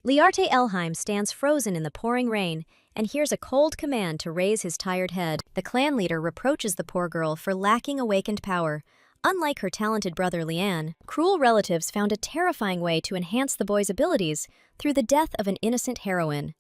Liarte Elheim stands frozen in the pouring rain and hears a cold command to raise his tired head. The clan leader reproaches the poor girl for lacking awakened power. Unlike her talented brother Lian, cruel relatives found a terrifying way to enhance the boy's abilities through the death of an innocent heroine.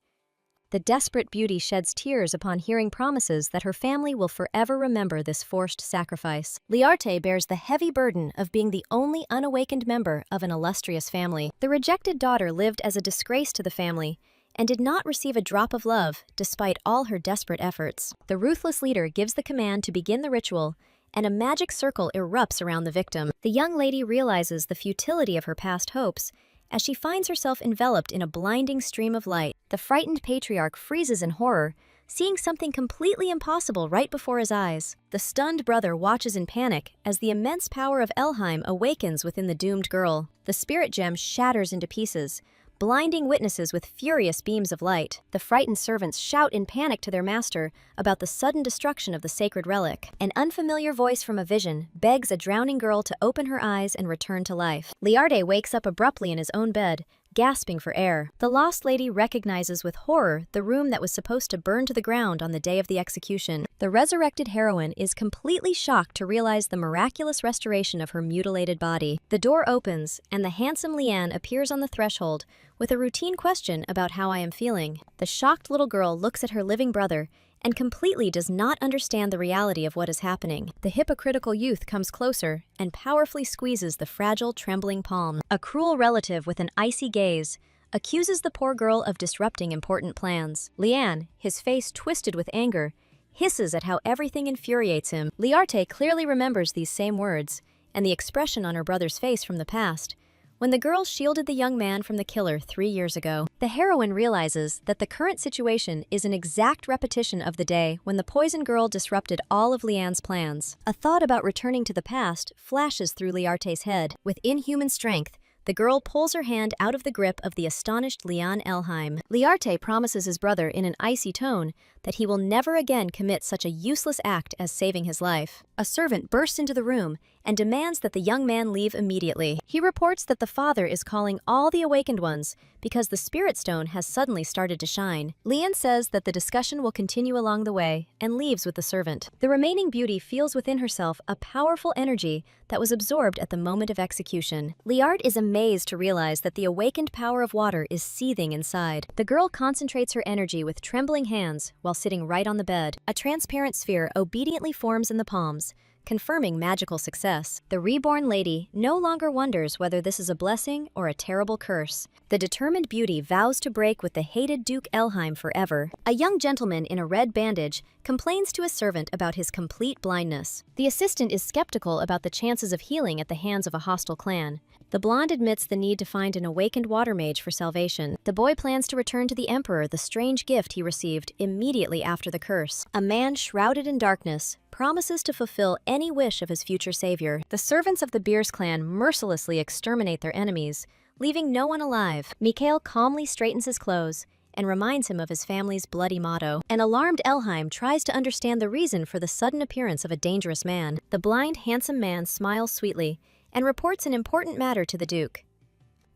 The desperate beauty sheds tears upon hearing promises that her family will forever remember this forced sacrifice. Liarte bears the heavy burden of being the only unawakened member of an illustrious family. The rejected daughter lived as a disgrace to the family and did not receive a drop of love despite all her desperate efforts. The ruthless leader gives the command to begin the ritual, and a magic circle erupts around the victim. The young lady realizes the futility of her past hopes as she finds herself enveloped in a blinding stream of light. The frightened patriarch freezes in horror, seeing something completely impossible right before his eyes. The stunned brother watches in panic as the immense power of Elheim awakens within the doomed girl. The spirit gem shatters into pieces, blinding witnesses with furious beams of light. The frightened servants shout in panic to their master about the sudden destruction of the sacred relic. An unfamiliar voice from a vision begs a drowning girl to open her eyes and return to life. Liarte wakes up abruptly in his own bed, gasping for air. The lost lady recognizes with horror the room that was supposed to burn to the ground on the day of the execution. The resurrected heroine is completely shocked to realize the miraculous restoration of her mutilated body. The door opens, and the handsome Lian appears on the threshold with a routine question about how I am feeling. The shocked little girl looks at her living brother and completely does not understand the reality of what is happening. The hypocritical youth comes closer and powerfully squeezes the fragile, trembling palm. A cruel relative with an icy gaze accuses the poor girl of disrupting important plans. Lian, his face twisted with anger, hisses at how everything infuriates him. Liarte clearly remembers these same words and the expression on her brother's face from the past, when the girl shielded the young man from the killer 3 years ago. The heroine realizes that the current situation is an exact repetition of the day when the poison girl disrupted all of Lian's plans. A thought about returning to the past flashes through Liarte's head. With inhuman strength, the girl pulls her hand out of the grip of the astonished Lian Elheim. Liarte promises his brother in an icy tone that he will never again commit such a useless act as saving his life. A servant bursts into the room and demands that the young man leave immediately. He reports that the father is calling all the awakened ones because the spirit stone has suddenly started to shine. Lian says that the discussion will continue along the way and leaves with the servant. The remaining beauty feels within herself a powerful energy that was absorbed at the moment of execution. Liart is amazed to realize that the awakened power of water is seething inside. The girl concentrates her energy with trembling hands while sitting right on the bed. A transparent sphere obediently forms in the palms, confirming magical success. The reborn lady no longer wonders whether this is a blessing or a terrible curse. The determined beauty vows to break with the hated Duke Elheim forever. A young gentleman in a red bandage complains to his servant about his complete blindness. The assistant is skeptical about the chances of healing at the hands of a hostile clan. The blonde admits the need to find an awakened water mage for salvation. The boy plans to return to the emperor the strange gift he received immediately after the curse. A man shrouded in darkness promises to fulfill any wish of his future savior. The servants of the Beers clan mercilessly exterminate their enemies, leaving no one alive. Mikhail calmly straightens his clothes and reminds him of his family's bloody motto. An alarmed Elheim tries to understand the reason for the sudden appearance of a dangerous man. The blind, handsome man smiles sweetly and reports an important matter to the Duke.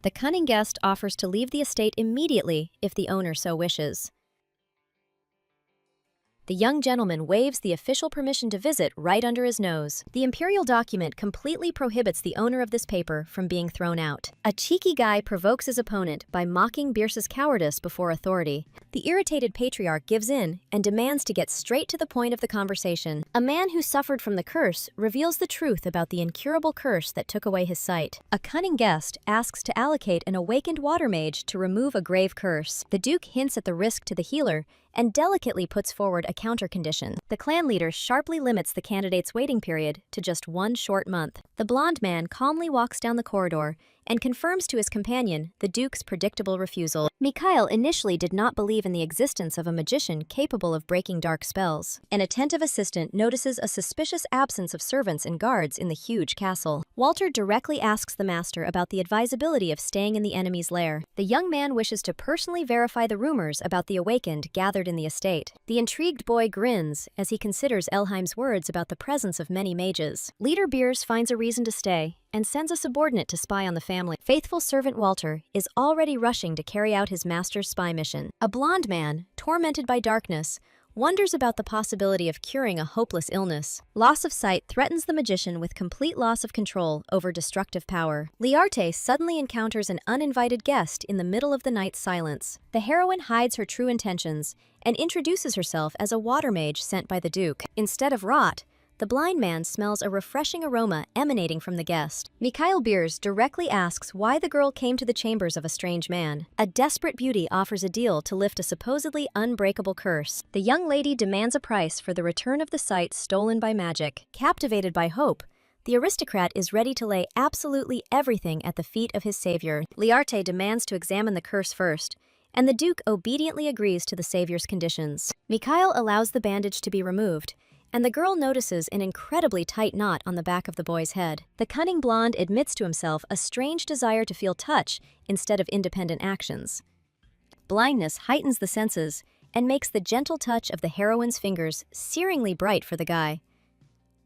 The cunning guest offers to leave the estate immediately if the owner so wishes. The young gentleman waves the official permission to visit right under his nose. The imperial document completely prohibits the owner of this paper from being thrown out. A cheeky guy provokes his opponent by mocking Bierce's cowardice before authority. The irritated patriarch gives in and demands to get straight to the point of the conversation. A man who suffered from the curse reveals the truth about the incurable curse that took away his sight. A cunning guest asks to allocate an awakened water mage to remove a grave curse. The Duke hints at the risk to the healer and delicately puts forward a counter condition. The clan leader sharply limits the candidate's waiting period to just 1 short month. The blonde man calmly walks down the corridor and confirms to his companion the Duke's predictable refusal. Mikhail initially did not believe in the existence of a magician capable of breaking dark spells. An attentive assistant notices a suspicious absence of servants and guards in the huge castle. Walter directly asks the master about the advisability of staying in the enemy's lair. The young man wishes to personally verify the rumors about the awakened gathered in the estate. The intrigued boy grins as he considers Elheim's words about the presence of many mages. Leader Beers finds a reason to stay and sends a subordinate to spy on the family. Faithful servant Walter is already rushing to carry out his master's spy mission. A blonde man, tormented by darkness, wonders about the possibility of curing a hopeless illness. Loss of sight threatens the magician with complete loss of control over destructive power. Liarte suddenly encounters an uninvited guest in the middle of the night's silence. The heroine hides her true intentions and introduces herself as a water mage sent by the Duke. Instead of rot, the blind man smells a refreshing aroma emanating from the guest. Mikhail Beers directly asks why the girl came to the chambers of a strange man. A desperate beauty offers a deal to lift a supposedly unbreakable curse. The young lady demands a price for the return of the sight stolen by magic. Captivated by hope, the aristocrat is ready to lay absolutely everything at the feet of his savior. Liarte demands to examine the curse first, and the Duke obediently agrees to the savior's conditions. Mikhail allows the bandage to be removed, and the girl notices an incredibly tight knot on the back of the boy's head. The cunning blonde admits to himself a strange desire to feel touch instead of independent actions. Blindness heightens the senses and makes the gentle touch of the heroine's fingers searingly bright for the guy.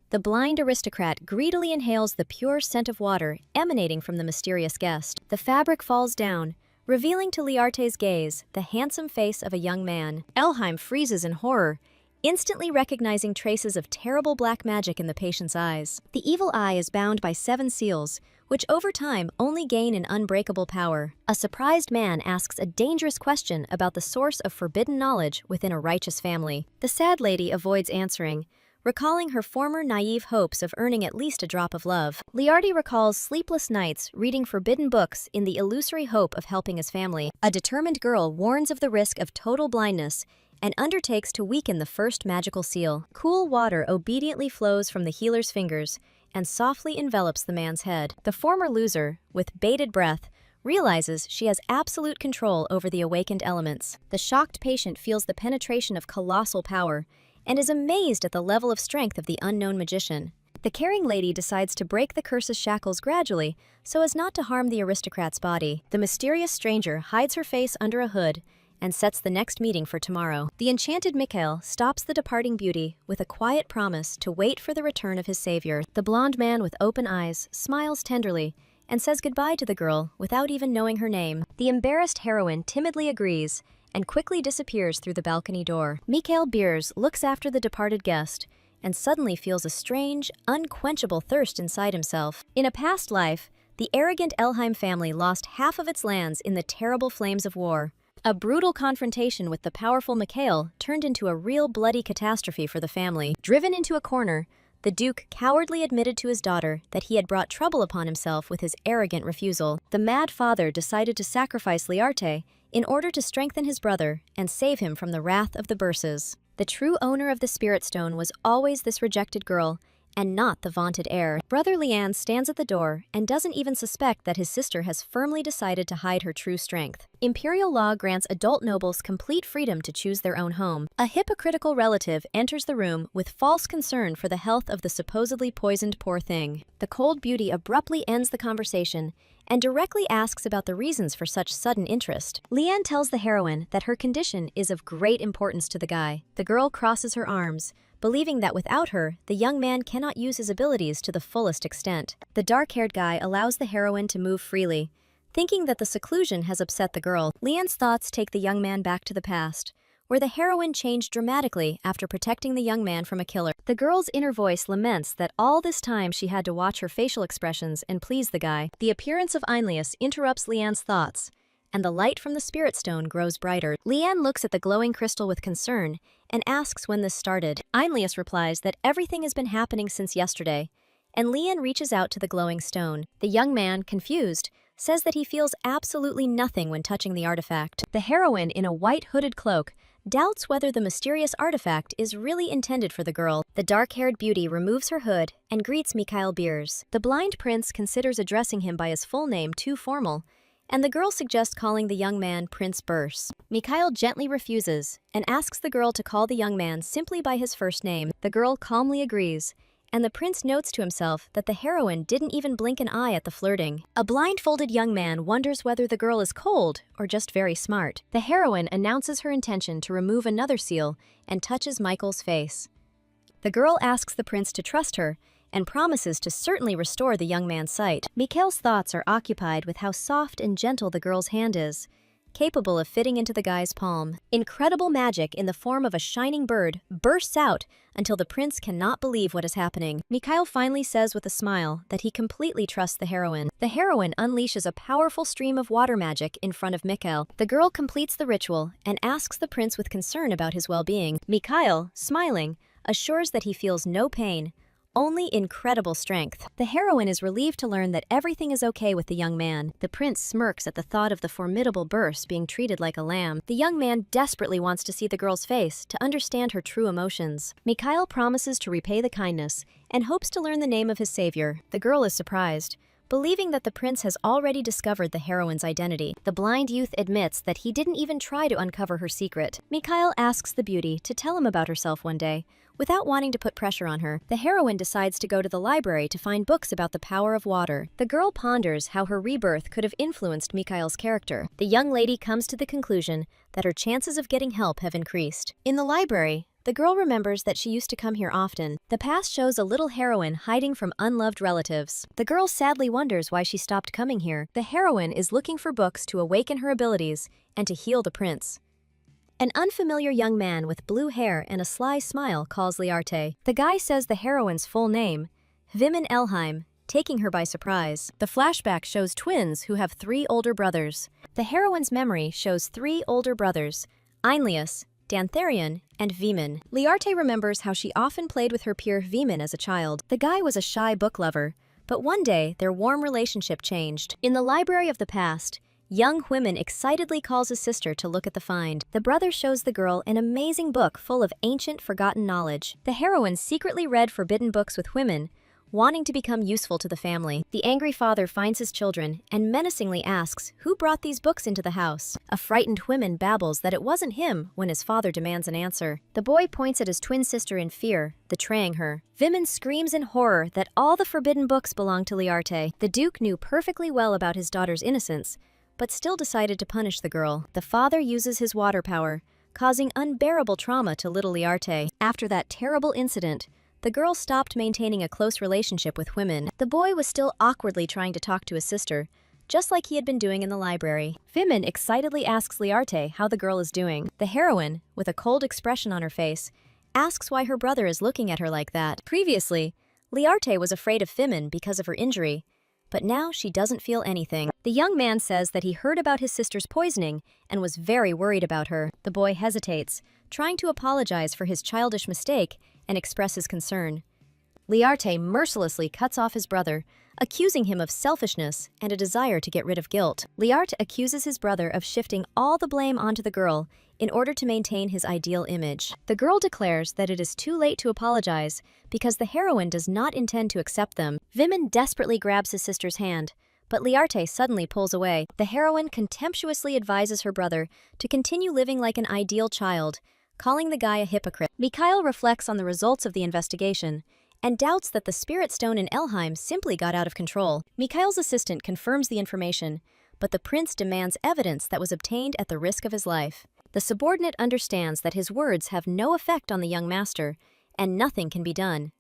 The blind aristocrat greedily inhales the pure scent of water emanating from the mysterious guest. The fabric falls down, revealing to Liarte's gaze the handsome face of a young man. Elheim freezes in horror, instantly recognizing traces of terrible black magic in the patient's eyes. The evil eye is bound by 7 seals, which over time only gain an unbreakable power. A surprised man asks a dangerous question about the source of forbidden knowledge within a righteous family. The sad lady avoids answering, recalling her former naive hopes of earning at least a drop of love. Liardi recalls sleepless nights reading forbidden books in the illusory hope of helping his family. A determined girl warns of the risk of total blindness and undertakes to weaken the first magical seal. Cool water obediently flows from the healer's fingers and softly envelops the man's head. The former loser, with bated breath, realizes she has absolute control over the awakened elements. The shocked patient feels the penetration of colossal power and is amazed at the level of strength of the unknown magician. The caring lady decides to break the curse's shackles gradually so as not to harm the aristocrat's body. The mysterious stranger hides her face under a hood and sets the next meeting for tomorrow. The enchanted Mikhail stops the departing beauty with a quiet promise to wait for the return of his savior. The blonde man with open eyes smiles tenderly and says goodbye to the girl without even knowing her name. The embarrassed heroine timidly agrees and quickly disappears through the balcony door. Mikhail Beers looks after the departed guest and suddenly feels a strange, unquenchable thirst inside himself. In a past life, the arrogant Elheim family lost half of its lands in the terrible flames of war. A brutal confrontation with the powerful Mikhail turned into a real bloody catastrophe for the family. Driven into a corner, the Duke cowardly admitted to his daughter that he had brought trouble upon himself with his arrogant refusal. The mad father decided to sacrifice Liarte in order to strengthen his brother and save him from the wrath of the Burses. The true owner of the Spirit Stone was always this rejected girl, and not the vaunted heir. Brother Lian stands at the door and doesn't even suspect that his sister has firmly decided to hide her true strength. Imperial law grants adult nobles complete freedom to choose their own home. A hypocritical relative enters the room with false concern for the health of the supposedly poisoned poor thing. The cold beauty abruptly ends the conversation and directly asks about the reasons for such sudden interest. Lian tells the heroine that her condition is of great importance to the guy. The girl crosses her arms, believing that without her, the young man cannot use his abilities to the fullest extent. The dark-haired guy allows the heroine to move freely, thinking that the seclusion has upset the girl. Lian's thoughts take the young man back to the past, where the heroine changed dramatically after protecting the young man from a killer. The girl's inner voice laments that all this time she had to watch her facial expressions and please the guy. The appearance of Einlius interrupts Lian's thoughts, and the light from the Spirit Stone grows brighter. Lian looks at the glowing crystal with concern and asks when this started. Einlius replies that everything has been happening since yesterday, and Lian reaches out to the glowing stone. The young man, confused, says that he feels absolutely nothing when touching the artifact. The heroine, in a white hooded cloak, doubts whether the mysterious artifact is really intended for the girl. The dark-haired beauty removes her hood and greets Mikhail Beers. The blind prince considers addressing him by his full name too formal, and the girl suggests calling the young man Prince Burse. Mikhail gently refuses and asks the girl to call the young man simply by his first name. The girl calmly agrees, and the prince notes to himself that the heroine didn't even blink an eye at the flirting. A blindfolded young man wonders whether the girl is cold or just very smart. The heroine announces her intention to remove another seal and touches Michael's face. The girl asks the prince to trust her and promises to certainly restore the young man's sight. Mikhail's thoughts are occupied with how soft and gentle the girl's hand is, capable of fitting into the guy's palm. Incredible magic in the form of a shining bird bursts out until the prince cannot believe what is happening. Mikhail finally says with a smile that he completely trusts the heroine. The heroine unleashes a powerful stream of water magic in front of Mikhail. The girl completes the ritual and asks the prince with concern about his well-being. Mikhail, smiling, assures that he feels no pain, only incredible strength. The heroine is relieved to learn that everything is okay with the young man. The prince smirks at the thought of the formidable burst being treated like a lamb. The young man desperately wants to see the girl's face to understand her true emotions. Mikhail promises to repay the kindness and hopes to learn the name of his savior. The girl is surprised, believing that the prince has already discovered the heroine's identity. The blind youth admits that he didn't even try to uncover her secret. Mikhail asks the beauty to tell him about herself one day, without wanting to put pressure on her. The heroine decides to go to the library to find books about the power of water. The girl ponders how her rebirth could have influenced Mikhail's character. The young lady comes to the conclusion that her chances of getting help have increased. In the library, the girl remembers that she used to come here often. The past shows a little heroine hiding from unloved relatives. The girl sadly wonders why she stopped coming here. The heroine is looking for books to awaken her abilities and to heal the prince. An unfamiliar young man with blue hair and a sly smile calls Liarte. The guy says the heroine's full name, Vimin Elheim, taking her by surprise. The flashback shows twins who have 3 older brothers. The heroine's memory shows 3 older brothers, Einlius, Dantharion, and Vimin. Liarte remembers how she often played with her peer Vimin as a child. The guy was a shy book lover, but one day their warm relationship changed. In the library of the past, young Huimin excitedly calls his sister to look at the find. The brother shows the girl an amazing book full of ancient, forgotten knowledge. The heroine secretly read forbidden books with Huimin, wanting to become useful to the family. The angry father finds his children and menacingly asks who brought these books into the house. A frightened Huimin babbles that it wasn't him when his father demands an answer. The boy points at his twin sister in fear, betraying her. Vimin screams in horror that all the forbidden books belong to Liarte. The Duke knew perfectly well about his daughter's innocence, but still decided to punish the girl. The father uses his water power, causing unbearable trauma to little Liarte. After that terrible incident, the girl stopped maintaining a close relationship with Huimin. The boy was still awkwardly trying to talk to his sister, just like he had been doing in the library. Vimin excitedly asks Liarte how the girl is doing. The heroine, with a cold expression on her face, asks why her brother is looking at her like that. Previously, Liarte was afraid of Vimin because of her injury, but now she doesn't feel anything. The young man says that he heard about his sister's poisoning and was very worried about her. The boy hesitates, trying to apologize for his childish mistake and express his concern. Liarte mercilessly cuts off his brother, accusing him of selfishness and a desire to get rid of guilt. Liarte accuses his brother of shifting all the blame onto the girl in order to maintain his ideal image. The girl declares that it is too late to apologize because the heroine does not intend to accept them. Vimin desperately grabs his sister's hand, but Liarte suddenly pulls away. The heroine contemptuously advises her brother to continue living like an ideal child, calling the guy a hypocrite. Mikhail reflects on the results of the investigation and doubts that the spirit stone in Elheim simply got out of control. Mikhail's assistant confirms the information, but the prince demands evidence that was obtained at the risk of his life. The subordinate understands that his words have no effect on the young master, and nothing can be done.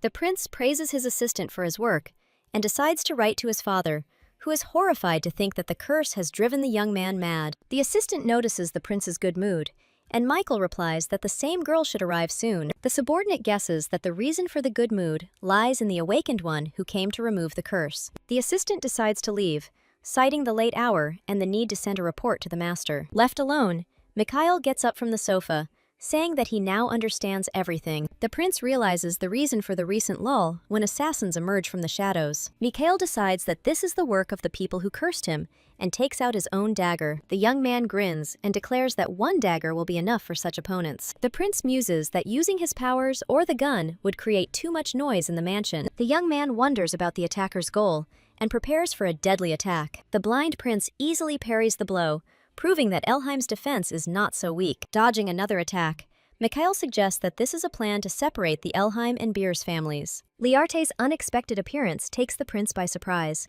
The prince praises his assistant for his work and decides to write to his father, who is horrified to think that the curse has driven the young man mad. The assistant notices the prince's good mood, and Michael replies that the same girl should arrive soon. The subordinate guesses that the reason for the good mood lies in the awakened one who came to remove the curse. The assistant decides to leave, citing the late hour and the need to send a report to the master. Left alone, Mikhail gets up from the sofa, saying that he now understands everything. The prince realizes the reason for the recent lull when assassins emerge from the shadows. Mikhail decides that this is the work of the people who cursed him and takes out his own dagger. The young man grins and declares that one dagger will be enough for such opponents. The prince muses that using his powers or the gun would create too much noise in the mansion. The young man wonders about the attacker's goal and prepares for a deadly attack. The blind prince easily parries the blow, proving that Elheim's defense is not so weak. Dodging another attack, Mikhail suggests that this is a plan to separate the Elheim and Beers families. Liarte's unexpected appearance takes the prince by surprise,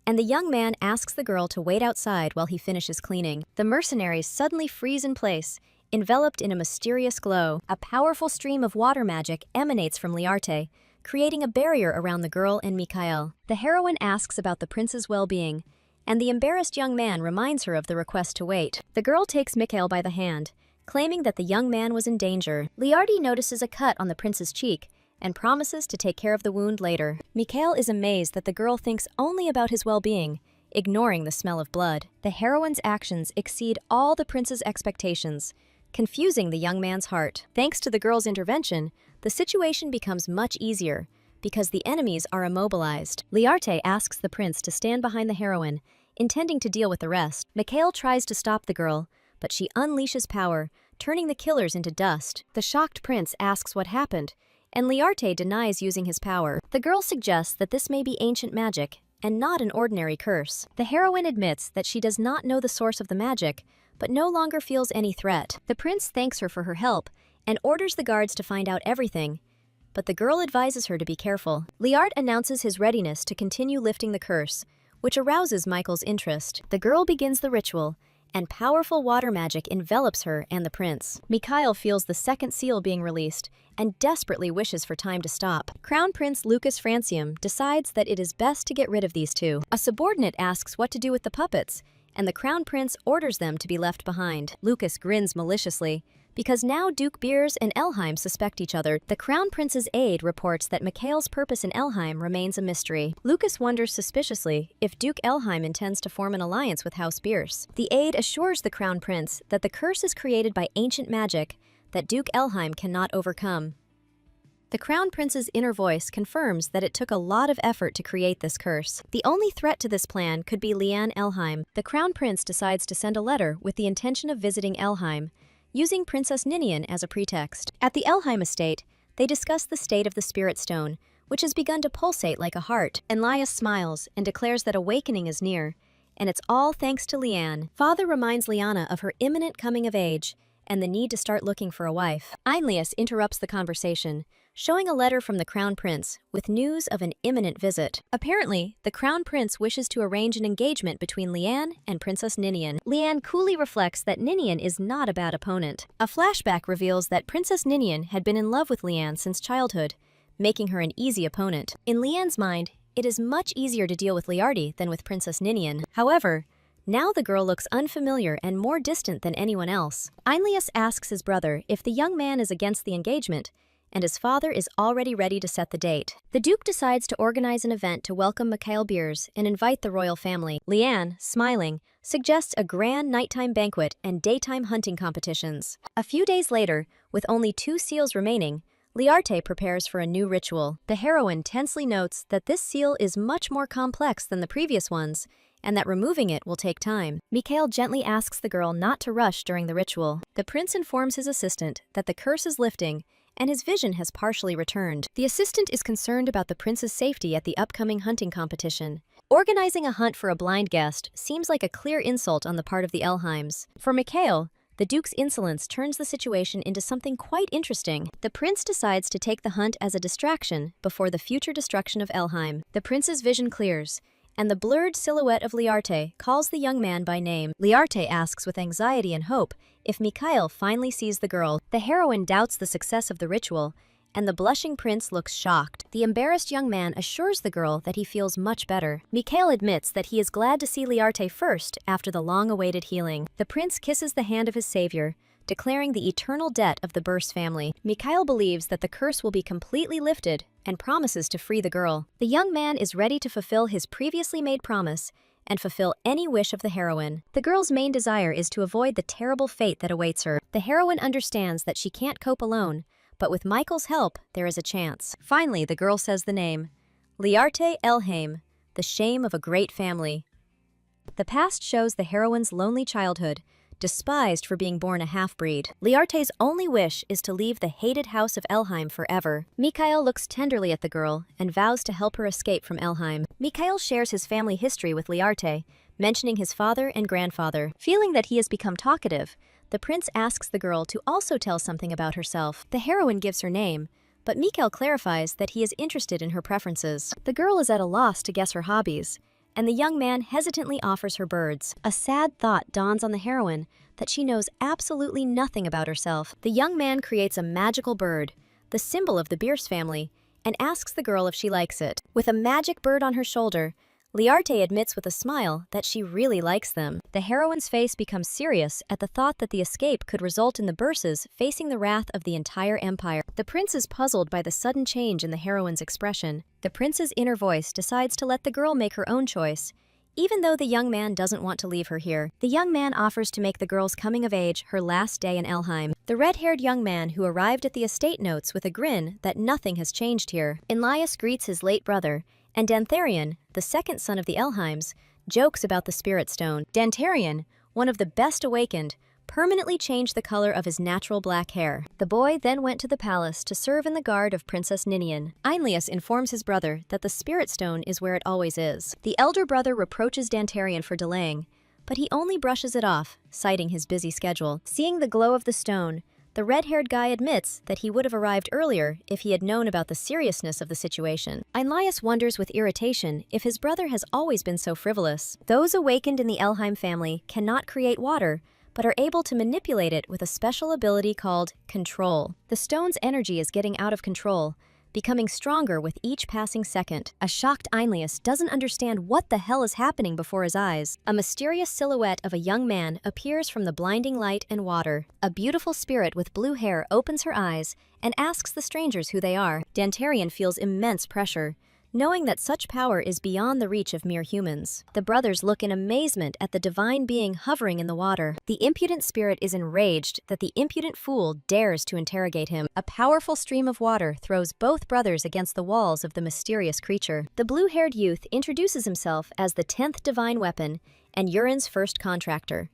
and the young man asks the girl to wait outside while he finishes cleaning. The mercenaries suddenly freeze in place, enveloped in a mysterious glow. A powerful stream of water magic emanates from Liarte, creating a barrier around the girl and Mikhail. The heroine asks about the prince's well-being, and the embarrassed young man reminds her of the request to wait. The girl takes Mikhail by the hand, claiming that the young man was in danger. Liardi notices a cut on the prince's cheek and promises to take care of the wound later. Mikhail is amazed that the girl thinks only about his well-being, ignoring the smell of blood. The heroine's actions exceed all the prince's expectations, confusing the young man's heart. Thanks to the girl's intervention, the situation becomes much easier because the enemies are immobilized. Liarte asks the prince to stand behind the heroine, intending to deal with the rest. Mikhail tries to stop the girl, but she unleashes power, turning the killers into dust. The shocked prince asks what happened, and Liarte denies using his power. The girl suggests that this may be ancient magic and not an ordinary curse. The heroine admits that she does not know the source of the magic, but no longer feels any threat. The prince thanks her for her help and orders the guards to find out everything, but the girl advises her to be careful. Liart announces his readiness to continue lifting the curse, which arouses Michael's interest. The girl begins the ritual, and powerful water magic envelops her and the prince. Mikhail feels the second seal being released and desperately wishes for time to stop. Crown Prince Lucas Francium decides that it is best to get rid of these two. A subordinate asks what to do with the puppets, and the Crown Prince orders them to be left behind. Lucas grins maliciously, because now Duke Beers and Elheim suspect each other. The Crown Prince's aide reports that Mikhail's purpose in Elheim remains a mystery. Lucas wonders suspiciously if Duke Elheim intends to form an alliance with House Beers. The aide assures the Crown Prince that the curse is created by ancient magic that Duke Elheim cannot overcome. The Crown Prince's inner voice confirms that it took a lot of effort to create this curse. The only threat to this plan could be Liane Elheim. The Crown Prince decides to send a letter with the intention of visiting Elheim, using Princess Ninian as a pretext. At the Elheim estate, they discuss the state of the Spirit Stone, which has begun to pulsate like a heart. Enlias smiles and declares that awakening is near, and it's all thanks to Liane. Father reminds Liana of her imminent coming of age and the need to start looking for a wife. Einlius interrupts the conversation, showing a letter from the Crown Prince with news of an imminent visit. Apparently, the Crown Prince wishes to arrange an engagement between Liane and Princess Ninian. Liane coolly reflects that Ninian is not a bad opponent. A flashback reveals that Princess Ninian had been in love with Liane since childhood, making her an easy opponent. In Liane's mind, it is much easier to deal with Liardi than with Princess Ninian. However, now the girl looks unfamiliar and more distant than anyone else. Einlius asks his brother if the young man is against the engagement, and his father is already ready to set the date. The Duke decides to organize an event to welcome Mikhail Beers and invite the royal family. Liane, smiling, suggests a grand nighttime banquet and daytime hunting competitions. A few days later, with only 2 seals remaining, Liarte prepares for a new ritual. The heroine tensely notes that this seal is much more complex than the previous ones, and that removing it will take time. Mikhail gently asks the girl not to rush during the ritual. The prince informs his assistant that the curse is lifting, and his vision has partially returned. The assistant is concerned about the prince's safety at the upcoming hunting competition. Organizing a hunt for a blind guest seems like a clear insult on the part of the Elheims. For Mikhail, the Duke's insolence turns the situation into something quite interesting. The prince decides to take the hunt as a distraction before the future destruction of Elheim. The prince's vision clears, and the blurred silhouette of Liarte calls the young man by name. Liarte asks with anxiety and hope if Mikhail finally sees the girl. The heroine doubts the success of the ritual, and the blushing prince looks shocked. The embarrassed young man assures the girl that he feels much better. Mikhail admits that he is glad to see Liarte first after the long-awaited healing. The prince kisses the hand of his savior, declaring the eternal debt of the Burst family. Mikhail believes that the curse will be completely lifted and promises to free the girl. The young man is ready to fulfill his previously made promise and fulfill any wish of the heroine. The girl's main desire is to avoid the terrible fate that awaits her. The heroine understands that she can't cope alone, but with Michael's help, there is a chance. Finally, the girl says the name, Liarte Elheim, the shame of a great family. The past shows the heroine's lonely childhood, despised for being born a half-breed. Liarte's only wish is to leave the hated house of Elheim forever. Mikhail looks tenderly at the girl and vows to help her escape from Elheim. Mikhail shares his family history with Liarte, mentioning his father and grandfather. Feeling that he has become talkative, the prince asks the girl to also tell something about herself. The heroine gives her name, but Mikhail clarifies that he is interested in her preferences. The girl is at a loss to guess her hobbies, and the young man hesitantly offers her birds. A sad thought dawns on the heroine that she knows absolutely nothing about herself. The young man creates a magical bird, the symbol of the Bierce family, and asks the girl if she likes it. With a magic bird on her shoulder, Liarte admits with a smile that she really likes them. The heroine's face becomes serious at the thought that the escape could result in the Burses facing the wrath of the entire empire. The prince is puzzled by the sudden change in the heroine's expression. The prince's inner voice decides to let the girl make her own choice, even though the young man doesn't want to leave her here. The young man offers to make the girl's coming of age her last day in Elheim. The red-haired young man who arrived at the estate notes with a grin that nothing has changed here. Enlias greets his late brother, and Dantharion, the second son of the Elheims, jokes about the spirit stone. Dantharion, one of the best awakened, permanently changed the color of his natural black hair. The boy then went to the palace to serve in the guard of Princess Ninian. Einlius informs his brother that the spirit stone is where it always is. The elder brother reproaches Dantharion for delaying, but he only brushes it off, citing his busy schedule. Seeing the glow of the stone, the red-haired guy admits that he would have arrived earlier if he had known about the seriousness of the situation. Einlius wonders with irritation if his brother has always been so frivolous. Those awakened in the Elheim family cannot create water, but are able to manipulate it with a special ability called control. The stone's energy is getting out of control, becoming stronger with each passing second. A shocked Einlius doesn't understand what the hell is happening before his eyes. A mysterious silhouette of a young man appears from the blinding light and water. A beautiful spirit with blue hair opens her eyes and asks the strangers who they are. Dantharion feels immense pressure, knowing that such power is beyond the reach of mere humans. The brothers look in amazement at the divine being hovering in the water. The impudent spirit is enraged that the impudent fool dares to interrogate him. A powerful stream of water throws both brothers against the walls of the mysterious creature. The blue-haired youth introduces himself as the 10th divine weapon and Urin's first contractor.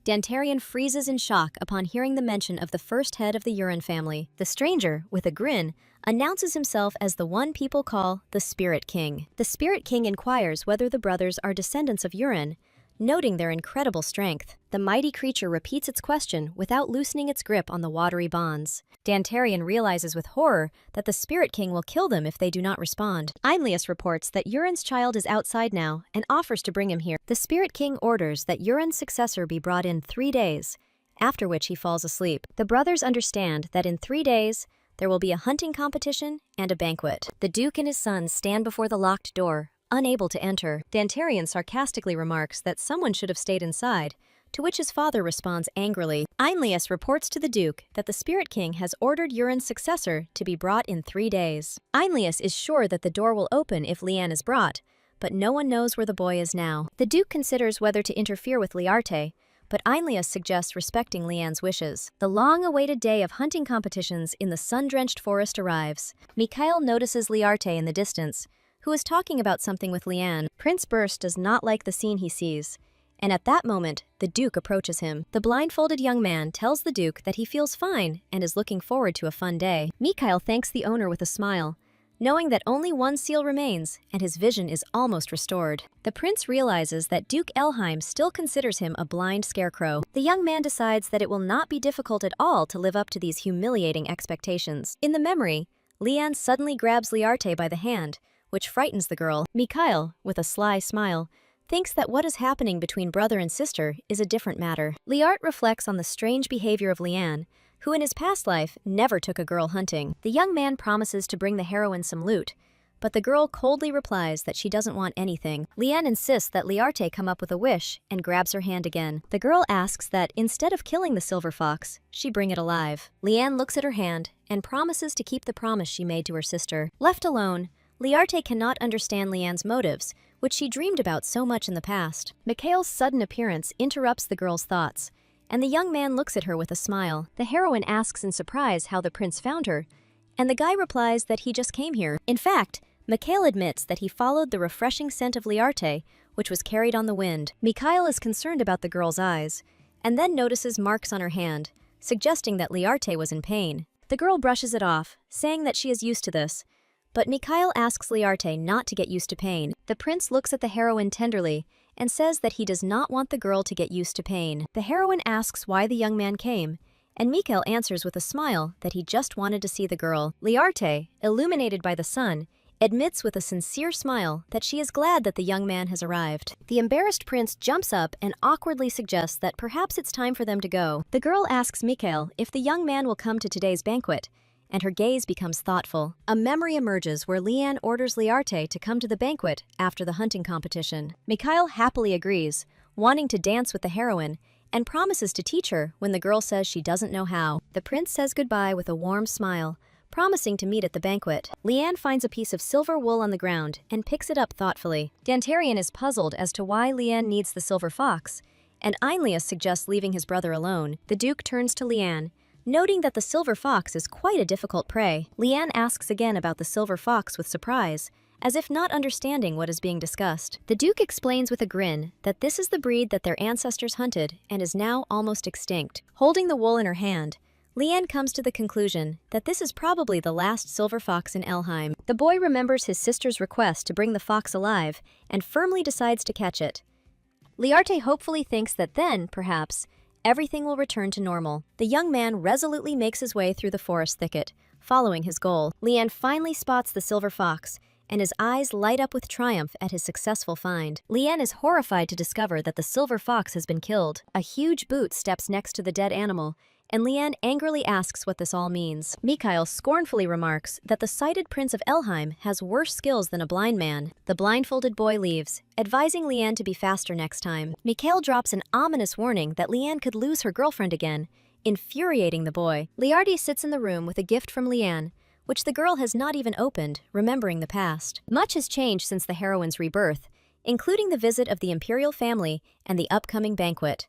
Dantharion freezes in shock upon hearing the mention of the first head of the Urin family. The stranger, with a grin, announces himself as the one people call the Spirit King. The Spirit King inquires whether the brothers are descendants of Urin, noting their incredible strength. The mighty creature repeats its question without loosening its grip on the watery bonds. Dantharion realizes with horror that the Spirit King will kill them if they do not respond. Einlius reports that Urin's child is outside now and offers to bring him here. The Spirit King orders that Urin's successor be brought in 3 days, after which he falls asleep. The brothers understand that in 3 days, there will be a hunting competition and a banquet. The Duke and his sons stand before the locked door, unable to enter. Dantharion sarcastically remarks that someone should have stayed inside, to which his father responds angrily. Einlius reports to the Duke that the Spirit King has ordered Urin's successor to be brought in 3 days. Einlius is sure that the door will open if Liane is brought, but no one knows where the boy is now. The Duke considers whether to interfere with Liarte, but Einlius suggests respecting Liane's wishes. The long-awaited day of hunting competitions in the sun-drenched forest arrives. Mikhail notices Liarte in the distance, who is talking about something with Liane. Prince Burst does not like the scene he sees, and at that moment, the Duke approaches him. The blindfolded young man tells the Duke that he feels fine and is looking forward to a fun day. Mikhail thanks the owner with a smile, knowing that only one seal remains and his vision is almost restored. The prince realizes that Duke Elheim still considers him a blind scarecrow. The young man decides that it will not be difficult at all to live up to these humiliating expectations. In the memory, Liane suddenly grabs Liarte by the hand, which frightens the girl. Mikhail, with a sly smile, thinks that what is happening between brother and sister is a different matter. Liarte reflects on the strange behavior of Liane, who in his past life never took a girl hunting. The young man promises to bring the heroine some loot, but the girl coldly replies that she doesn't want anything. Liane insists that Liarte come up with a wish and grabs her hand again. The girl asks that instead of killing the silver fox, she bring it alive. Liane looks at her hand and promises to keep the promise she made to her sister. Left alone, Liarte cannot understand Liane's motives, which she dreamed about so much in the past. Mikhail's sudden appearance interrupts the girl's thoughts, and the young man looks at her with a smile. The heroine asks in surprise how the prince found her, and the guy replies that he just came here. In fact, Mikhail admits that he followed the refreshing scent of Liarte, which was carried on the wind. Mikhail is concerned about the girl's eyes, and then notices marks on her hand, suggesting that Liarte was in pain. The girl brushes it off, saying that she is used to this, but Mikhail asks Liarte not to get used to pain. The prince looks at the heroine tenderly and says that he does not want the girl to get used to pain. The heroine asks why the young man came, and Mikhail answers with a smile that he just wanted to see the girl. Liarte, illuminated by the sun, admits with a sincere smile that she is glad that the young man has arrived. The embarrassed prince jumps up and awkwardly suggests that perhaps it's time for them to go. The girl asks Mikhail if the young man will come to today's banquet, and her gaze becomes thoughtful. A memory emerges where Leanne orders Liarte to come to the banquet after the hunting competition. Mikhail happily agrees, wanting to dance with the heroine, and promises to teach her when the girl says she doesn't know how. The prince says goodbye with a warm smile, promising to meet at the banquet. Leanne finds a piece of silver wool on the ground and picks it up thoughtfully. Dantarian is puzzled as to why Leanne needs the silver fox, and Einlius suggests leaving his brother alone. The Duke turns to Leanne, noting that the silver fox is quite a difficult prey. Leanne asks again about the silver fox with surprise, as if not understanding what is being discussed. The Duke explains with a grin that this is the breed that their ancestors hunted and is now almost extinct. Holding the wool in her hand, Leanne comes to the conclusion that this is probably the last silver fox in Elheim. The boy remembers his sister's request to bring the fox alive and firmly decides to catch it. Liarte hopefully thinks that then, perhaps, everything will return to normal. The young man resolutely makes his way through the forest thicket, following his goal. Leanne finally spots the silver fox, and his eyes light up with triumph at his successful find. Leanne is horrified to discover that the silver fox has been killed. A huge boot steps next to the dead animal, and Leanne angrily asks what this all means. Mikhail scornfully remarks that the sighted prince of Elheim has worse skills than a blind man. The blindfolded boy leaves, advising Leanne to be faster next time. Mikhail drops an ominous warning that Leanne could lose her girlfriend again, infuriating the boy. Liarte sits in the room with a gift from Leanne, which the girl has not even opened, remembering the past. Much has changed since the heroine's rebirth, including the visit of the imperial family and the upcoming banquet.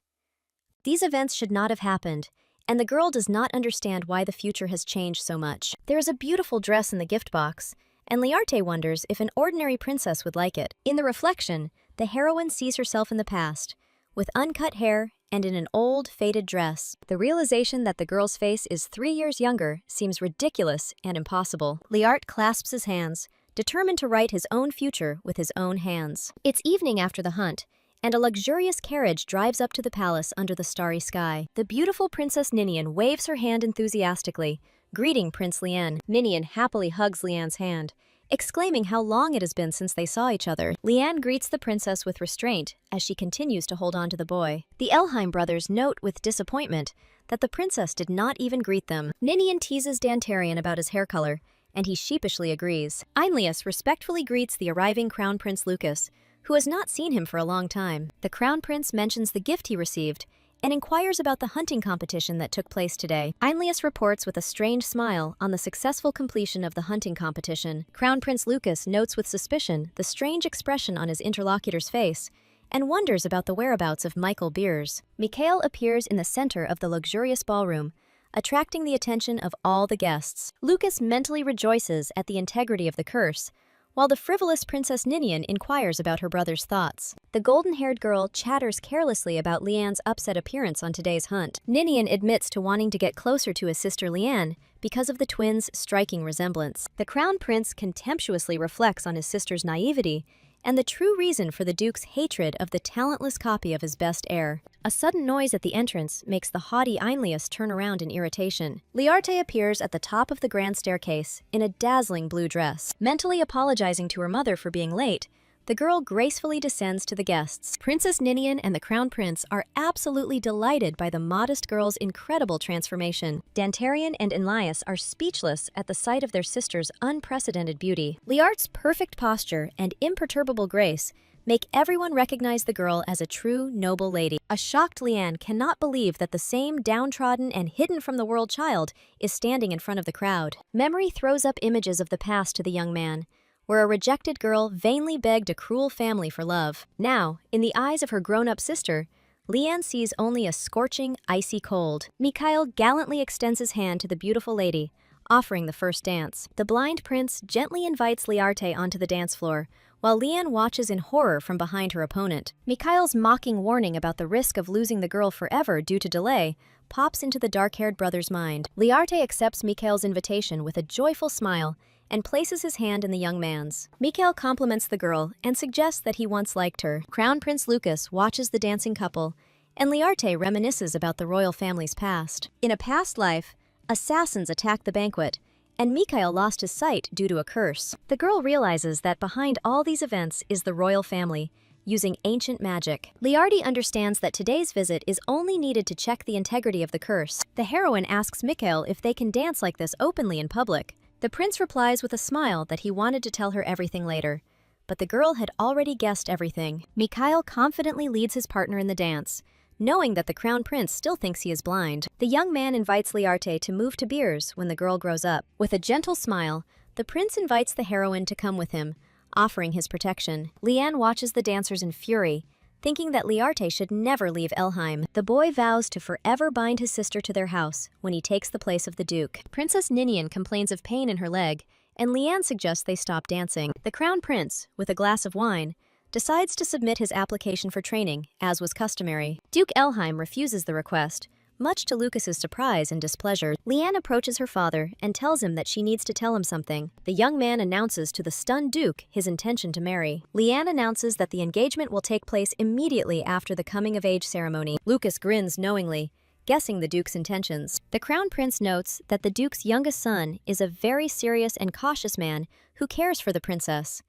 These events should not have happened, and the girl does not understand why the future has changed so much. There is a beautiful dress in the gift box, and Liarte wonders if an ordinary princess would like it. In the reflection, the heroine sees herself in the past, with uncut hair and in an old, faded dress. The realization that the girl's face is 3 years younger seems ridiculous and impossible. Liarte clasps his hands, determined to write his own future with his own hands. It's evening after the hunt, and a luxurious carriage drives up to the palace under the starry sky. The beautiful Princess Ninian waves her hand enthusiastically, greeting Prince Lian. Ninian happily hugs Lian's hand, exclaiming how long it has been since they saw each other. Lian greets the princess with restraint as she continues to hold on to the boy. The Elheim brothers note with disappointment that the princess did not even greet them. Ninian teases Dantarian about his hair color, and he sheepishly agrees. Einlius respectfully greets the arriving Crown Prince Lucas, who has not seen him for a long time. The Crown Prince mentions the gift he received and inquires about the hunting competition that took place today. Einlius reports with a strange smile on the successful completion of the hunting competition. Crown Prince Lucas notes with suspicion the strange expression on his interlocutor's face and wonders about the whereabouts of Michael Beers. Mikhail appears in the center of the luxurious ballroom, attracting the attention of all the guests. Lucas mentally rejoices at the integrity of the curse, while the frivolous Princess Ninian inquires about her brother's thoughts. The golden-haired girl chatters carelessly about Lian's upset appearance on today's hunt. Ninian admits to wanting to get closer to his sister Lian because of the twins' striking resemblance. The Crown Prince contemptuously reflects on his sister's naivety and the true reason for the Duke's hatred of the talentless copy of his best heir. A sudden noise at the entrance makes the haughty Einlius turn around in irritation. Liarte appears at the top of the grand staircase in a dazzling blue dress. Mentally apologizing to her mother for being late, the girl gracefully descends to the guests. Princess Ninian and the Crown Prince are absolutely delighted by the modest girl's incredible transformation. Dantarian and Einlius are speechless at the sight of their sister's unprecedented beauty. Liarte's perfect posture and imperturbable grace make everyone recognize the girl as a true, noble lady. A shocked Lian cannot believe that the same downtrodden and hidden from the world child is standing in front of the crowd. Memory throws up images of the past to the young man, where a rejected girl vainly begged a cruel family for love. Now, in the eyes of her grown-up sister, Lian sees only a scorching, icy cold. Mikhail gallantly extends his hand to the beautiful lady, offering the first dance. The blind prince gently invites Liarte onto the dance floor, while Lian watches in horror from behind her opponent. Mikhail's mocking warning about the risk of losing the girl forever due to delay pops into the dark-haired brother's mind. Liarte accepts Mikhail's invitation with a joyful smile and places his hand in the young man's. Mikhail compliments the girl and suggests that he once liked her. Crown Prince Lucas watches the dancing couple, and Liarte reminisces about the royal family's past. In a past life, assassins attacked the banquet, and Mikhail lost his sight due to a curse. The girl realizes that behind all these events is the royal family, using ancient magic. Liardi understands that today's visit is only needed to check the integrity of the curse. The heroine asks Mikhail if they can dance like this openly in public. The prince replies with a smile that he wanted to tell her everything later. But the girl had already guessed everything. Mikhail confidently leads his partner in the dance, knowing that the crown prince still thinks he is blind. The young man invites Liarte to move to Beers when the girl grows up. With a gentle smile, the prince invites the heroine to come with him, offering his protection. Liane watches the dancers in fury, thinking that Liarte should never leave Elheim. The boy vows to forever bind his sister to their house when he takes the place of the duke. Princess Ninian complains of pain in her leg, and Liane suggests they stop dancing. The crown prince, with a glass of wine, decides to submit his application for training, as was customary. Duke Elheim refuses the request, much to Lucas's surprise and displeasure. Liane approaches her father and tells him that she needs to tell him something. The young man announces to the stunned duke his intention to marry. Liane announces that the engagement will take place immediately after the coming-of-age ceremony. Lucas grins knowingly, guessing the duke's intentions. The crown prince notes that the duke's youngest son is a very serious and cautious man who cares for the princess.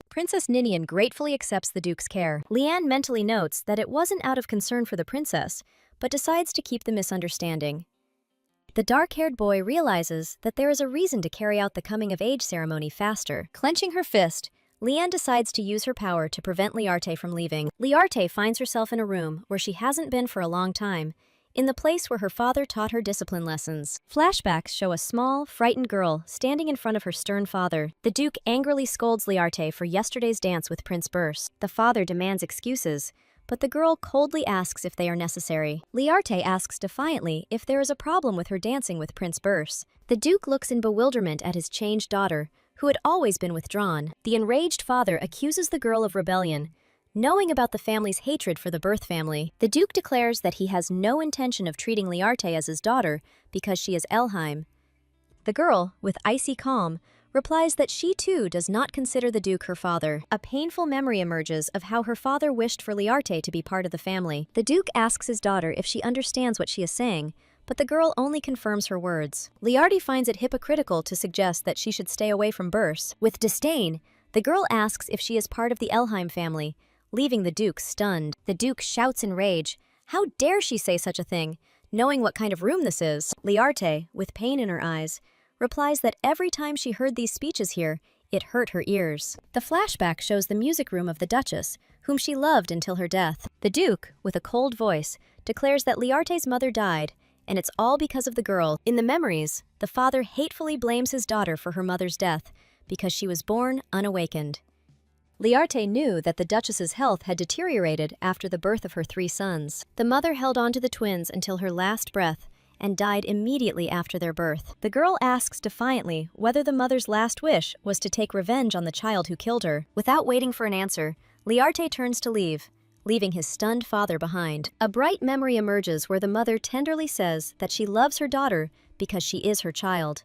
Princess Ninian gratefully accepts the duke's care. Liane mentally notes that it wasn't out of concern for the princess, but decides to keep the misunderstanding. The dark-haired boy realizes that there is a reason to carry out the coming-of-age ceremony faster. Clenching her fist, Liane decides to use her power to prevent Liarte from leaving. Liarte finds herself in a room where she hasn't been for a long time, in the place where her father taught her discipline lessons. Flashbacks show a small, frightened girl standing in front of her stern father. The duke angrily scolds Liarte for yesterday's dance with Prince Burs. The father demands excuses, but the girl coldly asks if they are necessary. Liarte asks defiantly if there is a problem with her dancing with Prince Burs. The duke looks in bewilderment at his changed daughter, who had always been withdrawn. The enraged father accuses the girl of rebellion, knowing about the family's hatred for the birth family. The duke declares that he has no intention of treating Liarte as his daughter because she is Elheim. The girl, with icy calm, replies that she too does not consider the duke her father. A painful memory emerges of how her father wished for Liarte to be part of the family. The duke asks his daughter if she understands what she is saying, but the girl only confirms her words. Liarte finds it hypocritical to suggest that she should stay away from Burs. With disdain, the girl asks if she is part of the Elheim family, leaving the duke stunned. The duke shouts in rage, "How dare she say such a thing, knowing what kind of room this is?" Liarte, with pain in her eyes, replies that every time she heard these speeches here, it hurt her ears. The flashback shows the music room of the Duchess, whom she loved until her death. The duke, with a cold voice, declares that Liarte's mother died, and it's all because of the girl. In the memories, the father hatefully blames his daughter for her mother's death because she was born unawakened. Liarte knew that the Duchess's health had deteriorated after the birth of her 3 sons. The mother held on to the twins until her last breath and died immediately after their birth. The girl asks defiantly whether the mother's last wish was to take revenge on the child who killed her. Without waiting for an answer, Liarte turns to leave, leaving his stunned father behind. A bright memory emerges where the mother tenderly says that she loves her daughter because she is her child.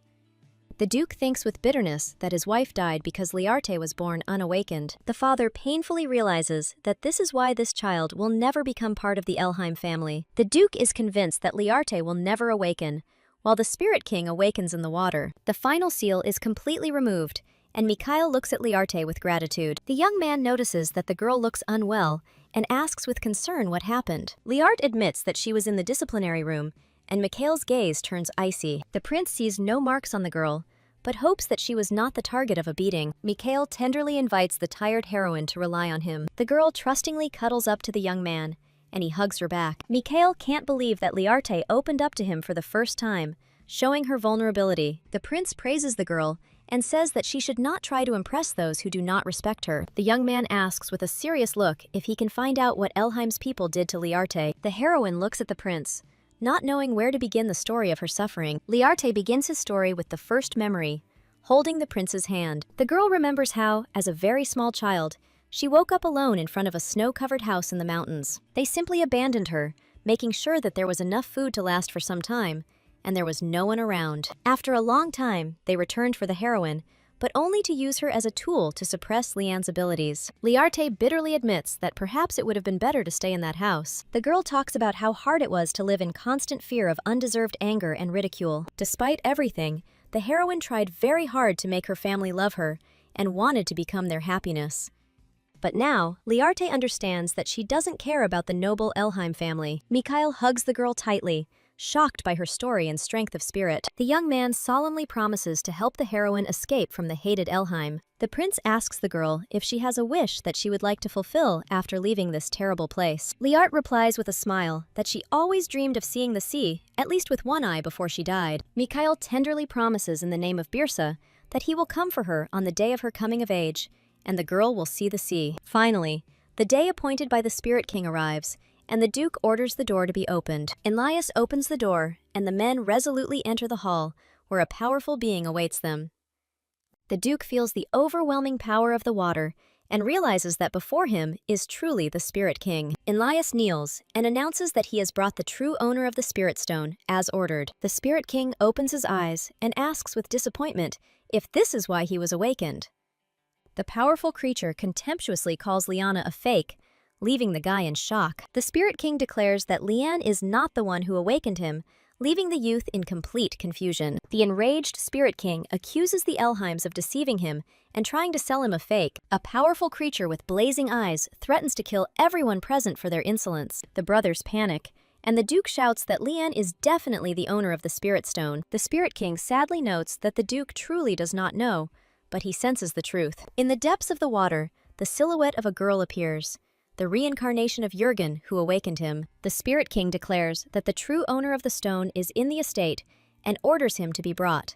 The duke thinks with bitterness that his wife died because Liarte was born unawakened. The father painfully realizes that this is why this child will never become part of the Elheim family. The duke is convinced that Liarte will never awaken, while the Spirit King awakens in the water. The final seal is completely removed, and Mikhail looks at Liarte with gratitude. The young man notices that the girl looks unwell and asks with concern what happened. Liarte admits that she was in the disciplinary room, and Mikhail's gaze turns icy. The prince sees no marks on the girl, but hopes that she was not the target of a beating. Mikhail tenderly invites the tired heroine to rely on him. The girl trustingly cuddles up to the young man, and he hugs her back. Mikhail can't believe that Liarte opened up to him for the first time, showing her vulnerability. The prince praises the girl and says that she should not try to impress those who do not respect her. The young man asks with a serious look if he can find out what Elheim's people did to Liarte. The heroine looks at the prince, not knowing where to begin the story of her suffering. Liarte begins his story with the first memory, holding the prince's hand. The girl remembers how, as a very small child, she woke up alone in front of a snow-covered house in the mountains. They simply abandoned her, making sure that there was enough food to last for some time, and there was no one around. After a long time, they returned for the heroine, but only to use her as a tool to suppress Liane's abilities. Liarte bitterly admits that perhaps it would have been better to stay in that house. The girl talks about how hard it was to live in constant fear of undeserved anger and ridicule. Despite everything, the heroine tried very hard to make her family love her and wanted to become their happiness. But now, Liarte understands that she doesn't care about the noble Elheim family. Mikhail hugs the girl tightly, shocked by her story and strength of spirit. The young man solemnly promises to help the heroine escape from the hated Elheim. The prince asks the girl if she has a wish that she would like to fulfill after leaving this terrible place. Liarte replies with a smile that she always dreamed of seeing the sea, at least with one eye before she died. Mikhail tenderly promises in the name of Birsa that he will come for her on the day of her coming of age, and the girl will see the sea. Finally, the day appointed by the Spirit King arrives, and the Duke orders the door to be opened. Elias opens the door, and the men resolutely enter the hall, where a powerful being awaits them. The Duke feels the overwhelming power of the water, and realizes that before him is truly the Spirit King. Elias kneels, and announces that he has brought the true owner of the Spirit Stone, as ordered. The Spirit King opens his eyes, and asks with disappointment if this is why he was awakened. The powerful creature contemptuously calls Liana a fake, leaving the guy in shock. The Spirit King declares that Liane is not the one who awakened him, leaving the youth in complete confusion. The enraged Spirit King accuses the Elheims of deceiving him and trying to sell him a fake. A powerful creature with blazing eyes threatens to kill everyone present for their insolence. The brothers panic, and the Duke shouts that Liane is definitely the owner of the Spirit Stone. The Spirit King sadly notes that the Duke truly does not know, but he senses the truth. In the depths of the water, the silhouette of a girl appears, the reincarnation of Jürgen, who awakened him. The Spirit King declares that the true owner of the stone is in the estate and orders him to be brought.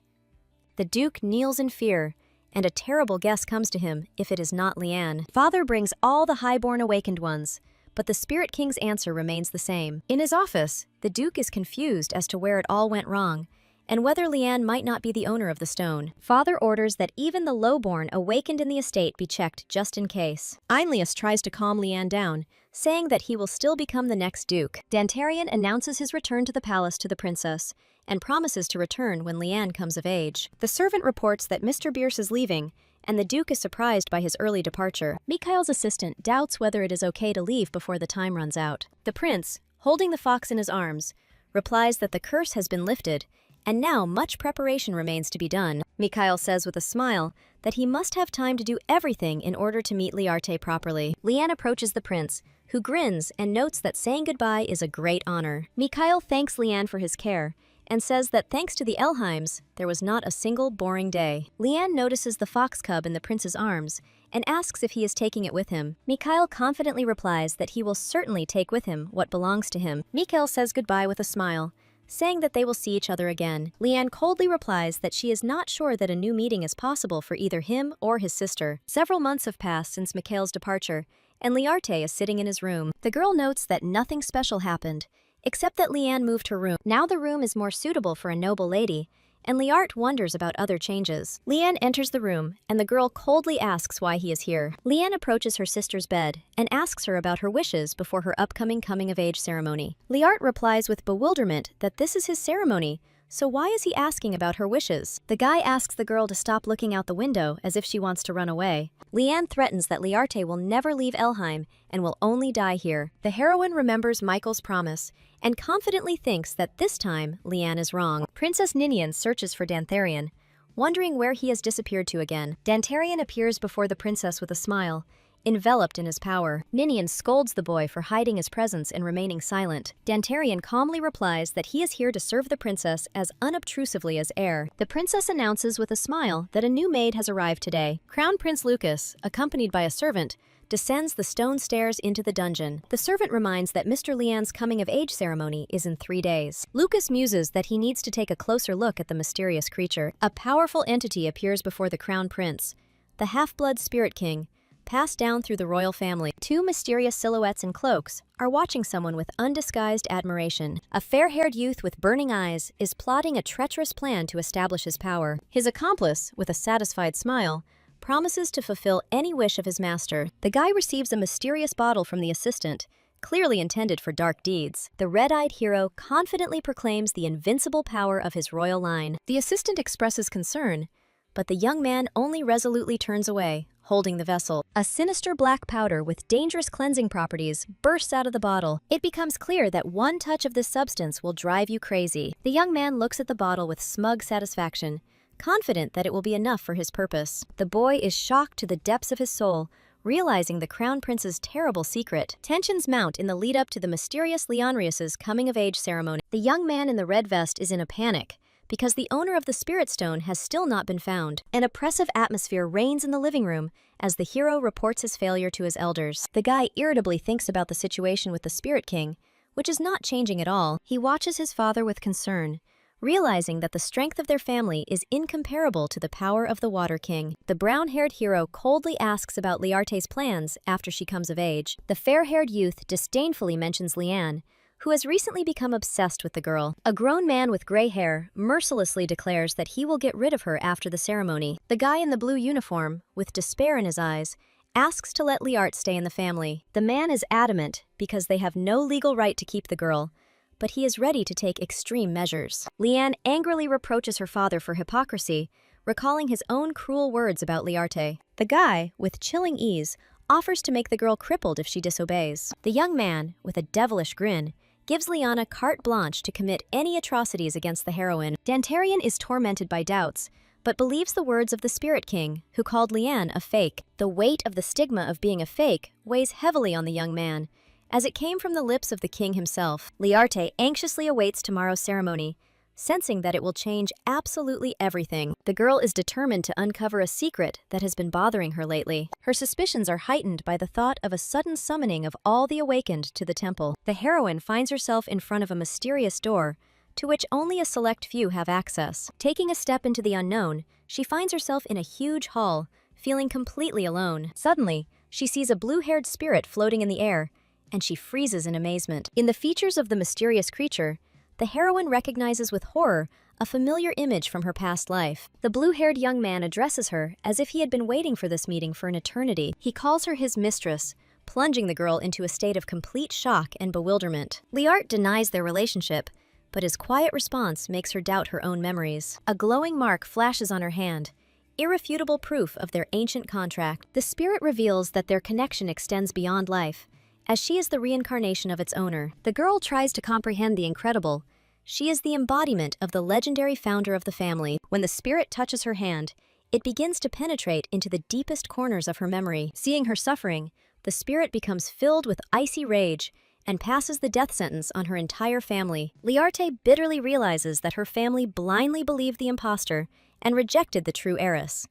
The Duke kneels in fear, and a terrible guess comes to him if it is not Liane. Father brings all the highborn awakened ones, but the Spirit King's answer remains the same. In his office, the Duke is confused as to where it all went wrong, and whether Liane might not be the owner of the stone. Father orders that even the lowborn awakened in the estate be checked just in case. Einlius tries to calm Liane down, saying that he will still become the next duke. Dantarian announces his return to the palace to the princess, and promises to return when Liane comes of age. The servant reports that Mr. Bierce is leaving, and the Duke is surprised by his early departure. Mikhail's assistant doubts whether it is okay to leave before the time runs out. The prince, holding the fox in his arms, replies that the curse has been lifted, and now much preparation remains to be done. Mikhail says with a smile that he must have time to do everything in order to meet Liarte properly. Liane approaches the prince, who grins and notes that saying goodbye is a great honor. Mikhail thanks Liane for his care, and says that thanks to the Elheims, there was not a single boring day. Liane notices the fox cub in the prince's arms, and asks if he is taking it with him. Mikhail confidently replies that he will certainly take with him what belongs to him. Mikhail says goodbye with a smile, saying that they will see each other again. Liane coldly replies that she is not sure that a new meeting is possible for either him or his sister. Several months have passed since Mikhail's departure, and Liarte is sitting in his room. The girl notes that nothing special happened, except that Liane moved her room. Now the room is more suitable for a noble lady, and Liarte wonders about other changes. Liane enters the room, and the girl coldly asks why he is here. Liane approaches her sister's bed and asks her about her wishes before her upcoming coming-of-age ceremony. Liarte replies with bewilderment that this is his ceremony, so why is he asking about her wishes? The guy asks the girl to stop looking out the window as if she wants to run away. Liane threatens that Liarte will never leave Elheim and will only die here. The heroine remembers Michael's promise and confidently thinks that this time Liane is wrong. Princess Ninian searches for Dantharian, wondering where he has disappeared to again. Dantarian appears before the princess with a smile, enveloped in his power. Ninian scolds the boy for hiding his presence and remaining silent. Dantarian calmly replies that he is here to serve the princess as unobtrusively as heir. The princess announces with a smile that a new maid has arrived today. Crown Prince Lucas, accompanied by a servant, descends the stone stairs into the dungeon. The servant reminds that Mr. Liane's coming-of-age ceremony is in 3 days. Lucas muses that he needs to take a closer look at the mysterious creature. A powerful entity appears before the Crown Prince, the half-blood Spirit King, passed down through the royal family. 2 mysterious silhouettes in cloaks are watching someone with undisguised admiration. A fair-haired youth with burning eyes is plotting a treacherous plan to establish his power. His accomplice, with a satisfied smile, promises to fulfill any wish of his master. The guy receives a mysterious bottle from the assistant, clearly intended for dark deeds. The red-eyed hero confidently proclaims the invincible power of his royal line. The assistant expresses concern, but the young man only resolutely turns away, holding the vessel. A sinister black powder with dangerous cleansing properties bursts out of the bottle. It becomes clear that one touch of this substance will drive you crazy. The young man looks at the bottle with smug satisfaction, confident that it will be enough for his purpose. The boy is shocked to the depths of his soul, realizing the crown prince's terrible secret. Tensions mount in the lead-up to the mysterious Leonrius's coming-of-age ceremony. The young man in the red vest is in a panic, because the owner of the Spirit Stone has still not been found. An oppressive atmosphere reigns in the living room as the hero reports his failure to his elders. The guy irritably thinks about the situation with the Spirit King, which is not changing at all. He watches his father with concern, realizing that the strength of their family is incomparable to the power of the Water King. The brown-haired hero coldly asks about Liarte's plans after she comes of age. The fair-haired youth disdainfully mentions Liane, who has recently become obsessed with the girl. A grown man with gray hair mercilessly declares that he will get rid of her after the ceremony. The guy in the blue uniform, with despair in his eyes, asks to let Liart stay in the family. The man is adamant because they have no legal right to keep the girl, but he is ready to take extreme measures. Liane angrily reproaches her father for hypocrisy, recalling his own cruel words about Liarte. The guy, with chilling ease, offers to make the girl crippled if she disobeys. The young man, with a devilish grin, gives Liana carte blanche to commit any atrocities against the heroine. Dantarian is tormented by doubts, but believes the words of the Spirit King, who called Liane a fake. The weight of the stigma of being a fake weighs heavily on the young man, as it came from the lips of the king himself. Liarte anxiously awaits tomorrow's ceremony, sensing that it will change absolutely everything. The girl is determined to uncover a secret that has been bothering her lately. Her suspicions are heightened by the thought of a sudden summoning of all the awakened to the temple. The heroine finds herself in front of a mysterious door, to which only a select few have access. Taking a step into the unknown, she finds herself in a huge hall, feeling completely alone. Suddenly, she sees a blue-haired spirit floating in the air, and she freezes in amazement. In the features of the mysterious creature, the heroine recognizes with horror a familiar image from her past life. The blue-haired young man addresses her as if he had been waiting for this meeting for an eternity. He calls her his mistress, plunging the girl into a state of complete shock and bewilderment. Liart denies their relationship, but his quiet response makes her doubt her own memories. A glowing mark flashes on her hand, irrefutable proof of their ancient contract. The spirit reveals that their connection extends beyond life, as she is the reincarnation of its owner. The girl tries to comprehend the incredible. She is the embodiment of the legendary founder of the family. When the spirit touches her hand, it begins to penetrate into the deepest corners of her memory. Seeing her suffering, the spirit becomes filled with icy rage and passes the death sentence on her entire family. Liarte bitterly realizes that her family blindly believed the impostor and rejected the true heiress.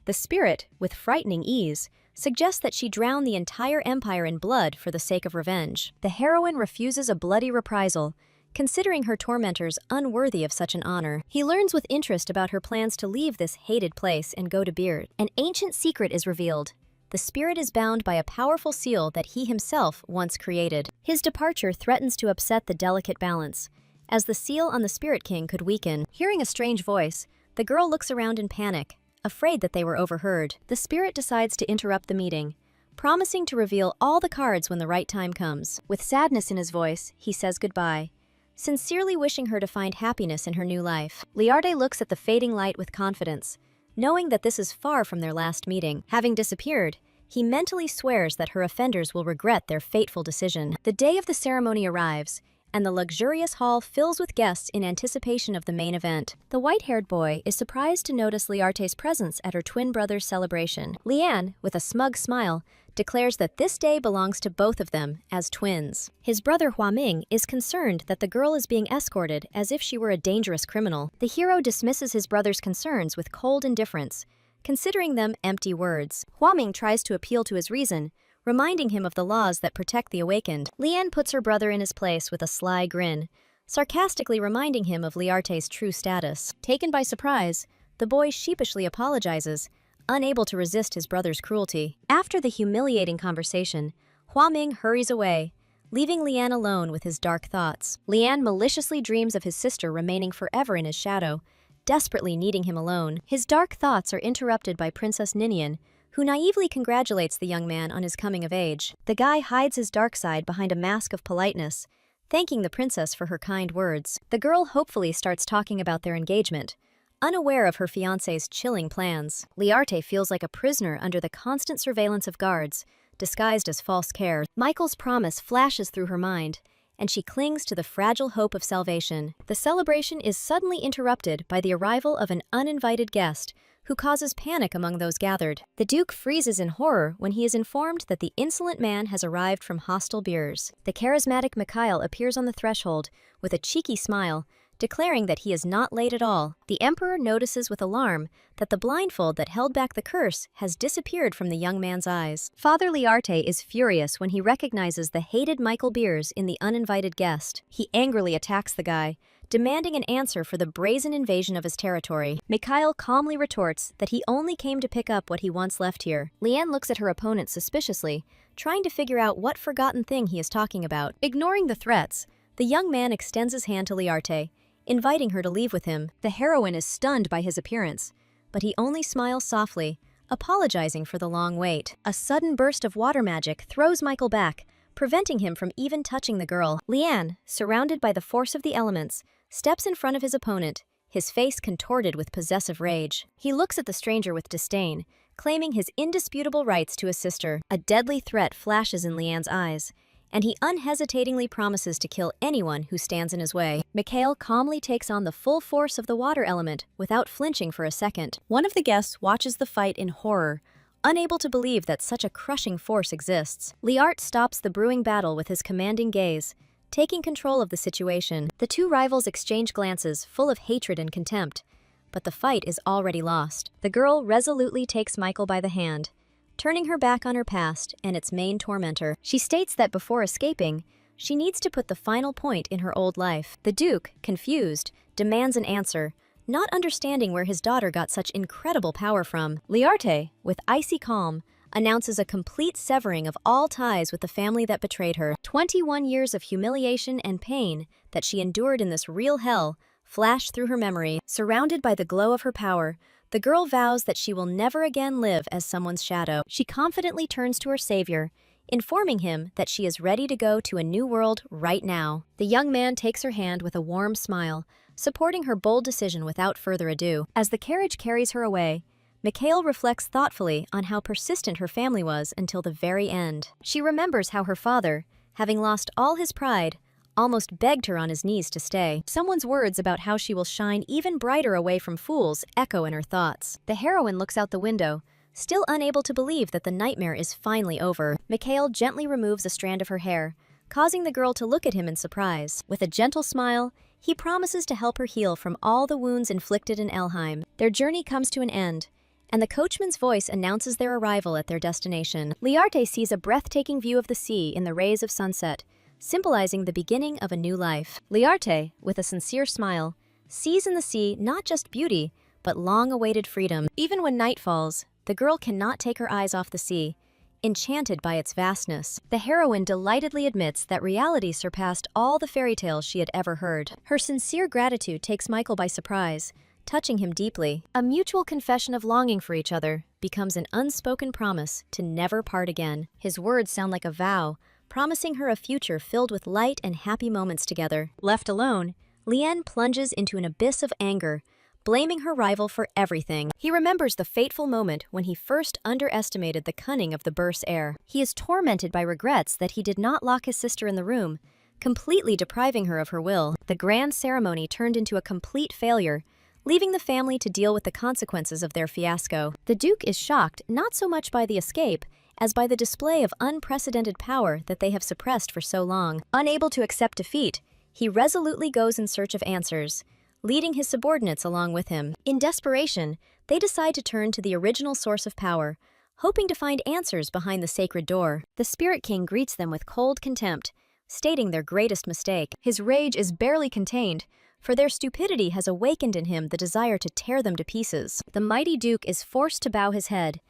The spirit, with frightening ease, suggests that she drown the entire empire in blood for the sake of revenge. The heroine refuses a bloody reprisal, considering her tormentors unworthy of such an honor. He learns with interest about her plans to leave this hated place and go to Beard. An ancient secret is revealed. The spirit is bound by a powerful seal that he himself once created. His departure threatens to upset the delicate balance, as the seal on the Spirit King could weaken. Hearing a strange voice, the girl looks around in panic, afraid that they were overheard. The spirit decides to interrupt the meeting, promising to reveal all the cards when the right time comes. With sadness in his voice, he says goodbye, sincerely wishing her to find happiness in her new life. Liarte looks at the fading light with confidence, knowing that this is far from their last meeting. Having disappeared, he mentally swears that her offenders will regret their fateful decision. The day of the ceremony arrives, and the luxurious hall fills with guests in anticipation of the main event. The white-haired boy is surprised to notice Liarte's presence at her twin brother's celebration. Liane, with a smug smile, declares that this day belongs to both of them as twins. His brother Huaming is concerned that the girl is being escorted as if she were a dangerous criminal. The hero dismisses his brother's concerns with cold indifference, considering them empty words. Huaming tries to appeal to his reason, reminding him of the laws that protect the awakened. Liane puts her brother in his place with a sly grin, sarcastically reminding him of Liarte's true status. Taken by surprise, the boy sheepishly apologizes, unable to resist his brother's cruelty. After the humiliating conversation, Huaming hurries away, leaving Liane alone with his dark thoughts. Liane maliciously dreams of his sister remaining forever in his shadow, desperately needing him alone. His dark thoughts are interrupted by Princess Ninian, who naively congratulates the young man on his coming of age. The guy hides his dark side behind a mask of politeness, thanking the princess for her kind words. The girl hopefully starts talking about their engagement, unaware of her fiancé's chilling plans. Liarte feels like a prisoner under the constant surveillance of guards, disguised as false care. Michael's promise flashes through her mind, and she clings to the fragile hope of salvation. The celebration is suddenly interrupted by the arrival of an uninvited guest who causes panic among those gathered. The Duke freezes in horror when he is informed that the insolent man has arrived from hostile beers. The charismatic Mikhail appears on the threshold with a cheeky smile, declaring that he is not late at all. The Emperor notices with alarm that the blindfold that held back the curse has disappeared from the young man's eyes. Father Liarte is furious when he recognizes the hated Michael Beers in the uninvited guest. He angrily attacks the guy, demanding an answer for the brazen invasion of his territory. Mikhail calmly retorts that he only came to pick up what he once left here. Liane looks at her opponent suspiciously, trying to figure out what forgotten thing he is talking about. Ignoring the threats, the young man extends his hand to Liarte, inviting her to leave with him. The heroine is stunned by his appearance, but he only smiles softly, apologizing for the long wait. A sudden burst of water magic throws Michael back, preventing him from even touching the girl. Liane, surrounded by the force of the elements, steps in front of his opponent, his face contorted with possessive rage. He looks at the stranger with disdain, claiming his indisputable rights to his sister. A deadly threat flashes in Liane's eyes, and he unhesitatingly promises to kill anyone who stands in his way. Mikhail calmly takes on the full force of the water element without flinching for a second. One of the guests watches the fight in horror, unable to believe that such a crushing force exists. Liart stops the brewing battle with his commanding gaze, taking control of the situation. The two rivals exchange glances full of hatred and contempt, but the fight is already lost. The girl resolutely takes Michael by the hand, turning her back on her past and its main tormentor. She states that before escaping, she needs to put the final point in her old life. The Duke, confused, demands an answer, not understanding where his daughter got such incredible power from. Liarte, with icy calm, announces a complete severing of all ties with the family that betrayed her. 21 years of humiliation and pain that she endured in this real hell flash through her memory. Surrounded by the glow of her power, the girl vows that she will never again live as someone's shadow. She confidently turns to her savior, informing him that she is ready to go to a new world right now. The young man takes her hand with a warm smile, supporting her bold decision without further ado. As the carriage carries her away, Mikhail reflects thoughtfully on how persistent her family was until the very end. She remembers how her father, having lost all his pride, almost begged her on his knees to stay. Someone's words about how she will shine even brighter away from fools echo in her thoughts. The heroine looks out the window, still unable to believe that the nightmare is finally over. Mikhail gently removes a strand of her hair, causing the girl to look at him in surprise. With a gentle smile, he promises to help her heal from all the wounds inflicted in Elheim. Their journey comes to an end, and the coachman's voice announces their arrival at their destination. Liarte sees a breathtaking view of the sea in the rays of sunset, symbolizing the beginning of a new life. Liarte, with a sincere smile, sees in the sea not just beauty, but long-awaited freedom. Even when night falls, the girl cannot take her eyes off the sea, enchanted by its vastness. The heroine delightedly admits that reality surpassed all the fairy tales she had ever heard. Her sincere gratitude takes Michael by surprise, touching him deeply. A mutual confession of longing for each other becomes an unspoken promise to never part again. His words sound like a vow, promising her a future filled with light and happy moments together. Left alone, Liane plunges into an abyss of anger, blaming her rival for everything. He remembers the fateful moment when he first underestimated the cunning of the Burse heir. He is tormented by regrets that he did not lock his sister in the room, completely depriving her of her will. The grand ceremony turned into a complete failure, leaving the family to deal with the consequences of their fiasco. The Duke is shocked not so much by the escape as by the display of unprecedented power that they have suppressed for so long. Unable to accept defeat, he resolutely goes in search of answers, leading his subordinates along with him. In desperation, they decide to turn to the original source of power, hoping to find answers behind the sacred door. The Spirit King greets them with cold contempt, stating their greatest mistake. His rage is barely contained, for their stupidity has awakened in him the desire to tear them to pieces. The mighty Duke is forced to bow his head,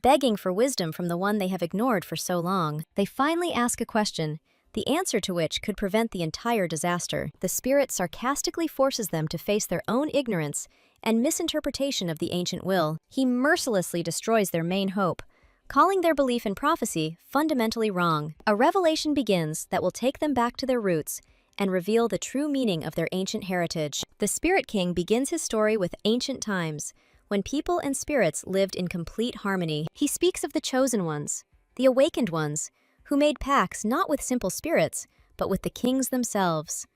begging for wisdom from the one they have ignored for so long. They finally ask a question, the answer to which could prevent the entire disaster. The spirit sarcastically forces them to face their own ignorance and misinterpretation of the ancient will. He mercilessly destroys their main hope, calling their belief in prophecy fundamentally wrong. A revelation begins that will take them back to their roots and reveal the true meaning of their ancient heritage. The Spirit King begins his story with ancient times, when people and spirits lived in complete harmony. He speaks of the chosen ones, the awakened ones, who made pacts not with simple spirits, but with the kings themselves.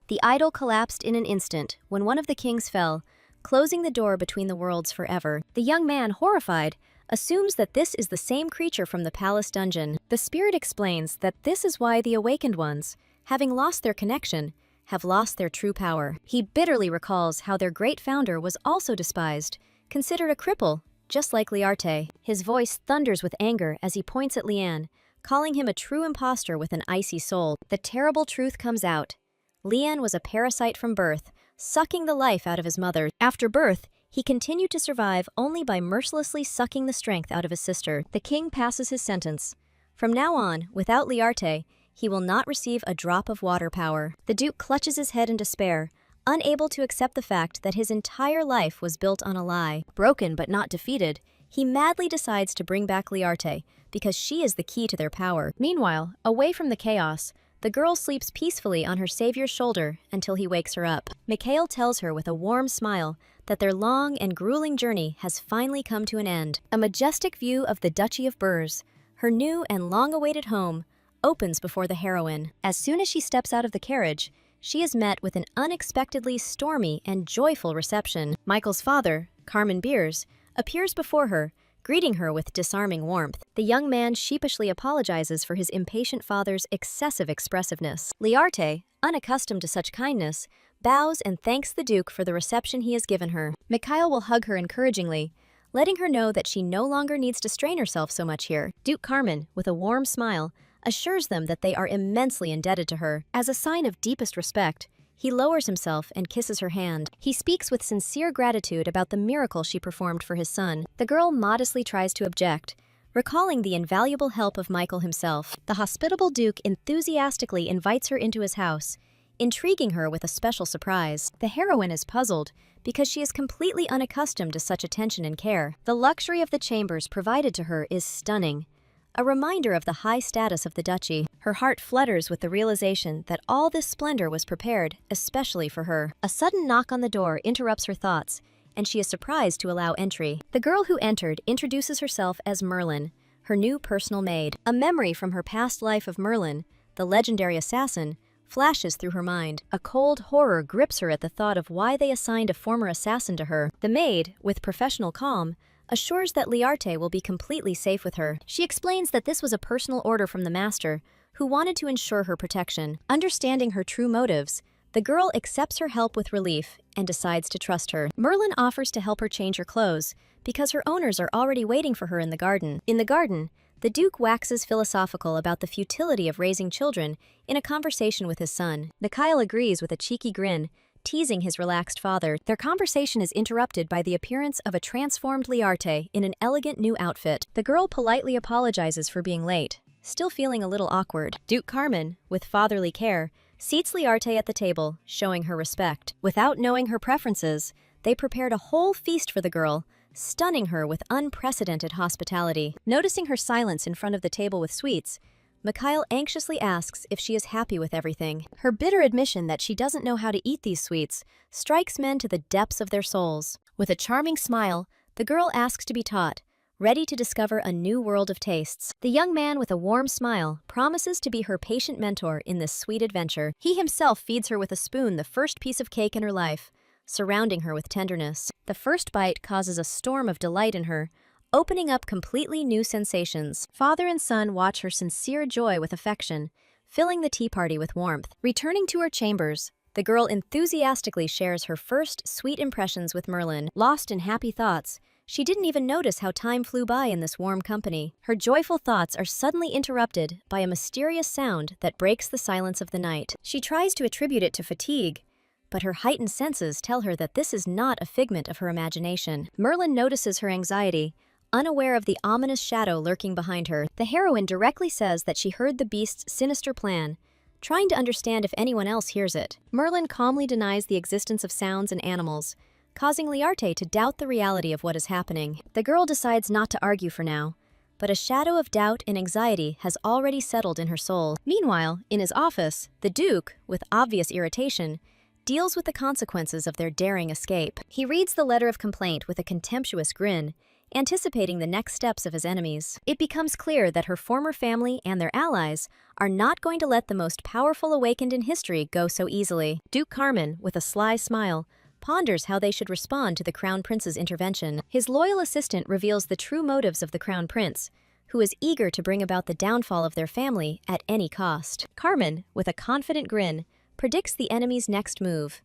The idol collapsed in an instant when one of the kings fell, closing the door between the worlds forever. The young man, horrified, assumes that this is the same creature from the palace dungeon. The spirit explains that this is why the awakened ones, having lost their connection, have lost their true power. He bitterly recalls how their great founder was also despised, considered a cripple, just like Liarte. His voice thunders with anger as he points at Lian, calling him a true imposter with an icy soul. The terrible truth comes out. Lian was a parasite from birth, sucking the life out of his mother. After birth, he continued to survive only by mercilessly sucking the strength out of his sister. The king passes his sentence. From now on, without Liarte, he will not receive a drop of water power. The Duke clutches his head in despair, unable to accept the fact that his entire life was built on a lie. Broken but not defeated, he madly decides to bring back Liarte, because she is the key to their power. Meanwhile, away from the chaos, the girl sleeps peacefully on her savior's shoulder until he wakes her up. Mikhail tells her with a warm smile that their long and grueling journey has finally come to an end. A majestic view of the Duchy of Burs, her new and long-awaited home, opens before the heroine. As soon as she steps out of the carriage, she is met with an unexpectedly stormy and joyful reception. Michael's father, Carmen Beers, appears before her, greeting her with disarming warmth. The young man sheepishly apologizes for his impatient father's excessive expressiveness. Liarte, unaccustomed to such kindness, bows and thanks the Duke for the reception he has given her. Mikhail will hug her encouragingly, letting her know that she no longer needs to strain herself so much here. Duke Carmen, with a warm smile, assures them that they are immensely indebted to her. As a sign of deepest respect, he lowers himself and kisses her hand. He speaks with sincere gratitude about the miracle she performed for his son. The girl modestly tries to object, recalling the invaluable help of Michael himself. The hospitable Duke enthusiastically invites her into his house, intriguing her with a special surprise. The heroine is puzzled because she is completely unaccustomed to such attention and care. The luxury of the chambers provided to her is stunning, a reminder of the high status of the duchy. Her heart flutters with the realization that all this splendor was prepared especially for her. A sudden knock on the door interrupts her thoughts, and she is surprised to allow entry. The girl who entered introduces herself as Merlin, her new personal maid. A memory from her past life of Merlin, the legendary assassin, flashes through her mind. A cold horror grips her at the thought of why they assigned a former assassin to her. The maid, with professional calm, assures that Liarte will be completely safe with her. She explains that this was a personal order from the master, who wanted to ensure her protection. Understanding her true motives, the girl accepts her help with relief and decides to trust her. Merlin offers to help her change her clothes, because her owners are already waiting for her in the garden. In the garden, the Duke waxes philosophical about the futility of raising children in a conversation with his son. Mikhail agrees with a cheeky grin, teasing his relaxed father. Their conversation is interrupted by the appearance of a transformed Liarte in an elegant new outfit. The girl politely apologizes for being late, still feeling a little awkward. Duke Carmen, with fatherly care, seats Liarte at the table, showing her respect. Without knowing her preferences, they prepared a whole feast for the girl, stunning her with unprecedented hospitality. Noticing her silence in front of the table with sweets, Mikhail anxiously asks if she is happy with everything. Her bitter admission that she doesn't know how to eat these sweets strikes men to the depths of their souls. With a charming smile, the girl asks to be taught, ready to discover a new world of tastes. The young man, with a warm smile, promises to be her patient mentor in this sweet adventure. He himself feeds her with a spoon the first piece of cake in her life, surrounding her with tenderness. The first bite causes a storm of delight in her, opening up completely new sensations. Father and son watch her sincere joy with affection, filling the tea party with warmth. Returning to her chambers, the girl enthusiastically shares her first sweet impressions with Merlin. Lost in happy thoughts, she didn't even notice how time flew by in this warm company. Her joyful thoughts are suddenly interrupted by a mysterious sound that breaks the silence of the night. She tries to attribute it to fatigue, but her heightened senses tell her that this is not a figment of her imagination. Merlin notices her anxiety, unaware of the ominous shadow lurking behind her. The heroine directly says that she heard the beast's sinister plan, trying to understand if anyone else hears it. Merlin calmly denies the existence of sounds and animals, causing Liarte to doubt the reality of what is happening. The girl decides not to argue for now, but a shadow of doubt and anxiety has already settled in her soul. Meanwhile, in his office, the Duke, with obvious irritation, deals with the consequences of their daring escape. He reads the letter of complaint with a contemptuous grin, anticipating the next steps of his enemies. It becomes clear that her former family and their allies are not going to let the most powerful awakened in history go so easily. Duke Carmen, with a sly smile, ponders how they should respond to the Crown Prince's intervention. His loyal assistant reveals the true motives of the Crown Prince, who is eager to bring about the downfall of their family at any cost. Carmen, with a confident grin, predicts the enemy's next move,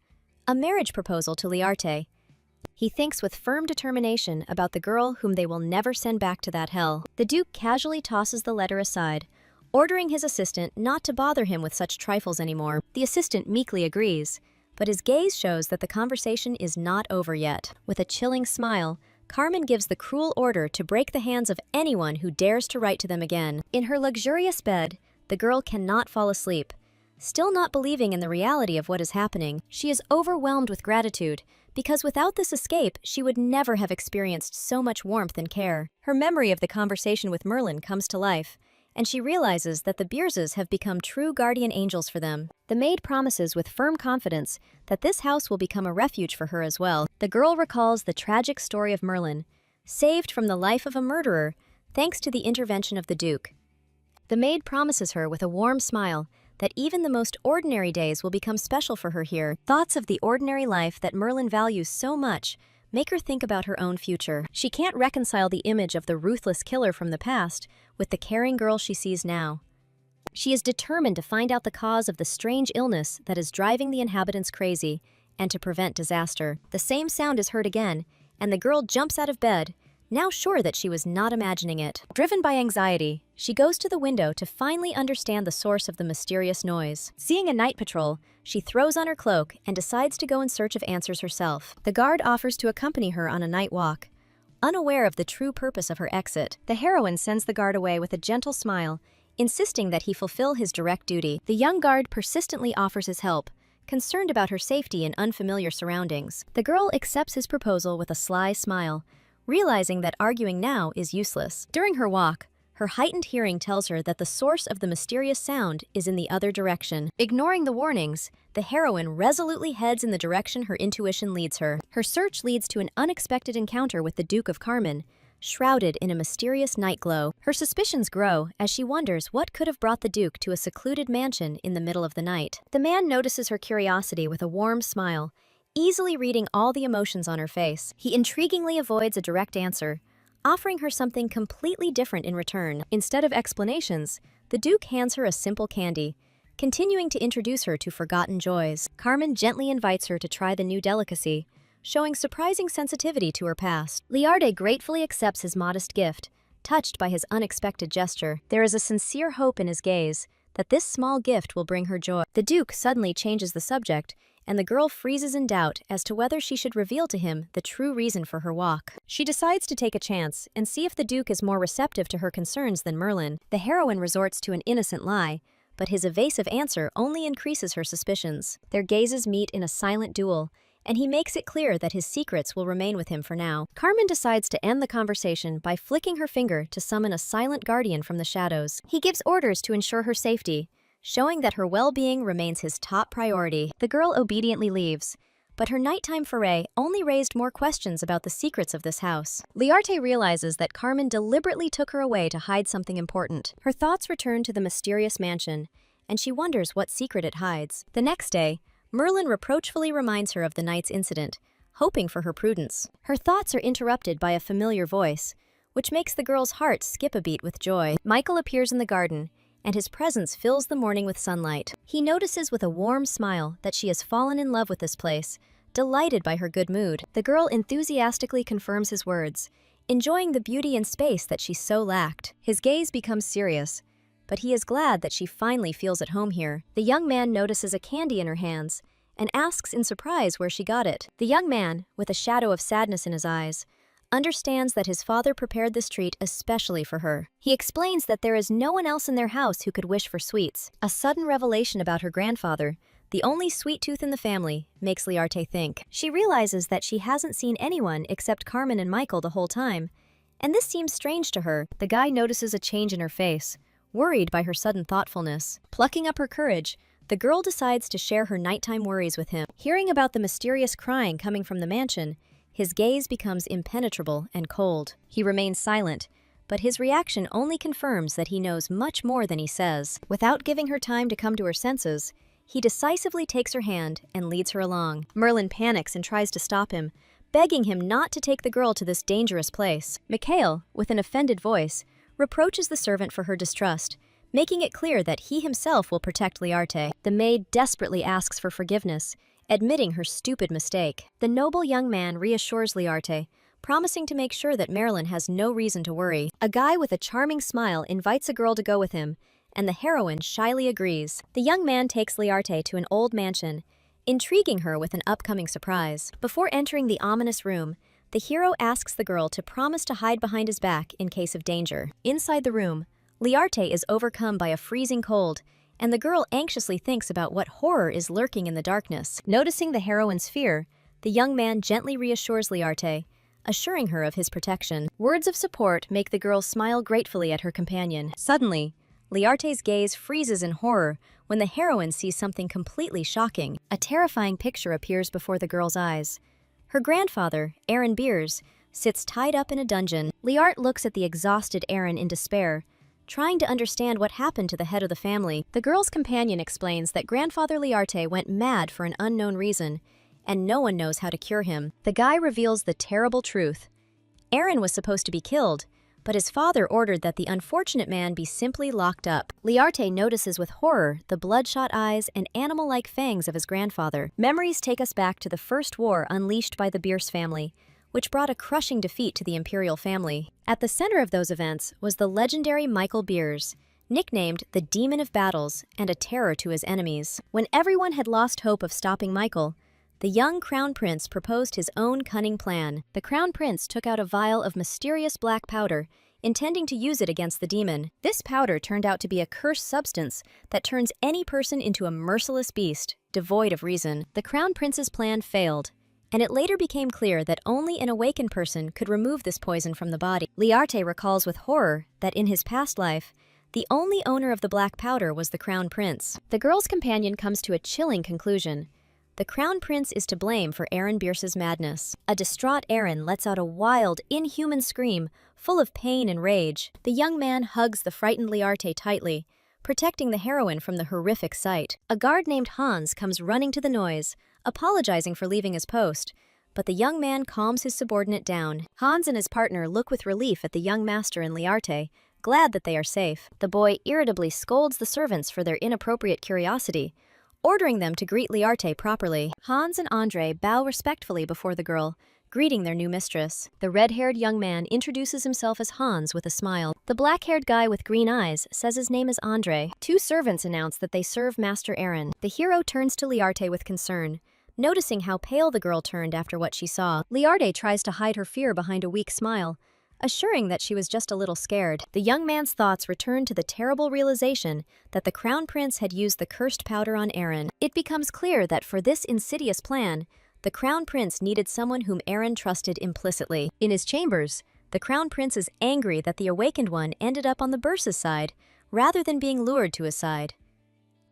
a marriage proposal to Liarte. He thinks with firm determination about the girl whom they will never send back to that hell. The Duke casually tosses the letter aside, ordering his assistant not to bother him with such trifles anymore. The assistant meekly agrees, but his gaze shows that the conversation is not over yet. With a chilling smile, Carmen gives the cruel order to break the hands of anyone who dares to write to them again. In her luxurious bed, the girl cannot fall asleep. Still not believing in the reality of what is happening, she is overwhelmed with gratitude, because without this escape, she would never have experienced so much warmth and care. Her memory of the conversation with Merlin comes to life, and she realizes that the Beerses have become true guardian angels for them. The maid promises with firm confidence that this house will become a refuge for her as well. The girl recalls the tragic story of Merlin, saved from the life of a murderer thanks to the intervention of the Duke. The maid promises her with a warm smile that even the most ordinary days will become special for her here. Thoughts of the ordinary life that Merlin values so much make her think about her own future. She can't reconcile the image of the ruthless killer from the past with the caring girl she sees now. She is determined to find out the cause of the strange illness that is driving the inhabitants crazy and to prevent disaster. The same sound is heard again, and the girl jumps out of bed, now sure that she was not imagining it. Driven by anxiety, she goes to the window to finally understand the source of the mysterious noise. Seeing a night patrol, she throws on her cloak and decides to go in search of answers herself. The guard offers to accompany her on a night walk. Unaware of the true purpose of her exit, the heroine sends the guard away with a gentle smile, insisting that he fulfill his direct duty. The young guard persistently offers his help, concerned about her safety in unfamiliar surroundings. The girl accepts his proposal with a sly smile, realizing that arguing now is useless. During her walk, her heightened hearing tells her that the source of the mysterious sound is in the other direction. Ignoring the warnings, the heroine resolutely heads in the direction her intuition leads her. Her search leads to an unexpected encounter with the Duke of Carmen, shrouded in a mysterious night glow. Her suspicions grow as she wonders what could have brought the Duke to a secluded mansion in the middle of the night. The man notices her curiosity with a warm smile, easily reading all the emotions on her face. He intriguingly avoids a direct answer, offering her something completely different in return. Instead of explanations, the Duke hands her a simple candy, continuing to introduce her to forgotten joys. Carmen gently invites her to try the new delicacy, showing surprising sensitivity to her past. Liarte gratefully accepts his modest gift, touched by his unexpected gesture. There is a sincere hope in his gaze that this small gift will bring her joy. The Duke suddenly changes the subject, and the girl freezes in doubt as to whether she should reveal to him the true reason for her walk. She decides to take a chance and see if the Duke is more receptive to her concerns than Merlin. The heroine resorts to an innocent lie, but his evasive answer only increases her suspicions. Their gazes meet in a silent duel, and he makes it clear that his secrets will remain with him for now. Carmen decides to end the conversation by flicking her finger to summon a silent guardian from the shadows. He gives orders to ensure her safety, showing that her well-being remains his top priority. The girl obediently leaves, but her nighttime foray only raised more questions about the secrets of this house. Liarte realizes that Carmen deliberately took her away to hide something important. Her thoughts return to the mysterious mansion, and she wonders what secret it hides. The next day, Merlin reproachfully reminds her of the night's incident, hoping for her prudence. Her thoughts are interrupted by a familiar voice, which makes the girl's heart skip a beat with joy. Michael appears in the garden, and his presence fills the morning with sunlight. He notices with a warm smile that she has fallen in love with this place, delighted by her good mood. The girl enthusiastically confirms his words, enjoying the beauty and space that she so lacked. His gaze becomes serious, but he is glad that she finally feels at home here. The young man notices a candy in her hands and asks in surprise where she got it. The young man, with a shadow of sadness in his eyes, understands that his father prepared this treat especially for her. He explains that there is no one else in their house who could wish for sweets. A sudden revelation about her grandfather, the only sweet tooth in the family, makes Liarte think. She realizes that she hasn't seen anyone except Carmen and Michael the whole time, and this seems strange to her. The guy notices a change in her face, worried by her sudden thoughtfulness. Plucking up her courage, the girl decides to share her nighttime worries with him. Hearing about the mysterious crying coming from the mansion, his gaze becomes impenetrable and cold. He remains silent, but his reaction only confirms that he knows much more than he says. Without giving her time to come to her senses, he decisively takes her hand and leads her along. Merlin panics and tries to stop him, begging him not to take the girl to this dangerous place. Mikhail, with an offended voice, reproaches the servant for her distrust, making it clear that he himself will protect Liarte. The maid desperately asks for forgiveness, admitting her stupid mistake. The noble young man reassures Liarte, promising to make sure that Merlin has no reason to worry. A guy with a charming smile invites a girl to go with him, and the heroine shyly agrees. The young man takes Liarte to an old mansion, intriguing her with an upcoming surprise. Before entering the ominous room, the hero asks the girl to promise to hide behind his back in case of danger. Inside the room, Liarte is overcome by a freezing cold, and the girl anxiously thinks about what horror is lurking in the darkness. Noticing the heroine's fear, the young man gently reassures Liarte, assuring her of his protection. Words of support make the girl smile gratefully at her companion. Suddenly, Liarte's gaze freezes in horror when the heroine sees something completely shocking. A terrifying picture appears before the girl's eyes. Her grandfather, Aaron Beers, sits tied up in a dungeon. Liarte looks at the exhausted Aaron in despair, trying to understand what happened to the head of the family. The girl's companion explains that Grandfather Liarte went mad for an unknown reason, and no one knows how to cure him. The guy reveals the terrible truth. Aaron was supposed to be killed, but his father ordered that the unfortunate man be simply locked up. Liarte notices with horror the bloodshot eyes and animal-like fangs of his grandfather. Memories take us back to the first war unleashed by the Beers family, which brought a crushing defeat to the imperial family. At the center of those events was the legendary Michael Beers, nicknamed the Demon of Battles and a terror to his enemies. When everyone had lost hope of stopping Michael, the young Crown Prince proposed his own cunning plan. The Crown Prince took out a vial of mysterious black powder, intending to use it against the demon. This powder turned out to be a cursed substance that turns any person into a merciless beast, devoid of reason. The Crown Prince's plan failed, and it later became clear that only an awakened person could remove this poison from the body. Liarte recalls with horror that in his past life, the only owner of the black powder was the Crown Prince. The girl's companion comes to a chilling conclusion. The Crown Prince is to blame for Aaron Bierce's madness. A distraught Aaron lets out a wild, inhuman scream, full of pain and rage. The young man hugs the frightened Liarte tightly, protecting the heroine from the horrific sight. A guard named Hans comes running to the noise, apologizing for leaving his post, but the young man calms his subordinate down. Hans and his partner look with relief at the young master and Liarte, glad that they are safe. The boy irritably scolds the servants for their inappropriate curiosity, ordering them to greet Liarte properly. Hans and Andre bow respectfully before the girl, greeting their new mistress. The red-haired young man introduces himself as Hans with a smile. The black-haired guy with green eyes says his name is Andre. Two servants announce that they serve Master Aaron. The hero turns to Liarte with concern, noticing how pale the girl turned after what she saw. Liarte tries to hide her fear behind a weak smile, assuring that she was just a little scared. The young man's thoughts return to the terrible realization that the Crown Prince had used the cursed powder on Aaron. It becomes clear that for this insidious plan, the Crown Prince needed someone whom Aaron trusted implicitly. In his chambers, the Crown Prince is angry that the awakened one ended up on the Beerce's side, rather than being lured to his side.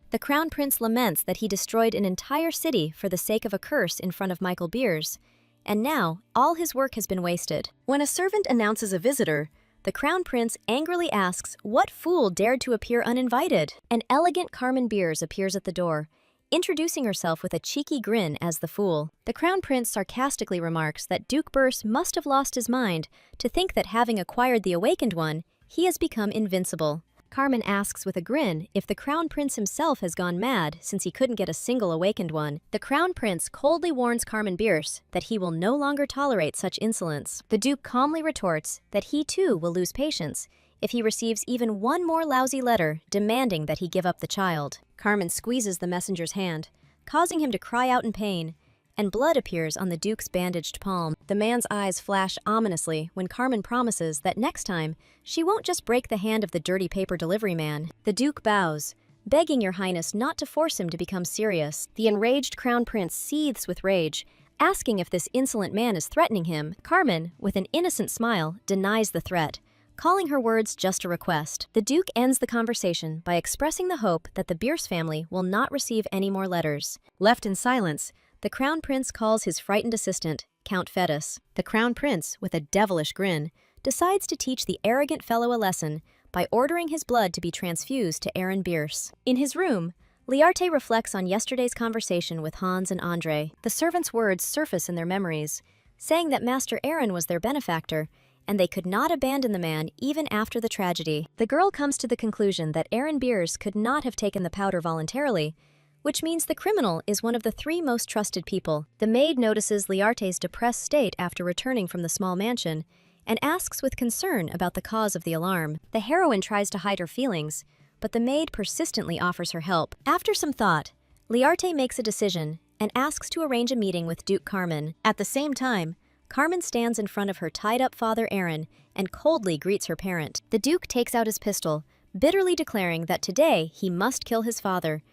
The Crown Prince laments that he destroyed an entire city for the sake of a curse in front of Michael Beers, and now all his work has been wasted. When a servant announces a visitor, the Crown Prince angrily asks what fool dared to appear uninvited. An elegant Carmen Beers appears at the door, introducing herself with a cheeky grin as the fool. The Crown Prince sarcastically remarks that Duke Beers must have lost his mind to think that having acquired the awakened one, he has become invincible. Carmen asks with a grin if the Crown Prince himself has gone mad since he couldn't get a single awakened one. The Crown Prince coldly warns Carmen Beers that he will no longer tolerate such insolence. The Duke calmly retorts that he too will lose patience if he receives even one more lousy letter demanding that he give up the child. Carmen squeezes the messenger's hand, causing him to cry out in pain, and blood appears on the Duke's bandaged palm. The man's eyes flash ominously when Carmen promises that next time, she won't just break the hand of the dirty paper delivery man. The Duke bows, begging Your Highness not to force him to become serious. The enraged Crown Prince seethes with rage, asking if this insolent man is threatening him. Carmen, with an innocent smile, denies the threat, calling her words just a request. The Duke ends the conversation by expressing the hope that the Beers family will not receive any more letters. Left in silence, the Crown Prince calls his frightened assistant, Count Fetus. The Crown Prince, with a devilish grin, decides to teach the arrogant fellow a lesson by ordering his blood to be transfused to Aaron Beers. In his room, Liarte reflects on yesterday's conversation with Hans and Andre. The servants' words surface in their memories, saying that Master Aaron was their benefactor, and they could not abandon the man even after the tragedy. The girl comes to the conclusion that Aaron Beers could not have taken the powder voluntarily, which means the criminal is one of the three most trusted people. The maid notices Liarte's depressed state after returning from the small mansion and asks with concern about the cause of the alarm. The heroine tries to hide her feelings, but the maid persistently offers her help. After some thought, Liarte makes a decision and asks to arrange a meeting with Duke Carmen. At the same time, Carmen stands in front of her tied-up father Aaron and coldly greets her parent. The Duke takes out his pistol, bitterly declaring that today he must kill his father,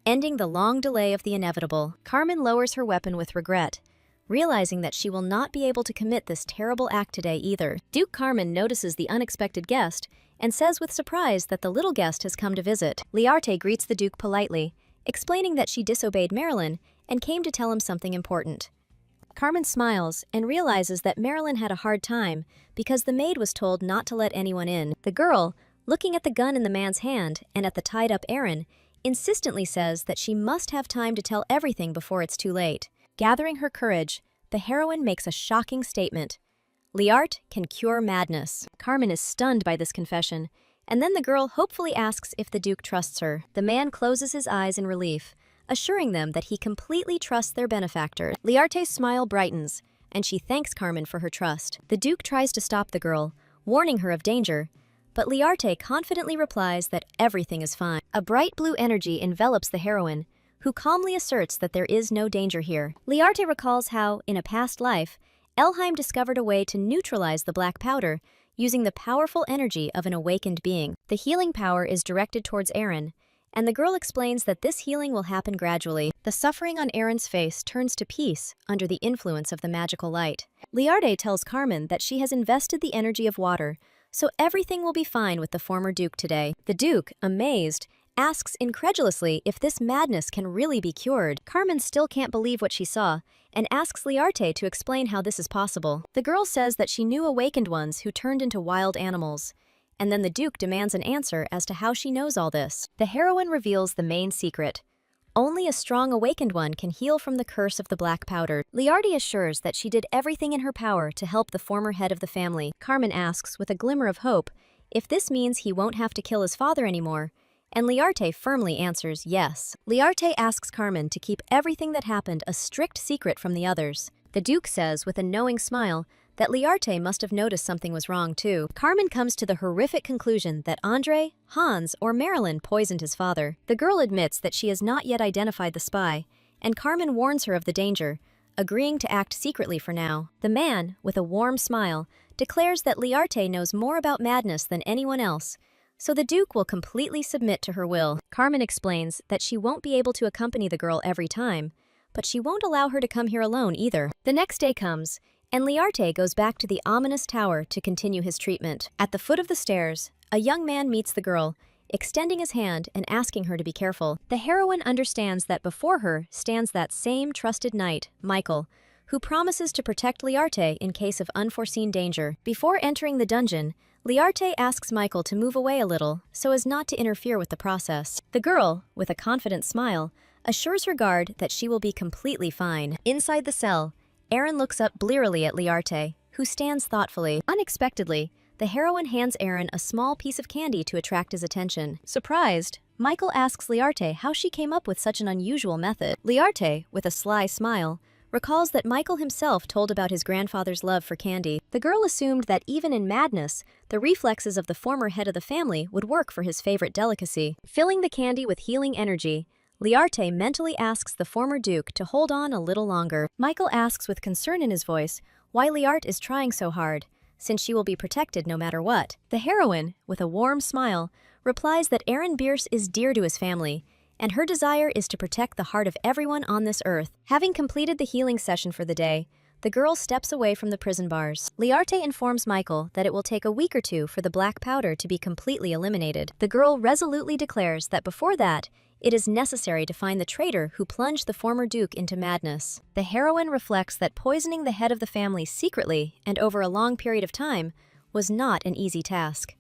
ending the long delay of the inevitable. Carmen lowers her weapon with regret, realizing that she will not be able to commit this terrible act today either. Duke Carmen notices the unexpected guest and says with surprise that the little guest has come to visit. Liarte greets the Duke politely, explaining that she disobeyed Marilyn and came to tell him something important. Carmen smiles and realizes that Marilyn had a hard time because the maid was told not to let anyone in. The girl, looking at the gun in the man's hand and at the tied-up Aaron, insistently says that she must have time to tell everything before it's too late. Gathering her courage, the heroine makes a shocking statement. Liarte can cure madness. Carmen is stunned by this confession, and then the girl hopefully asks if the Duke trusts her. The man closes his eyes in relief, assuring them that he completely trusts their benefactor. Liarte's smile brightens, and she thanks Carmen for her trust. The Duke tries to stop the girl, warning her of danger, but Liarte confidently replies that everything is fine. A bright blue energy envelops the heroine, who calmly asserts that there is no danger here. Liarte recalls how, in a past life, Elheim discovered a way to neutralize the black powder using the powerful energy of an awakened being. The healing power is directed towards Aaron, and the girl explains that this healing will happen gradually. The suffering on Aaron's face turns to peace under the influence of the magical light. Liarte tells Carmen that she has invested the energy of water, so everything will be fine with the former Duke today. The Duke, amazed, asks incredulously if this madness can really be cured. Carmen still can't believe what she saw and asks Liarte to explain how this is possible. The girl says that she knew awakened ones who turned into wild animals, and then the Duke demands an answer as to how she knows all this. The heroine reveals the main secret. Only a strong awakened one can heal from the curse of the black powder. Liarte assures that she did everything in her power to help the former head of the family. Carmen asks, with a glimmer of hope, if this means he won't have to kill his father anymore, and Liarte firmly answers yes. Liarte asks Carmen to keep everything that happened a strict secret from the others. The Duke says, with a knowing smile, that Liarte must have noticed something was wrong too. Carmen comes to the horrific conclusion that Andre, Hans, or Marilyn poisoned his father. The girl admits that she has not yet identified the spy, and Carmen warns her of the danger, agreeing to act secretly for now. The man, with a warm smile, declares that Liarte knows more about madness than anyone else, so the Duke will completely submit to her will. Carmen explains that she won't be able to accompany the girl every time, but she won't allow her to come here alone either. The next day comes, and Liarte goes back to the ominous tower to continue his treatment. At the foot of the stairs, a young man meets the girl, extending his hand and asking her to be careful. The heroine understands that before her stands that same trusted knight, Michael, who promises to protect Liarte in case of unforeseen danger. Before entering the dungeon, Liarte asks Michael to move away a little so as not to interfere with the process. The girl, with a confident smile, assures her guard that she will be completely fine. Inside the cell, Aaron looks up blearily at Liarte, who stands thoughtfully. Unexpectedly, the heroine hands Aaron a small piece of candy to attract his attention. Surprised, Michael asks Liarte how she came up with such an unusual method. Liarte, with a sly smile, recalls that Michael himself told about his grandfather's love for candy. The girl assumed that even in madness, the reflexes of the former head of the family would work for his favorite delicacy. Filling the candy with healing energy, Liarte mentally asks the former Duke to hold on a little longer. Michael asks with concern in his voice why Liarte is trying so hard, since she will be protected no matter what. The heroine, with a warm smile, replies that Aaron Bierce is dear to his family, and her desire is to protect the heart of everyone on this earth. Having completed the healing session for the day, the girl steps away from the prison bars. Liarte informs Michael that it will take a week or two for the black powder to be completely eliminated. The girl resolutely declares that before that, it is necessary to find the traitor who plunged the former Duke into madness. The heroine reflects that poisoning the head of the family secretly and over a long period of time was not an easy task.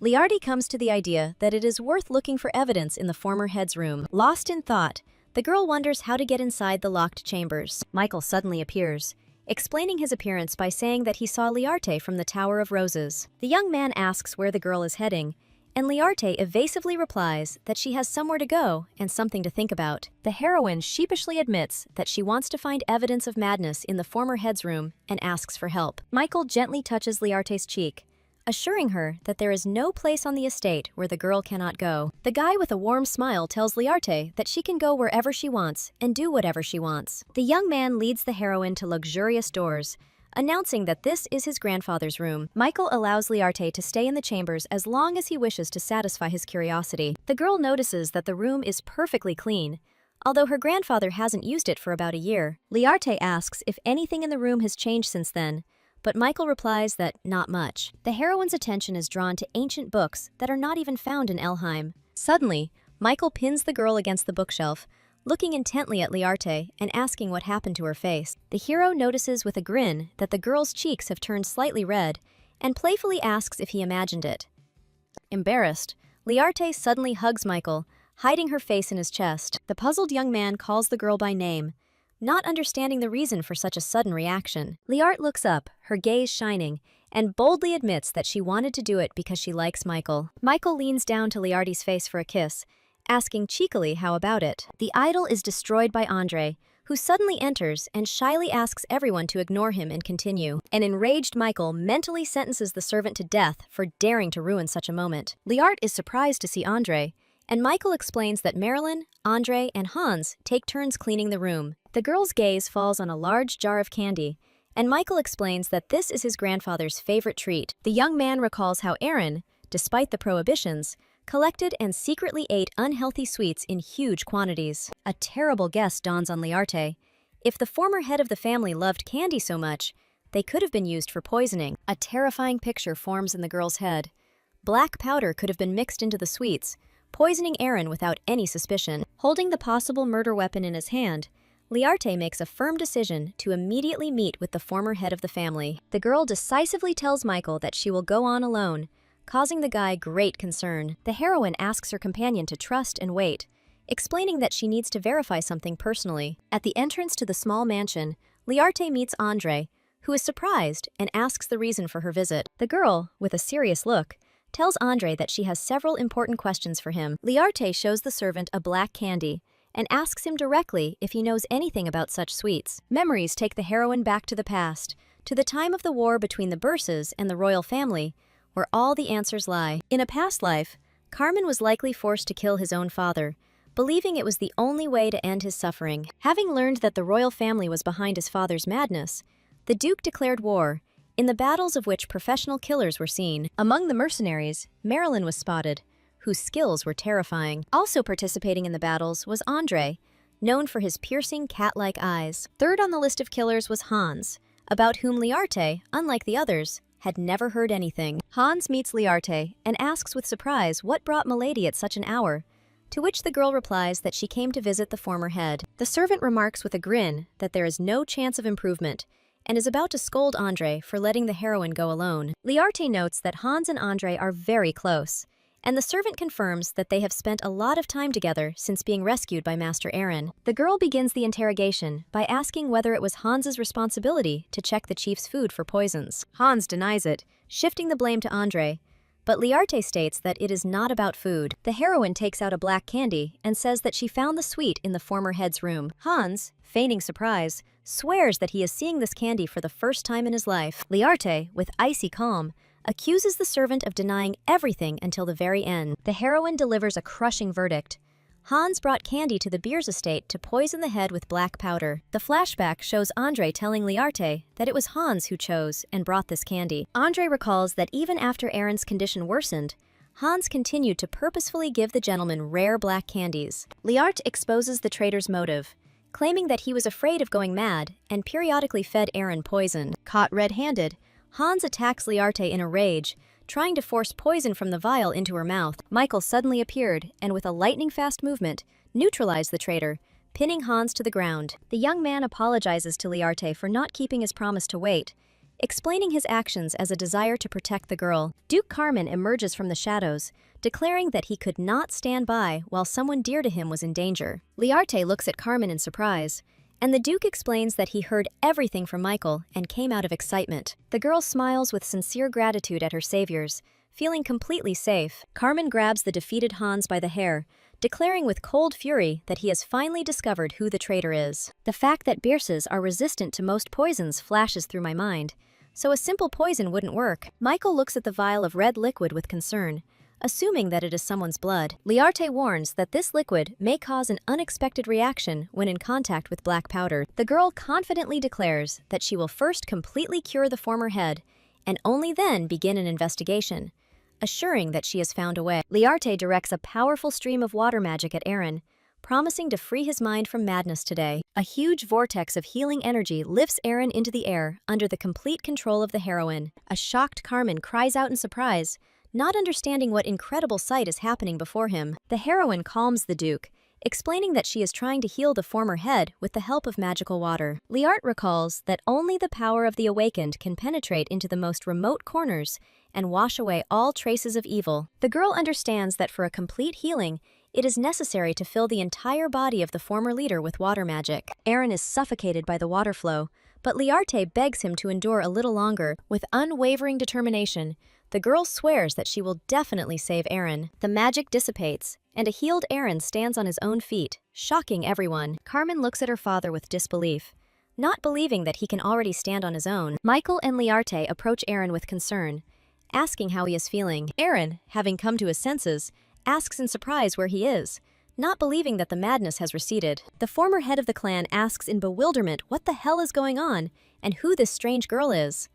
Liarte comes to the idea that it is worth looking for evidence in the former head's room. Lost in thought, the girl wonders how to get inside the locked chambers. Michael suddenly appears, explaining his appearance by saying that he saw Liarte from the Tower of Roses. The young man asks where the girl is heading, and Liarte evasively replies that she has somewhere to go and something to think about. The heroine sheepishly admits that she wants to find evidence of madness in the former head's room and asks for help. Michael gently touches Liarte's cheek, assuring her that there is no place on the estate where the girl cannot go. The guy with a warm smile tells Liarte that she can go wherever she wants and do whatever she wants. The young man leads the heroine to luxurious doors, announcing that this is his grandfather's room. Michael allows Liarte to stay in the chambers as long as he wishes to satisfy his curiosity. The girl notices that the room is perfectly clean, although her grandfather hasn't used it for about a year. Liarte asks if anything in the room has changed since then, but Michael replies that not much. The heroine's attention is drawn to ancient books that are not even found in Elheim. Suddenly, Michael pins the girl against the bookshelf, looking intently at Liarte and asking what happened to her face. The hero notices with a grin that the girl's cheeks have turned slightly red and playfully asks if he imagined it. Embarrassed, Liarte suddenly hugs Michael, hiding her face in his chest. The puzzled young man calls the girl by name, not understanding the reason for such a sudden reaction. Liarte looks up, her gaze shining, and boldly admits that she wanted to do it because she likes Michael. Michael leans down to Liarte's face for a kiss, asking cheekily how about it. The idol is destroyed by Andre, who suddenly enters and shyly asks everyone to ignore him and continue. An enraged Michael mentally sentences the servant to death for daring to ruin such a moment. Liarte is surprised to see Andre, and Michael explains that Marilyn, Andre, and Hans take turns cleaning the room. The girl's gaze falls on a large jar of candy, and Michael explains that this is his grandfather's favorite treat. The young man recalls how Aaron, despite the prohibitions, collected and secretly ate unhealthy sweets in huge quantities. A terrible guess dawns on Liarte. If the former head of the family loved candy so much, they could have been used for poisoning. A terrifying picture forms in the girl's head. Black powder could have been mixed into the sweets, poisoning Aaron without any suspicion. Holding the possible murder weapon in his hand, Liarte makes a firm decision to immediately meet with the former head of the family. The girl decisively tells Michael that she will go on alone, causing the guy great concern. The heroine asks her companion to trust and wait, explaining that she needs to verify something personally. At the entrance to the small mansion, Liarte meets Andre, who is surprised and asks the reason for her visit. The girl, with a serious look, tells Andre that she has several important questions for him. Liarte shows the servant a black candy and asks him directly if he knows anything about such sweets. Memories take the heroine back to the past, to the time of the war between the Burses and the royal family, where all the answers lie. In a past life, Carmen was likely forced to kill his own father, believing it was the only way to end his suffering. Having learned that the royal family was behind his father's madness, the Duke declared war, in the battles of which professional killers were seen. Among the mercenaries, Marilyn was spotted, whose skills were terrifying. Also participating in the battles was Andre, known for his piercing cat-like eyes. Third on the list of killers was Hans, about whom Liarte, unlike the others, had never heard anything. Hans meets Liarte and asks with surprise what brought Milady at such an hour, to which the girl replies that she came to visit the former head. The servant remarks with a grin that there is no chance of improvement, and is about to scold Andre for letting the heroine go alone. Liarte notes that Hans and Andre are very close, and the servant confirms that they have spent a lot of time together since being rescued by Master Aaron. The girl begins the interrogation by asking whether it was Hans's responsibility to check the chief's food for poisons. Hans denies it, shifting the blame to Andre, but Liarte states that it is not about food. The heroine takes out a black candy and says that she found the sweet in the former head's room. Hans, feigning surprise, swears that he is seeing this candy for the first time in his life. Liarte, with icy calm, accuses the servant of denying everything until the very end. The heroine delivers a crushing verdict. Hans brought candy to the Beers estate to poison the head with black powder. The flashback shows Andre telling Liarte that it was Hans who chose and brought this candy. Andre recalls that even after Aaron's condition worsened, Hans continued to purposefully give the gentleman rare black candies. Liarte exposes the traitor's motive, claiming that he was afraid of going mad and periodically fed Aaron poison. Caught red-handed, Hans attacks Liarte in a rage, trying to force poison from the vial into her mouth. Michael suddenly appeared and with a lightning-fast movement, neutralized the traitor, pinning Hans to the ground. The young man apologizes to Liarte for not keeping his promise to wait, explaining his actions as a desire to protect the girl. Duke Carmen emerges from the shadows, declaring that he could not stand by while someone dear to him was in danger. Liarte looks at Carmen in surprise, and the Duke explains that he heard everything from Michael and came out of excitement. The girl smiles with sincere gratitude at her saviors, feeling completely safe. Carmen grabs the defeated Hans by the hair, declaring with cold fury that he has finally discovered who the traitor is. The fact that Birsas are resistant to most poisons flashes through my mind, so a simple poison wouldn't work. Michael looks at the vial of red liquid with concern, assuming that it is someone's blood. Liarte warns that this liquid may cause an unexpected reaction when in contact with black powder. The girl confidently declares that she will first completely cure the former head and only then begin an investigation, assuring that she has found a way. Liarte directs a powerful stream of water magic at Aaron, promising to free his mind from madness today. A huge vortex of healing energy lifts Aaron into the air under the complete control of the heroine. A shocked Carmen cries out in surprise, not understanding what incredible sight is happening before him. The heroine calms the Duke, explaining that she is trying to heal the former head with the help of magical water. Liarte recalls that only the power of the awakened can penetrate into the most remote corners and wash away all traces of evil. The girl understands that for a complete healing, it is necessary to fill the entire body of the former leader with water magic. Aaron is suffocated by the water flow, but Liarte begs him to endure a little longer. With unwavering determination, the girl swears that she will definitely save Aaron. The magic dissipates, and a healed Aaron stands on his own feet, shocking everyone. Carmen looks at her father with disbelief, not believing that he can already stand on his own. Michael and Liarte approach Aaron with concern, asking how he is feeling. Aaron, having come to his senses, asks in surprise where he is, not believing that the madness has receded. The former head of the clan asks in bewilderment what the hell is going on and who this strange girl is.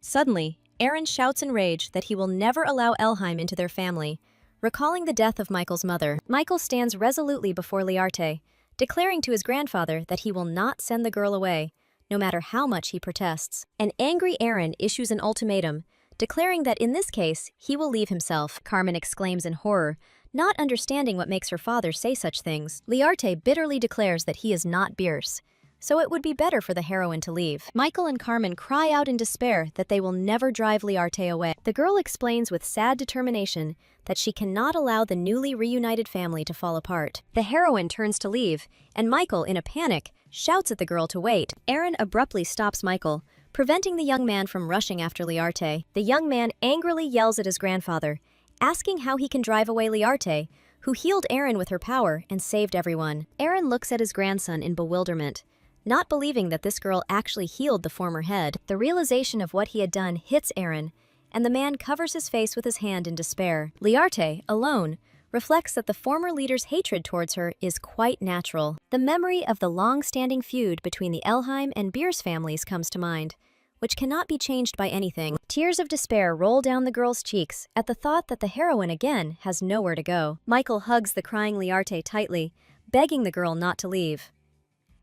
Suddenly, Aaron shouts in rage that he will never allow Elheim into their family, recalling the death of Michael's mother. Michael stands resolutely before Liarte, declaring to his grandfather that he will not send the girl away, no matter how much he protests. An angry Aaron issues an ultimatum, declaring that in this case, he will leave himself. Carmen exclaims in horror, not understanding what makes her father say such things. Liarte bitterly declares that he is not Birs, so it would be better for the heroine to leave. Michael and Carmen cry out in despair that they will never drive Liarte away. The girl explains with sad determination that she cannot allow the newly reunited family to fall apart. The heroine turns to leave, and Michael, in a panic, shouts at the girl to wait. Aaron abruptly stops Michael, preventing the young man from rushing after Liarte. The young man angrily yells at his grandfather, asking how he can drive away Liarte, who healed Aaron with her power and saved everyone. Aaron looks at his grandson in bewilderment, not believing that this girl actually healed the former head. The realization of what he had done hits Aaron, and the man covers his face with his hand in despair. Liarte, alone, reflects that the former leader's hatred towards her is quite natural. The memory of the long-standing feud between the Elheim and Birs families comes to mind, which cannot be changed by anything. Tears of despair roll down the girl's cheeks at the thought that the heroine again has nowhere to go. Michael hugs the crying Liarte tightly, begging the girl not to leave.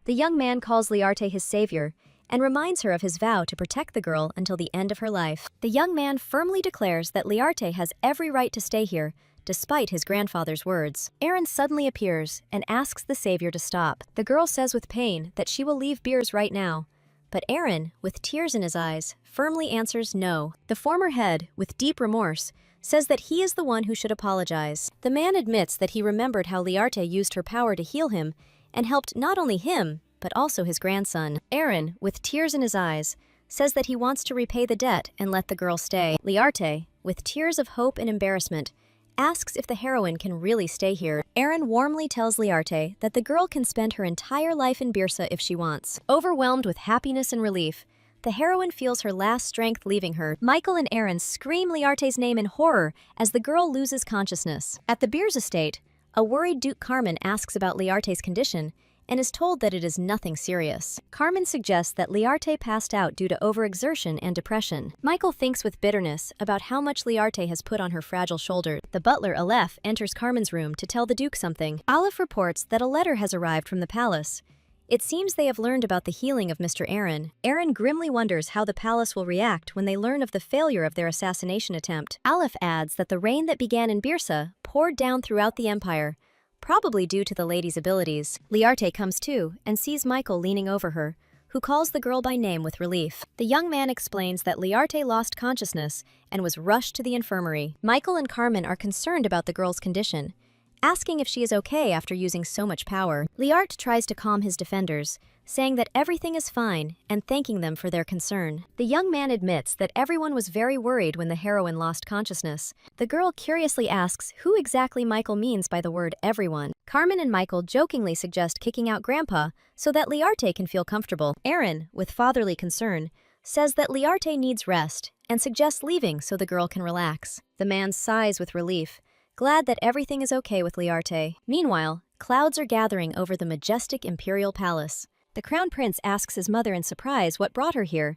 The young man calls Liarte his savior and reminds her of his vow to protect the girl until the end of her life. The young man firmly declares that Liarte has every right to stay here, despite his grandfather's words. Aaron suddenly appears and asks the savior to stop. The girl says with pain that she will leave Birs right now, but Aaron, with tears in his eyes, firmly answers no. The former head, with deep remorse, says that he is the one who should apologize. The man admits that he remembered how Liarte used her power to heal him and helped not only him, but also his grandson. Aaron, with tears in his eyes, says that he wants to repay the debt and let the girl stay. Liarte, with tears of hope and embarrassment, asks if the heroine can really stay here. Aaron warmly tells Liarte that the girl can spend her entire life in Birsa if she wants. Overwhelmed with happiness and relief, the heroine feels her last strength leaving her. Michael and Aaron scream Liarte's name in horror as the girl loses consciousness. At the Birs estate, a worried Duke Carmen asks about Liarte's condition and is told that it is nothing serious. Carmen suggests that Liarte passed out due to overexertion and depression. Michael thinks with bitterness about how much Liarte has put on her fragile shoulder. The butler, Aleph, enters Carmen's room to tell the Duke something. Aleph reports that a letter has arrived from the palace. It seems they have learned about the healing of Mr. Aaron. Aaron grimly wonders how the palace will react when they learn of the failure of their assassination attempt. Aleph adds that the rain that began in Birsa poured down throughout the empire, probably due to the lady's abilities. Liarte comes to and sees Michael leaning over her, who calls the girl by name with relief. The young man explains that Liarte lost consciousness and was rushed to the infirmary. Michael and Carmen are concerned about the girl's condition, asking if she is okay after using so much power. Liarte tries to calm his defenders, saying that everything is fine and thanking them for their concern. The young man admits that everyone was very worried when the heroine lost consciousness. The girl curiously asks who exactly Michael means by the word everyone. Carmen and Michael jokingly suggest kicking out Grandpa so that Liarte can feel comfortable. Aaron, with fatherly concern, says that Liarte needs rest and suggests leaving so the girl can relax. The man sighs with relief, glad that everything is okay with Liarte. Meanwhile, clouds are gathering over the majestic imperial palace. The crown prince asks his mother in surprise what brought her here,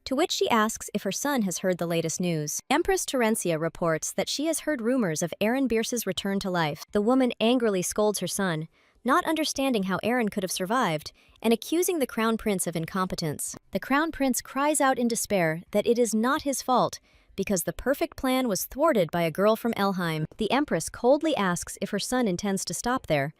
to which she asks if her son has heard the latest news. Empress Terencia reports that she has heard rumors of Aaron Bierce's return to life. The woman angrily scolds her son, not understanding how Aaron could have survived, and accusing the crown prince of incompetence. The crown prince cries out in despair that it is not his fault, because the perfect plan was thwarted by a girl from Elheim. The empress coldly asks if her son intends to stop there,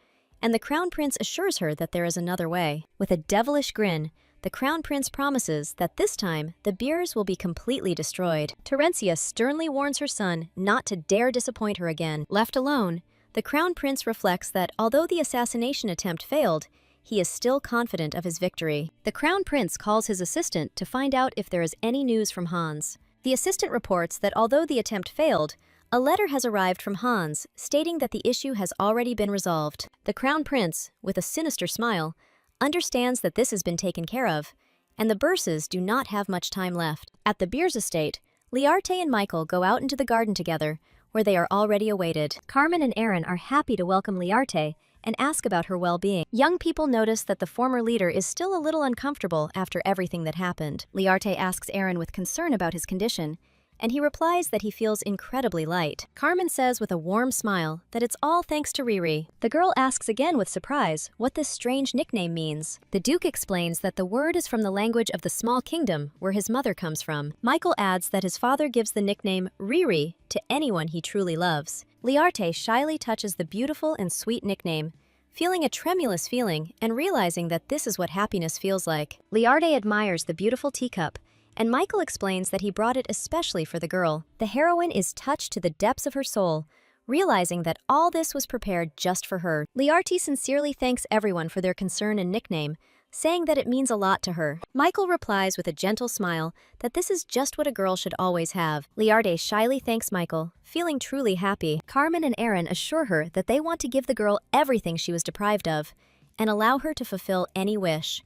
and the crown prince assures her that there is another way. With a devilish grin, the crown prince promises that this time the beers will be completely destroyed. Terencia sternly warns her son not to dare disappoint her again. Left alone, the crown prince reflects that although the assassination attempt failed, he is still confident of his victory. The crown prince calls his assistant to find out if there is any news from Hans. The assistant reports that although the attempt failed, a letter has arrived from Hans stating that the issue has already been resolved. The crown prince, with a sinister smile, understands that this has been taken care of, and the Bierces do not have much time left. At the Bierce estate, Liarte and Michael go out into the garden together, where they are already awaited. Carmen and Aaron are happy to welcome Liarte and ask about her well-being. Young people notice that the former leader is still a little uncomfortable after everything that happened. Liarte asks Aaron with concern about his condition, and he replies that he feels incredibly light. Carmen says with a warm smile that it's all thanks to Riri. The girl asks again with surprise what this strange nickname means. The Duke explains that the word is from the language of the small kingdom where his mother comes from. Michael adds that his father gives the nickname Riri to anyone he truly loves. Liarte shyly touches the beautiful and sweet nickname, feeling a tremulous feeling and realizing that this is what happiness feels like. Liarte admires the beautiful teacup, and Michael explains that he brought it especially for the girl. The heroine is touched to the depths of her soul, realizing that all this was prepared just for her. Liarte sincerely thanks everyone for their concern and nickname, saying that it means a lot to her. Michael replies with a gentle smile that this is just what a girl should always have. Liarte shyly thanks Michael, feeling truly happy. Carmen and Aaron assure her that they want to give the girl everything she was deprived of, and allow her to fulfill any wish.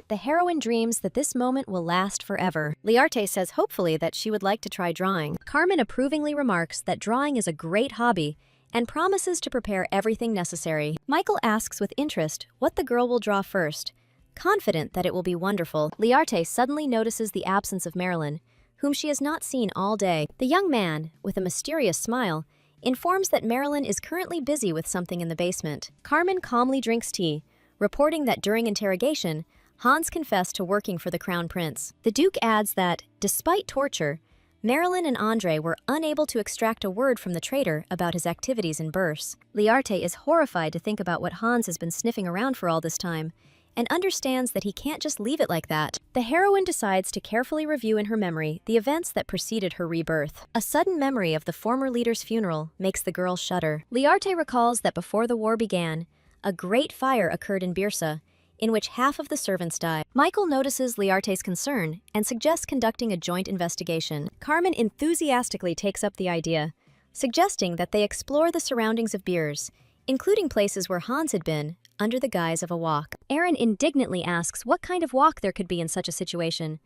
The heroine dreams that this moment will last forever. Liarte says hopefully that she would like to try drawing. Carmen approvingly remarks that drawing is a great hobby and promises to prepare everything necessary. Michael asks with interest what the girl will draw first, confident that it will be wonderful. Liarte suddenly notices the absence of Marilyn, whom she has not seen all day. The young man, with a mysterious smile, informs that Marilyn is currently busy with something in the basement. Carmen calmly drinks tea, reporting that during interrogation, Hans confessed to working for the crown prince. The Duke adds that, despite torture, Marilyn and Andre were unable to extract a word from the traitor about his activities in Bierce. Liarte is horrified to think about what Hans has been sniffing around for all this time, and understands that he can't just leave it like that. The heroine decides to carefully review in her memory the events that preceded her rebirth. A sudden memory of the former leader's funeral makes the girl shudder. Liarte recalls that before the war began, a great fire occurred in Bierce, in which half of the servants died. Michael notices Liarte's concern and suggests conducting a joint investigation. Carmen enthusiastically takes up the idea, suggesting that they explore the surroundings of Bierce, including places where Hans had been, under the guise of a walk. Aaron indignantly asks what kind of walk there could be in such a situation,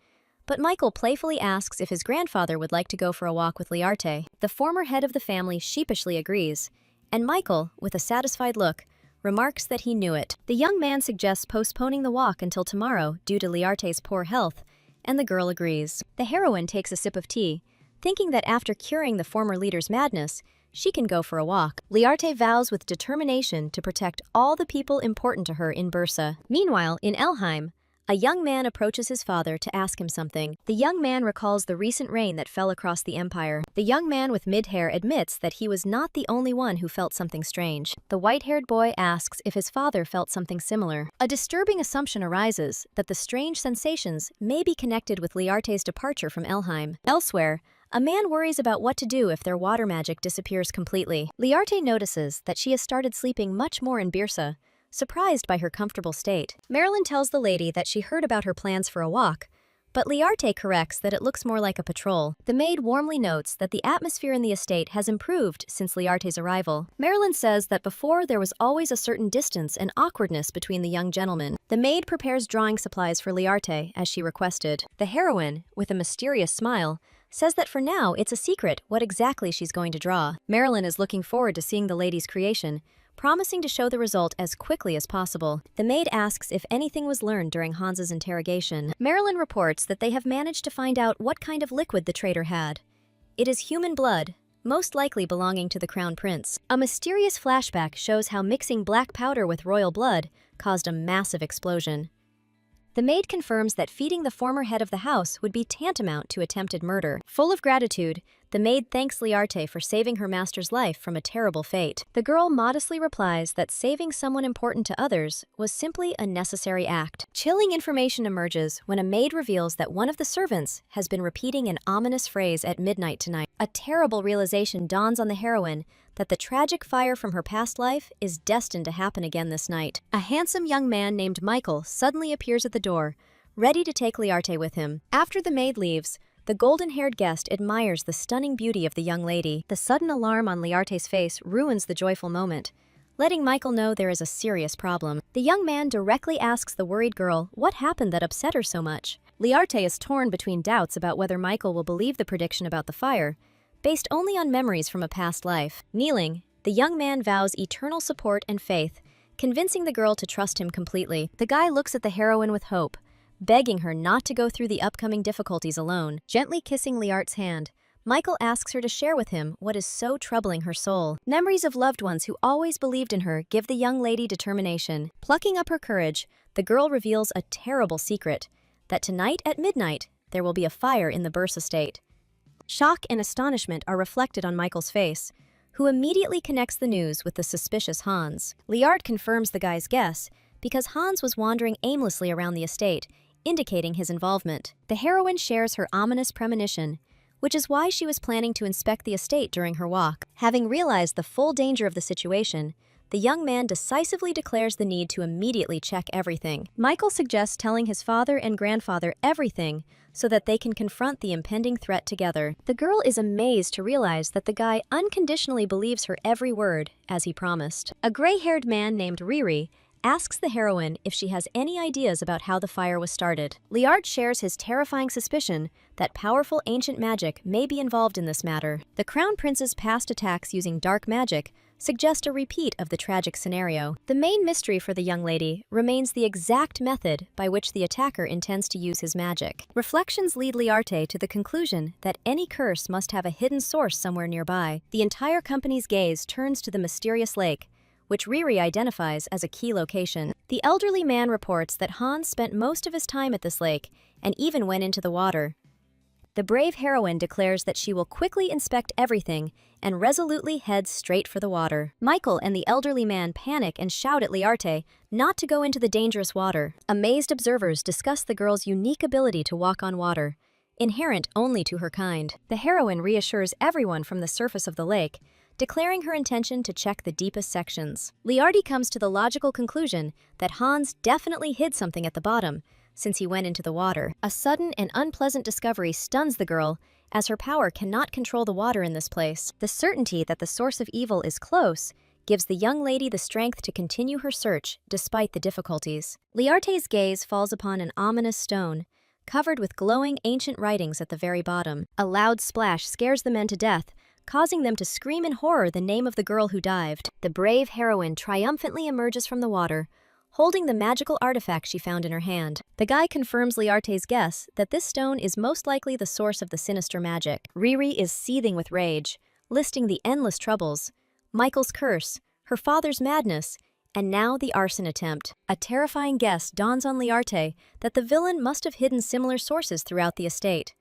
but Michael playfully asks if his grandfather would like to go for a walk with Liarte. The former head of the family sheepishly agrees, and Michael, with a satisfied look, remarks that he knew it. The young man suggests postponing the walk until tomorrow due to Liarte's poor health, and the girl agrees. The heroine takes a sip of tea, thinking that after curing the former leader's madness, she can go for a walk. Liarte vows with determination to protect all the people important to her in Bierce. Meanwhile, in Elheim, A young man approaches his father to ask him something. The young man recalls the recent rain that fell across the empire. The young man with mid-hair admits that he was not the only one who felt something strange. The white-haired boy asks if his father felt something similar. A disturbing assumption arises that the strange sensations may be connected with Liarte's departure from Elheim. Elsewhere, a man worries about what to do if their water magic disappears completely. Liarte notices that she has started sleeping much more in Birsa, surprised by her comfortable state. Marilyn tells the lady that she heard about her plans for a walk, but Liarte corrects that it looks more like a patrol. The maid warmly notes that the atmosphere in the estate has improved since Liarte's arrival. Marilyn says that before there was always a certain distance and awkwardness between the young gentlemen. The maid prepares drawing supplies for Liarte, as she requested. The heroine, with a mysterious smile, says that for now it's a secret what exactly she's going to draw. Marilyn is looking forward to seeing the lady's creation, promising to show the result as quickly as possible. The maid asks if anything was learned during Hans's interrogation. Marilyn reports that they have managed to find out what kind of liquid the traitor had. It is human blood, most likely belonging to the crown prince. A mysterious flashback shows how mixing black powder with royal blood caused a massive explosion. The maid confirms that feeding the former head of the house would be tantamount to attempted murder. Full of gratitude, the maid thanks Liarte for saving her master's life from a terrible fate. The girl modestly replies that saving someone important to others was simply a necessary act. Chilling information emerges when a maid reveals that one of the servants has been repeating an ominous phrase at midnight tonight. A terrible realization dawns on the heroine that the tragic fire from her past life is destined to happen again this night. A handsome young man named Michael suddenly appears at the door, ready to take Liarte with him. After the maid leaves, the golden-haired guest admires the stunning beauty of the young lady. The sudden alarm on Liarte's face ruins the joyful moment, letting Michael know there is a serious problem. The young man directly asks the worried girl what happened that upset her so much. Liarte is torn between doubts about whether Michael will believe the prediction about the fire, based only on memories from a past life. Kneeling, the young man vows eternal support and faith, convincing the girl to trust him completely. The guy looks at the heroine with hope, begging her not to go through the upcoming difficulties alone. Gently kissing Liarte's hand, Michael asks her to share with him what is so troubling her soul. Memories of loved ones who always believed in her give the young lady determination. Plucking up her courage, the girl reveals a terrible secret, that tonight at midnight, there will be a fire in the Bursa estate. Shock and astonishment are reflected on Michael's face, who immediately connects the news with the suspicious Hans. Liarte confirms the guy's guess because Hans was wandering aimlessly around the estate, indicating his involvement. The heroine shares her ominous premonition, which is why she was planning to inspect the estate during her walk. Having realized the full danger of the situation, the young man decisively declares the need to immediately check everything. Michael suggests telling his father and grandfather everything so that they can confront the impending threat together. The girl is amazed to realize that the guy unconditionally believes her every word, as he promised. A gray-haired man named Riri asks the heroine if she has any ideas about how the fire was started. Liarte shares his terrifying suspicion that powerful ancient magic may be involved in this matter. The Crown Prince's past attacks using dark magic suggest a repeat of the tragic scenario. The main mystery for the young lady remains the exact method by which the attacker intends to use his magic. Reflections lead Liarte to the conclusion that any curse must have a hidden source somewhere nearby. The entire company's gaze turns to the mysterious lake, which Riri identifies as a key location. The elderly man reports that Hans spent most of his time at this lake and even went into the water. The brave heroine declares that she will quickly inspect everything and resolutely heads straight for the water. Michael and the elderly man panic and shout at Liarte not to go into the dangerous water. Amazed observers discuss the girl's unique ability to walk on water, inherent only to her kind. The heroine reassures everyone from the surface of the lake, declaring her intention to check the deepest sections. Liarte comes to the logical conclusion that Hans definitely hid something at the bottom, since he went into the water. A sudden and unpleasant discovery stuns the girl, as her power cannot control the water in this place. The certainty that the source of evil is close gives the young lady the strength to continue her search despite the difficulties. Liarte's gaze falls upon an ominous stone, covered with glowing ancient writings at the very bottom. A loud splash scares the men to death, causing them to scream in horror the name of the girl who dived. The brave heroine triumphantly emerges from the water, holding the magical artifact she found in her hand. The guy confirms Liarte's guess that this stone is most likely the source of the sinister magic. Riri is seething with rage, listing the endless troubles, Michael's curse, her father's madness, And now the arson attempt. A terrifying guess dawns on Liarte that the villain must have hidden similar sources throughout the estate.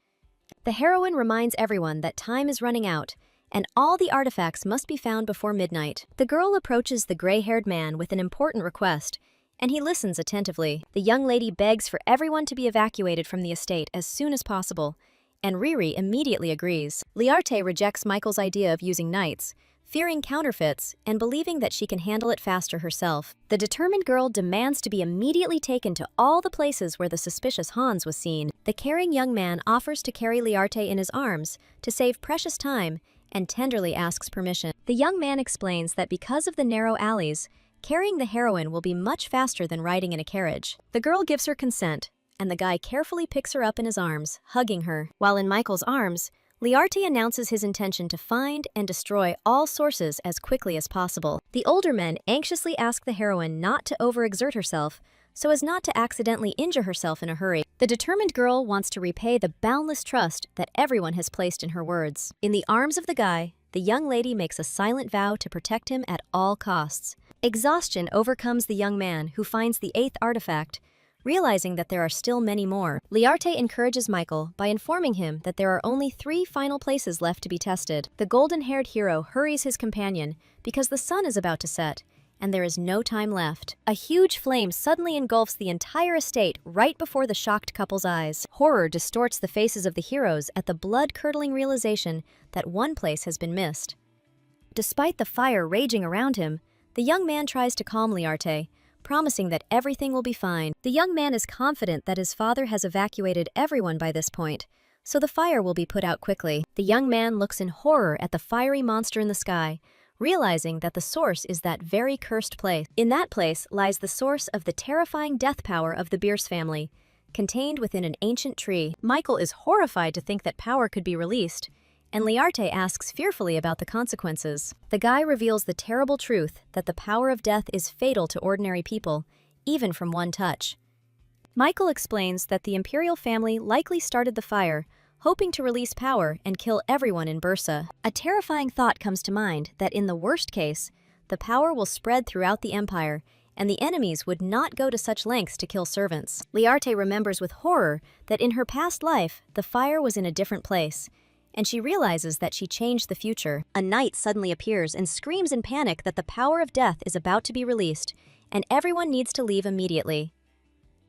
The heroine reminds everyone that time is running out, and all the artifacts must be found before midnight. The girl approaches the gray-haired man with an important request, and he listens attentively. The young lady begs for everyone to be evacuated from the estate as soon as possible, and Riri immediately agrees. Liarte rejects Michael's idea of using knights, fearing counterfeits and believing that she can handle it faster herself. The determined girl demands to be immediately taken to all the places where the suspicious Hans was seen. The caring young man offers to carry Liarte in his arms to save precious time and tenderly asks permission. The young man explains that because of the narrow alleys, carrying the heroine will be much faster than riding in a carriage. The girl gives her consent, and the guy carefully picks her up in his arms, hugging her. While in Michael's arms, Liarte announces his intention to find and destroy all sources as quickly as possible. The older men anxiously ask the heroine not to overexert herself so as not to accidentally injure herself in a hurry. The determined girl wants to repay the boundless trust that everyone has placed in her words. In the arms of the guy, the young lady makes a silent vow to protect him at all costs. Exhaustion overcomes the young man, who finds the 8th artifact, realizing that there are still many more. Liarte encourages Michael by informing him that there are only 3 final places left to be tested. The golden-haired hero hurries his companion because the sun is about to set, and there is no time left. A huge flame suddenly engulfs the entire estate right before the shocked couple's eyes. Horror distorts the faces of the heroes at the blood-curdling realization that one place has been missed. Despite the fire raging around him, the young man tries to calm Liarte, promising that everything will be fine. The young man is confident that his father has evacuated everyone by this point, so the fire will be put out quickly. The young man looks in horror at the fiery monster in the sky, realizing that the source is that very cursed place. In that place lies the source of the terrifying death power of the Bierce family, contained within an ancient tree. Michael is horrified to think that power could be released, and Liarte asks fearfully about the consequences. The guy reveals the terrible truth that the power of death is fatal to ordinary people, even from one touch. Michael explains that the imperial family likely started the fire, hoping to release power and kill everyone in Bursa. A terrifying thought comes to mind that in the worst case, the power will spread throughout the empire, and the enemies would not go to such lengths to kill servants. Liarte remembers with horror that in her past life, the fire was in a different place, and she realizes that she changed the future. A knight suddenly appears and screams in panic that the power of death is about to be released, and everyone needs to leave immediately.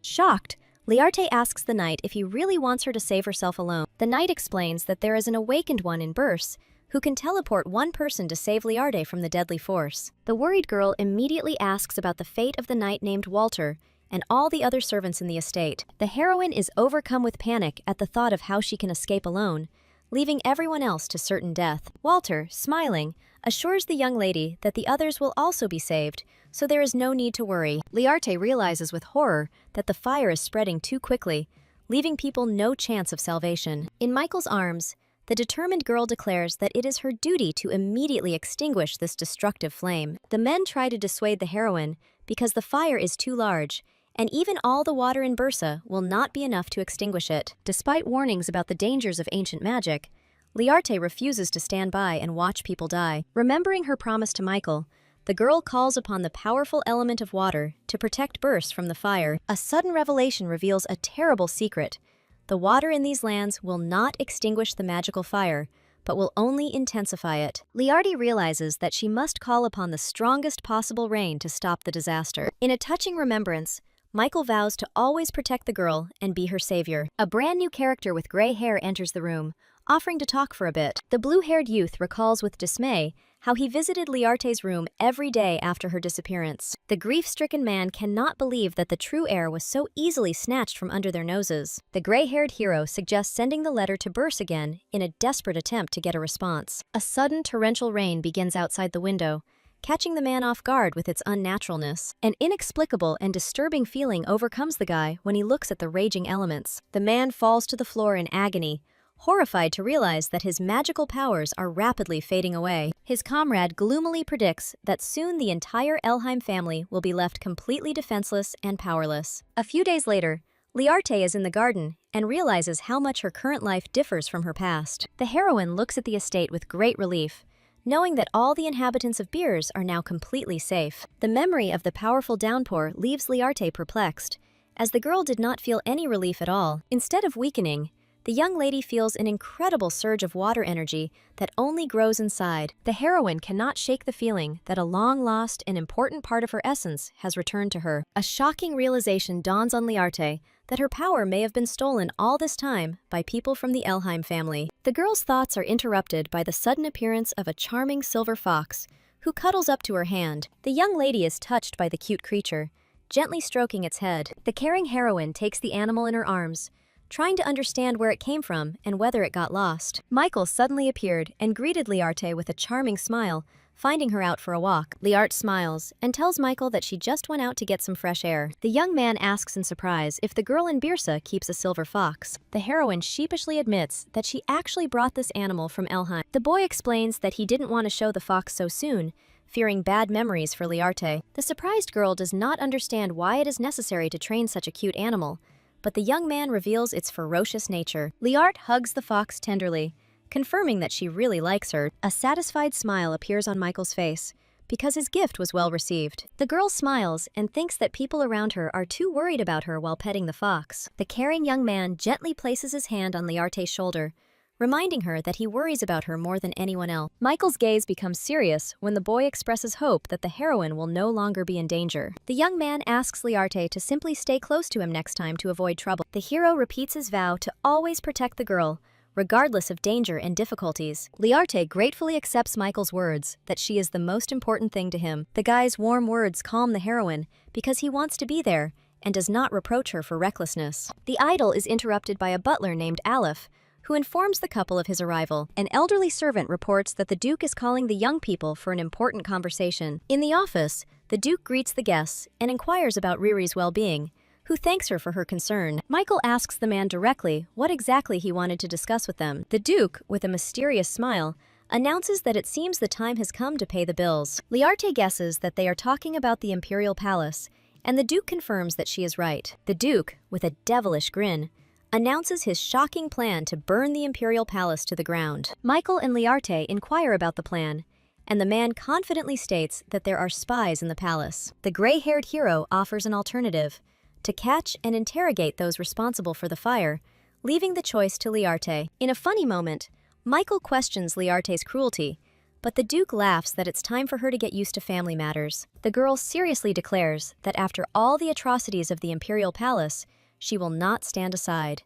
Shocked, Liarte asks the knight if he really wants her to save herself alone. The knight explains that there is an awakened one in Burse who can teleport one person to save Liarte from the deadly force. The worried girl immediately asks about the fate of the knight named Walter and all the other servants in the estate. The heroine is overcome with panic at the thought of how she can escape alone, leaving everyone else to certain death. Walter, smiling, assures the young lady that the others will also be saved, so there is no need to worry. Liarte realizes with horror that the fire is spreading too quickly, leaving people no chance of salvation. In Michael's arms, the determined girl declares that it is her duty to immediately extinguish this destructive flame. The men try to dissuade the heroine because the fire is too large, and even all the water in Bursa will not be enough to extinguish it. Despite warnings about the dangers of ancient magic, Liarte refuses to stand by and watch people die. Remembering her promise to Michael, the girl calls upon the powerful element of water to protect Burse from the fire. A sudden revelation reveals a terrible secret. The water in these lands will not extinguish the magical fire, but will only intensify it. Liarte realizes that she must call upon the strongest possible rain to stop the disaster. In a touching remembrance, Michael vows to always protect the girl and be her savior. A brand new character with gray hair enters the room, offering to talk for a bit. The blue-haired youth recalls with dismay how he visited Liarte's room every day after her disappearance. The grief-stricken man cannot believe that the true heir was so easily snatched from under their noses. The gray-haired hero suggests sending the letter to Burse again in a desperate attempt to get a response. A sudden torrential rain begins outside the window, catching the man off guard with its unnaturalness. An inexplicable and disturbing feeling overcomes the guy when he looks at the raging elements. The man falls to the floor in agony, horrified to realize that his magical powers are rapidly fading away. His comrade gloomily predicts that soon the entire Elheim family will be left completely defenseless and powerless. A few days later, Liarte is in the garden and realizes how much her current life differs from her past. The heroine looks at the estate with great relief, knowing that all the inhabitants of Beers are now completely safe. The memory of the powerful downpour leaves Liarte perplexed, as the girl did not feel any relief at all. Instead of weakening, the young lady feels an incredible surge of water energy that only grows inside. The heroine cannot shake the feeling that a long-lost and important part of her essence has returned to her. A shocking realization dawns on Liarte that her power may have been stolen all this time by people from the Elheim family. The girl's thoughts are interrupted by the sudden appearance of a charming silver fox, who cuddles up to her hand. The young lady is touched by the cute creature, gently stroking its head. The caring heroine takes the animal in her arms, trying to understand where it came from and whether it got lost. Michael suddenly appeared and greeted Liarte with a charming smile, finding her out for a walk. Liarte smiles and tells Michael that she just went out to get some fresh air. The young man asks in surprise if the girl in Birsa keeps a silver fox. The heroine sheepishly admits that she actually brought this animal from Elheim. The boy explains that he didn't want to show the fox so soon, fearing bad memories for Liarte. The surprised girl does not understand why it is necessary to train such a cute animal, but the young man reveals its ferocious nature. Liarte hugs the fox tenderly, confirming that she really likes her. A satisfied smile appears on Michael's face, because his gift was well received. The girl smiles and thinks that people around her are too worried about her while petting the fox. The caring young man gently places his hand on Liarte's shoulder, reminding her that he worries about her more than anyone else. Michael's gaze becomes serious when the boy expresses hope that the heroine will no longer be in danger. The young man asks Liarte to simply stay close to him next time to avoid trouble. The hero repeats his vow to always protect the girl, regardless of danger and difficulties. Liarte gratefully accepts Michael's words that she is the most important thing to him. The guy's warm words calm the heroine because he wants to be there and does not reproach her for recklessness. The idyll is interrupted by a butler named Aleph, who informs the couple of his arrival. An elderly servant reports that the Duke is calling the young people for an important conversation. In the office, the Duke greets the guests and inquires about Riri's well-being, who thanks her for her concern. Michael asks the man directly what exactly he wanted to discuss with them. The Duke, with a mysterious smile, announces that it seems the time has come to pay the bills. Liarte guesses that they are talking about the Imperial Palace, and the Duke confirms that she is right. The Duke, with a devilish grin, announces his shocking plan to burn the Imperial Palace to the ground. Michael and Liarte inquire about the plan, and the man confidently states that there are spies in the palace. The gray-haired hero offers an alternative: to catch and interrogate those responsible for the fire, leaving the choice to Liarte. In a funny moment, Michael questions Liarte's cruelty, but the Duke laughs that it's time for her to get used to family matters. The girl seriously declares that after all the atrocities of the Imperial Palace, she will not stand aside.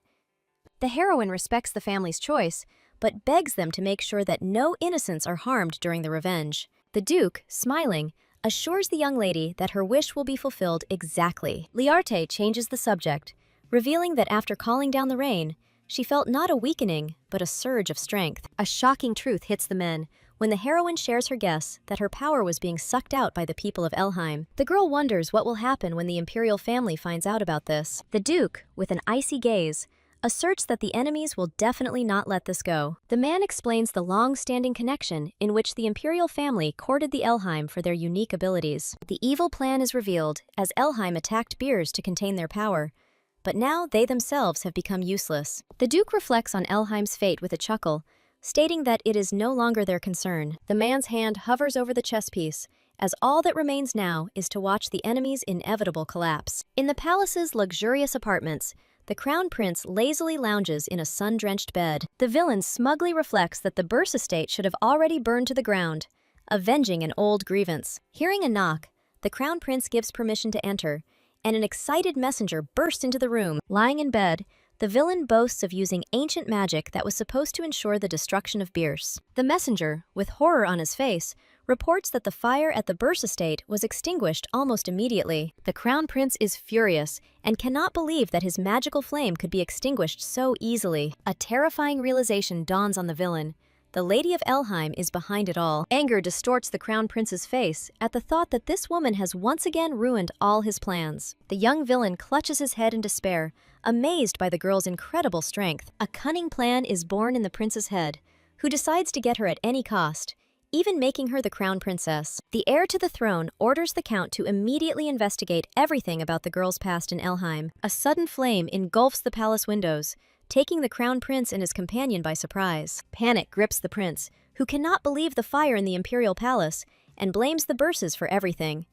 The heroine respects the family's choice, but begs them to make sure that no innocents are harmed during the revenge. The Duke, smiling, assures the young lady that her wish will be fulfilled exactly. Liarte changes the subject, revealing that after calling down the rain, she felt not a weakening, but a surge of strength. A shocking truth hits the men when the heroine shares her guess that her power was being sucked out by the people of Elheim. The girl wonders what will happen when the imperial family finds out about this. The Duke, with an icy gaze, asserts that the enemies will definitely not let this go. The man explains the long-standing connection in which the imperial family courted the Elheim for their unique abilities. The evil plan is revealed as Elheim attacked Beers to contain their power, but now they themselves have become useless. The Duke reflects on Elheim's fate with a chuckle, stating that it is no longer their concern. The man's hand hovers over the chess piece, as all that remains now is to watch the enemy's inevitable collapse. In the palace's luxurious apartments, the crown prince lazily lounges in a sun-drenched bed. The villain smugly reflects that the Bursa estate should have already burned to the ground, avenging an old grievance. Hearing a knock, the crown prince gives permission to enter, and an excited messenger bursts into the room. Lying in bed, the villain boasts of using ancient magic that was supposed to ensure the destruction of Beers. The messenger, with horror on his face, reports that the fire at the Bursa estate was extinguished almost immediately. The crown prince is furious and cannot believe that his magical flame could be extinguished so easily. A terrifying realization dawns on the villain. The Lady of Elheim is behind it all. Anger distorts the crown prince's face at the thought that this woman has once again ruined all his plans. The young villain clutches his head in despair, amazed by the girl's incredible strength. A cunning plan is born in the prince's head, who decides to get her at any cost, even making her the crown princess. The heir to the throne orders the count to immediately investigate everything about the girl's past in Elheim. A sudden flame engulfs the palace windows, taking the crown prince and his companion by surprise. Panic grips the prince, who cannot believe the fire in the imperial palace and blames the burses for everything.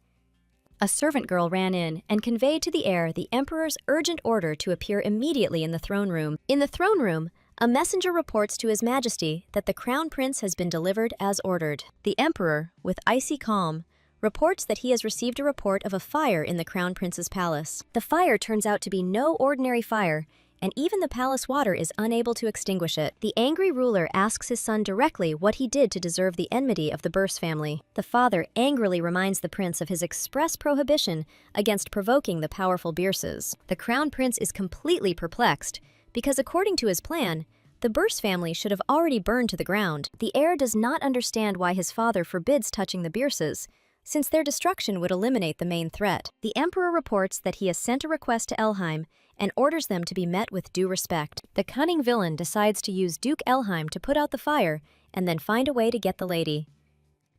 A servant girl ran in and conveyed to the heir the emperor's urgent order to appear immediately in the throne room. In the throne room, a messenger reports to His Majesty that the crown prince has been delivered as ordered. The emperor, with icy calm, reports that he has received a report of a fire in the crown prince's palace. The fire turns out to be no ordinary fire, and even the palace water is unable to extinguish it. The angry ruler asks his son directly what he did to deserve the enmity of the Burse family. The father angrily reminds the prince of his express prohibition against provoking the powerful Birses. The crown prince is completely perplexed, because according to his plan, the Burse family should have already burned to the ground. The heir does not understand why his father forbids touching the Birses, since their destruction would eliminate the main threat. The emperor reports that he has sent a request to Elheim and orders them to be met with due respect. The cunning villain decides to use Duke Elheim to put out the fire and then find a way to get the lady.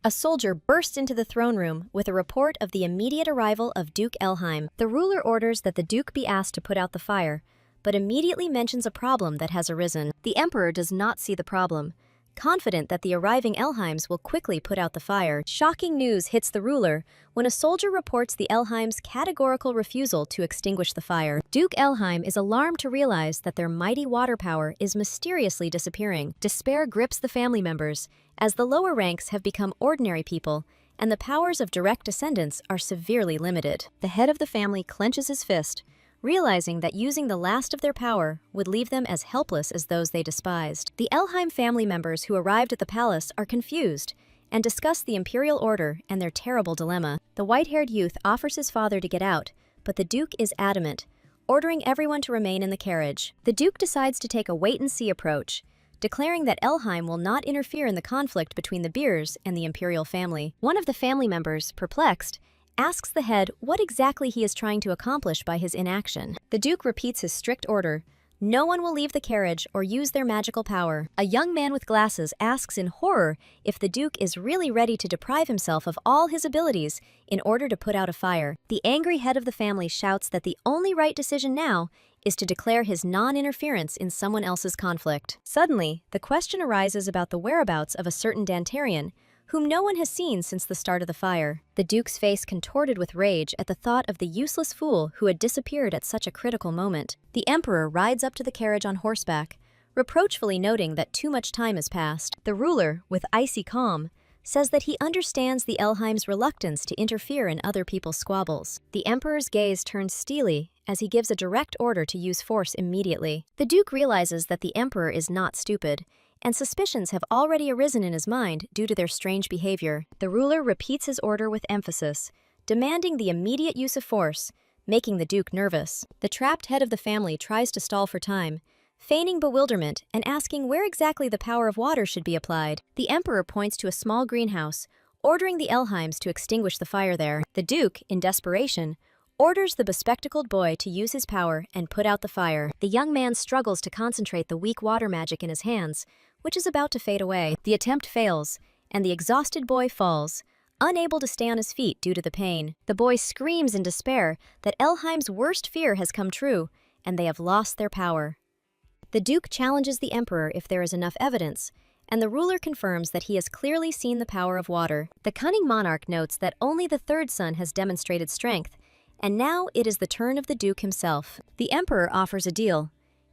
A soldier bursts into the throne room with a report of the immediate arrival of Duke Elheim. The ruler orders that the Duke be asked to put out the fire, but immediately mentions a problem that has arisen. The emperor does not see the problem, confident that the arriving Elheims will quickly put out the fire. Shocking news hits the ruler when a soldier reports the Elheims' categorical refusal to extinguish the fire. Duke Elheim is alarmed to realize that their mighty water power is mysteriously disappearing. Despair grips the family members, as the lower ranks have become ordinary people, and the powers of direct descendants are severely limited. The head of the family clenches his fist, realizing that using the last of their power would leave them as helpless as those they despised. The Elheim family members who arrived at the palace are confused and discuss the imperial order and their terrible dilemma. The white-haired youth offers his father to get out, but the Duke is adamant, ordering everyone to remain in the carriage. The Duke decides to take a wait-and-see approach, declaring that Elheim will not interfere in the conflict between the Beers and the imperial family. One of the family members, perplexed, asks the head what exactly he is trying to accomplish by his inaction. The Duke repeats his strict order: no one will leave the carriage or use their magical power. A young man with glasses asks in horror if the Duke is really ready to deprive himself of all his abilities in order to put out a fire. The angry head of the family shouts that the only right decision now is to declare his non-interference in someone else's conflict. Suddenly, the question arises about the whereabouts of a certain Dantarian, whom no one has seen since the start of the fire. The Duke's face contorted with rage at the thought of the useless fool who had disappeared at such a critical moment. The Emperor rides up to the carriage on horseback, reproachfully noting that too much time has passed. The ruler, with icy calm, says that he understands the Elheim's reluctance to interfere in other people's squabbles. The Emperor's gaze turns steely as he gives a direct order to use force immediately. The Duke realizes that the Emperor is not stupid, and suspicions have already arisen in his mind due to their strange behavior. The ruler repeats his order with emphasis, demanding the immediate use of force, making the Duke nervous. The trapped head of the family tries to stall for time, feigning bewilderment and asking where exactly the power of water should be applied. The Emperor points to a small greenhouse, ordering the Elheims to extinguish the fire there. The Duke, in desperation, orders the bespectacled boy to use his power and put out the fire. The young man struggles to concentrate the weak water magic in his hands, which is about to fade away. The attempt fails, and the exhausted boy falls, unable to stay on his feet due to the pain. The boy screams in despair that Elheim's worst fear has come true, and they have lost their power. The Duke challenges the Emperor if there is enough evidence, and the ruler confirms that he has clearly seen the power of water. The cunning monarch notes that only the third son has demonstrated strength, and now it is the turn of the Duke himself. The Emperor offers a deal.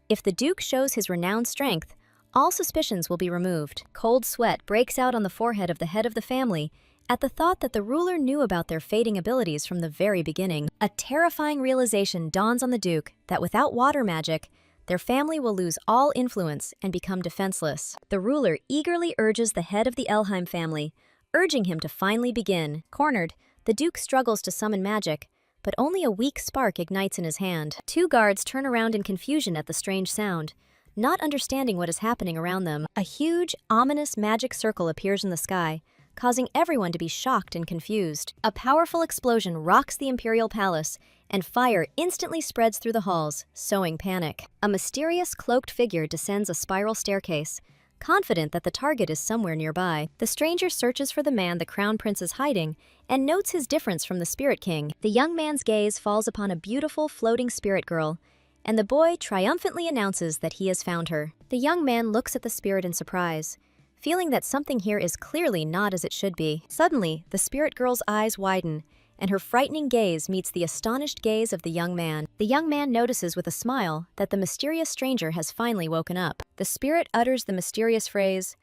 If the Duke shows his renowned strength, all suspicions will be removed. Cold sweat breaks out on the forehead of the head of the family at the thought that the ruler knew about their fading abilities from the very beginning. A terrifying realization dawns on the Duke that without water magic, their family will lose all influence and become defenseless. The ruler eagerly urges the head of the Elheim family, urging him to finally begin. Cornered, the Duke struggles to summon magic, but only a weak spark ignites in his hand. Two guards turn around in confusion at the strange sound, not understanding what is happening around them. A huge, ominous magic circle appears in the sky, causing everyone to be shocked and confused. A powerful explosion rocks the imperial palace, and fire instantly spreads through the halls, sowing panic. A mysterious cloaked figure descends a spiral staircase, confident that the target is somewhere nearby. The stranger searches for the man the crown prince is hiding and notes his difference from the spirit king. The young man's gaze falls upon a beautiful floating spirit girl, and the boy triumphantly announces that he has found her. The young man looks at the spirit in surprise, feeling that something here is clearly not as it should be. Suddenly, the spirit girl's eyes widen, and her frightening gaze meets the astonished gaze of the young man. The young man notices with a smile that the mysterious stranger has finally woken up. The spirit utters the mysterious phrase,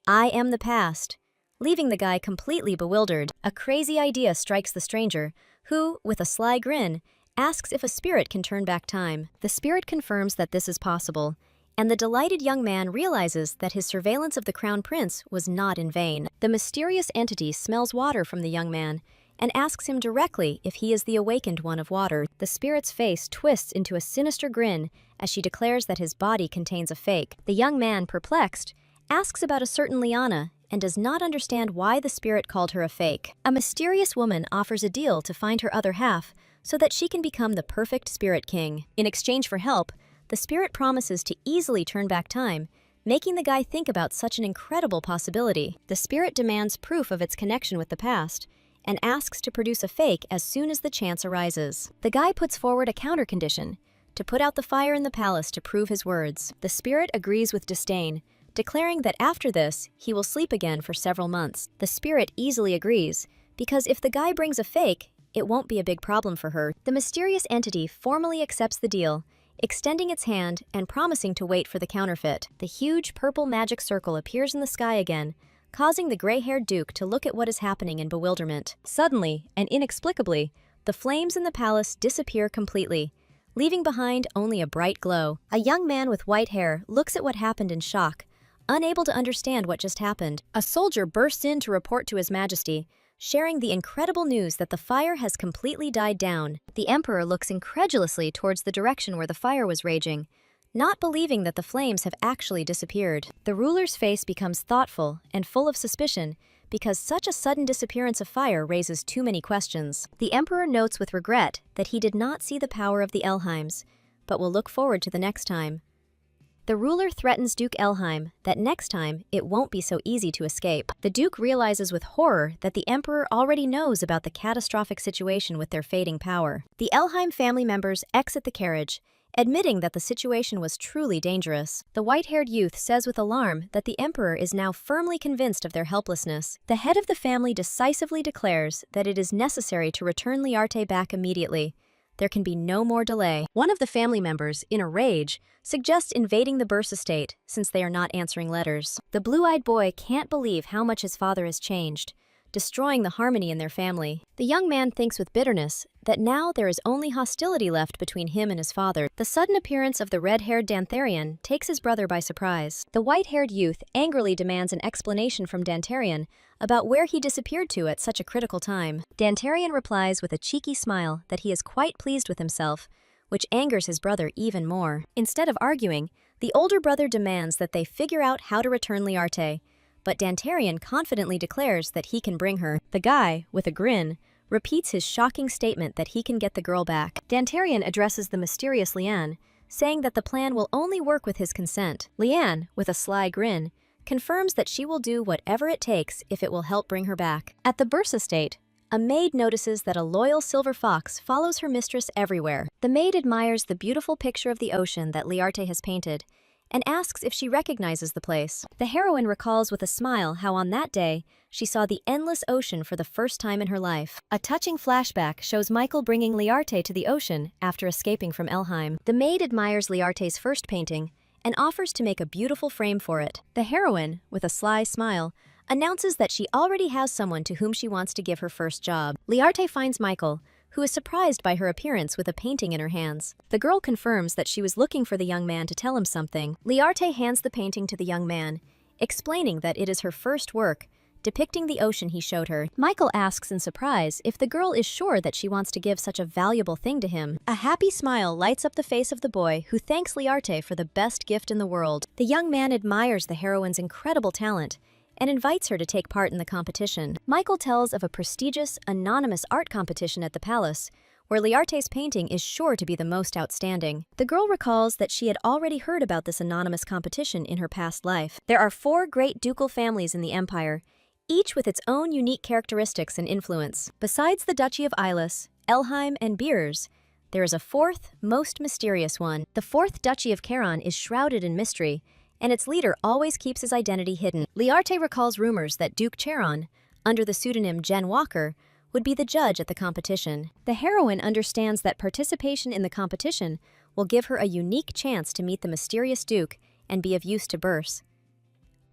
"I am the past," leaving the guy completely bewildered. A crazy idea strikes the stranger, who, with a sly grin, asks if a spirit can turn back time. The spirit confirms that this is possible, and the delighted young man realizes that his surveillance of the crown prince was not in vain. The mysterious entity smells water from the young man and asks him directly if he is the awakened one of water. The spirit's face twists into a sinister grin as she declares that his body contains a fake. The young man, perplexed, asks about a certain Liana and does not understand why the spirit called her a fake. A mysterious woman offers a deal to find her other half so that she can become the perfect spirit king. In exchange for help, the spirit promises to easily turn back time, making the guy think about such an incredible possibility. The spirit demands proof of its connection with the past and asks to produce a fake as soon as the chance arises. The guy puts forward a counter condition to put out the fire in the palace to prove his words. The spirit agrees with disdain, declaring that after this, he will sleep again for several months. The spirit easily agrees, because if the guy brings a fake, it won't be a big problem for her. The mysterious entity formally accepts the deal, extending its hand and promising to wait for the counterfeit. The huge purple magic circle appears in the sky again, causing the gray-haired duke to look at what is happening in bewilderment. Suddenly, and inexplicably, the flames in the palace disappear completely, leaving behind only a bright glow. A young man with white hair looks at what happened in shock, unable to understand what just happened. A soldier bursts in to report to His Majesty, sharing the incredible news that the fire has completely died down. The emperor looks incredulously towards the direction where the fire was raging, not believing that the flames have actually disappeared. The ruler's face becomes thoughtful and full of suspicion because such a sudden disappearance of fire raises too many questions. The emperor notes with regret that he did not see the power of the Elheims, but will look forward to the next time. The ruler threatens Duke Elheim that next time it won't be so easy to escape. The duke realizes with horror that the emperor already knows about the catastrophic situation with their fading power. The Elheim family members exit the carriage, admitting that the situation was truly dangerous. The white-haired youth says with alarm that the emperor is now firmly convinced of their helplessness. The head of the family decisively declares that it is necessary to return Liarte back immediately. There can be no more delay. One of the family members, in a rage, suggests invading the Bursa estate since they are not answering letters. The blue-eyed boy can't believe how much his father has changed, destroying the harmony in their family. The young man thinks with bitterness that now there is only hostility left between him and his father. The sudden appearance of the red-haired Dantharian takes his brother by surprise. The white-haired youth angrily demands an explanation from Dantharian about where he disappeared to at such a critical time. Dantharian replies with a cheeky smile that he is quite pleased with himself, which angers his brother even more. Instead of arguing, the older brother demands that they figure out how to return Liarte, but Dantharian confidently declares that he can bring her. The guy, with a grin, repeats his shocking statement that he can get the girl back. Dantharian addresses the mysterious Liane, saying that the plan will only work with his consent. Liane, with a sly grin, confirms that she will do whatever it takes if it will help bring her back. At the Bursa estate, a maid notices that a loyal silver fox follows her mistress everywhere. The maid admires the beautiful picture of the ocean that Liarte has painted, and asks if she recognizes the place. The heroine recalls with a smile how on that day, she saw the endless ocean for the first time in her life. A touching flashback shows Michael bringing Liarte to the ocean after escaping from Elheim. The maid admires Liarte's first painting and offers to make a beautiful frame for it. The heroine, with a sly smile, announces that she already has someone to whom she wants to give her first job. Liarte finds Michael, who is surprised by her appearance with a painting in her hands. The girl confirms that she was looking for the young man to tell him something. Liarte hands the painting to the young man, explaining that it is her first work, depicting the ocean he showed her. Michael asks in surprise if the girl is sure that she wants to give such a valuable thing to him. A happy smile lights up the face of the boy, who thanks Liarte for the best gift in the world. The young man admires the heroine's incredible talent and invites her to take part in the competition. Michael tells of a prestigious, anonymous art competition at the palace, where Liarte's painting is sure to be the most outstanding. The girl recalls that she had already heard about this anonymous competition in her past life. There are 4 great ducal families in the empire, each with its own unique characteristics and influence. Besides the Duchy of Ilis, Elheim, and Beers, there is a 4th, most mysterious one. The 4th Duchy of Charon is shrouded in mystery, and its leader always keeps his identity hidden. Liarte recalls rumors that Duke Charon, under the pseudonym Jen Walker, would be the judge at the competition. The heroine understands that participation in the competition will give her a unique chance to meet the mysterious Duke and be of use to Burse.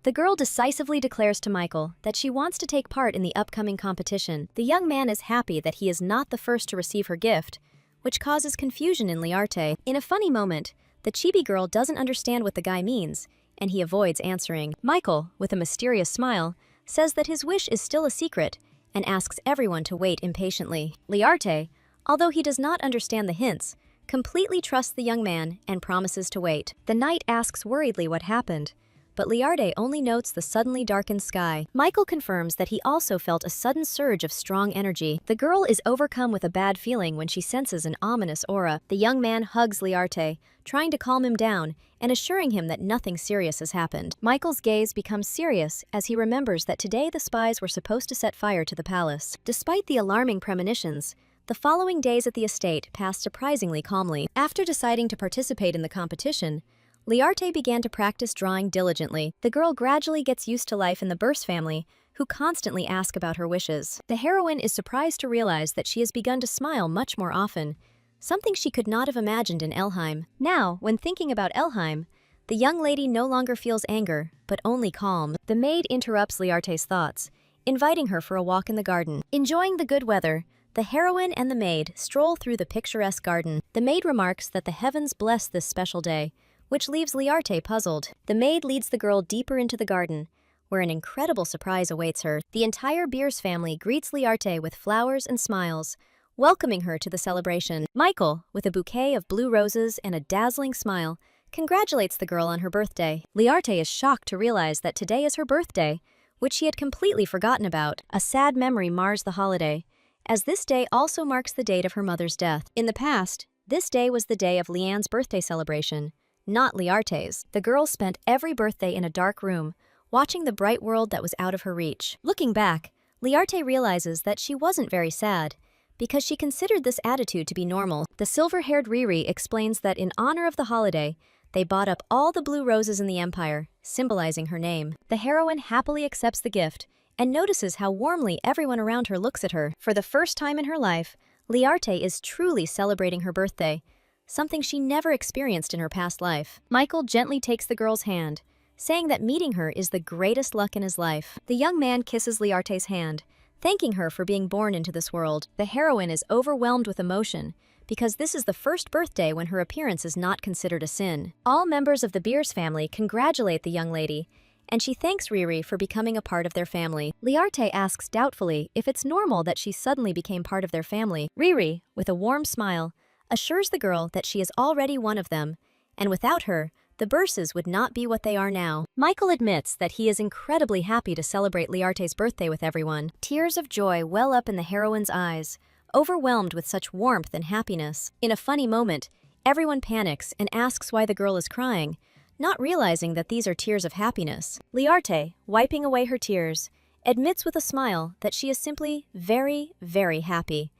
The girl decisively declares to Michael that she wants to take part in the upcoming competition. The young man is happy that he is not the first to receive her gift, which causes confusion in Liarte. In a funny moment, the chibi girl doesn't understand what the guy means, and he avoids answering. Michael, with a mysterious smile, says that his wish is still a secret and asks everyone to wait impatiently. Liarte, although he does not understand the hints, completely trusts the young man and promises to wait. The knight asks worriedly what happened, but Liarte only notes the suddenly darkened sky. Michael confirms that he also felt a sudden surge of strong energy. The girl is overcome with a bad feeling when she senses an ominous aura. The young man hugs Liarte, trying to calm him down and assuring him that nothing serious has happened. Michael's gaze becomes serious as he remembers that today the spies were supposed to set fire to the palace. Despite the alarming premonitions, the following days at the estate passed surprisingly calmly. After deciding to participate in the competition, Liarte began to practice drawing diligently. The girl gradually gets used to life in the Burse family, who constantly ask about her wishes. The heroine is surprised to realize that she has begun to smile much more often, something she could not have imagined in Elheim. Now, when thinking about Elheim, the young lady no longer feels anger, but only calm. The maid interrupts Liarte's thoughts, inviting her for a walk in the garden. Enjoying the good weather, the heroine and the maid stroll through the picturesque garden. The maid remarks that the heavens bless this special day, which leaves Liarte puzzled. The maid leads the girl deeper into the garden, where an incredible surprise awaits her. The entire Beers family greets Liarte with flowers and smiles, welcoming her to the celebration. Michael, with a bouquet of blue roses and a dazzling smile, congratulates the girl on her birthday. Liarte is shocked to realize that today is her birthday, which she had completely forgotten about. A sad memory mars the holiday, as this day also marks the date of her mother's death. In the past, this day was the day of Leanne's birthday celebration, not Liarte's. The girl spent every birthday in a dark room, watching the bright world that was out of her reach. Looking back, Liarte realizes that she wasn't very sad, because she considered this attitude to be normal. The silver-haired Riri explains that in honor of the holiday, they bought up all the blue roses in the empire, symbolizing her name. The heroine happily accepts the gift and notices how warmly everyone around her looks at her. For the first time in her life, Liarte is truly celebrating her birthday, something she never experienced in her past life. Michael gently takes the girl's hand, saying that meeting her is the greatest luck in his life. The young man kisses Liarte's hand, thanking her for being born into this world. The heroine is overwhelmed with emotion, because this is the first birthday when her appearance is not considered a sin. All members of the Beers family congratulate the young lady, and she thanks Riri for becoming a part of their family. Liarte asks doubtfully if it's normal that she suddenly became part of their family. Riri, with a warm smile, assures the girl that she is already one of them, and without her, the Burses would not be what they are now. Michael admits that he is incredibly happy to celebrate Liarte's birthday with everyone. Tears of joy well up in the heroine's eyes, overwhelmed with such warmth and happiness. In a funny moment, everyone panics and asks why the girl is crying, not realizing that these are tears of happiness. Liarte, wiping away her tears, admits with a smile that she is simply very, very happy.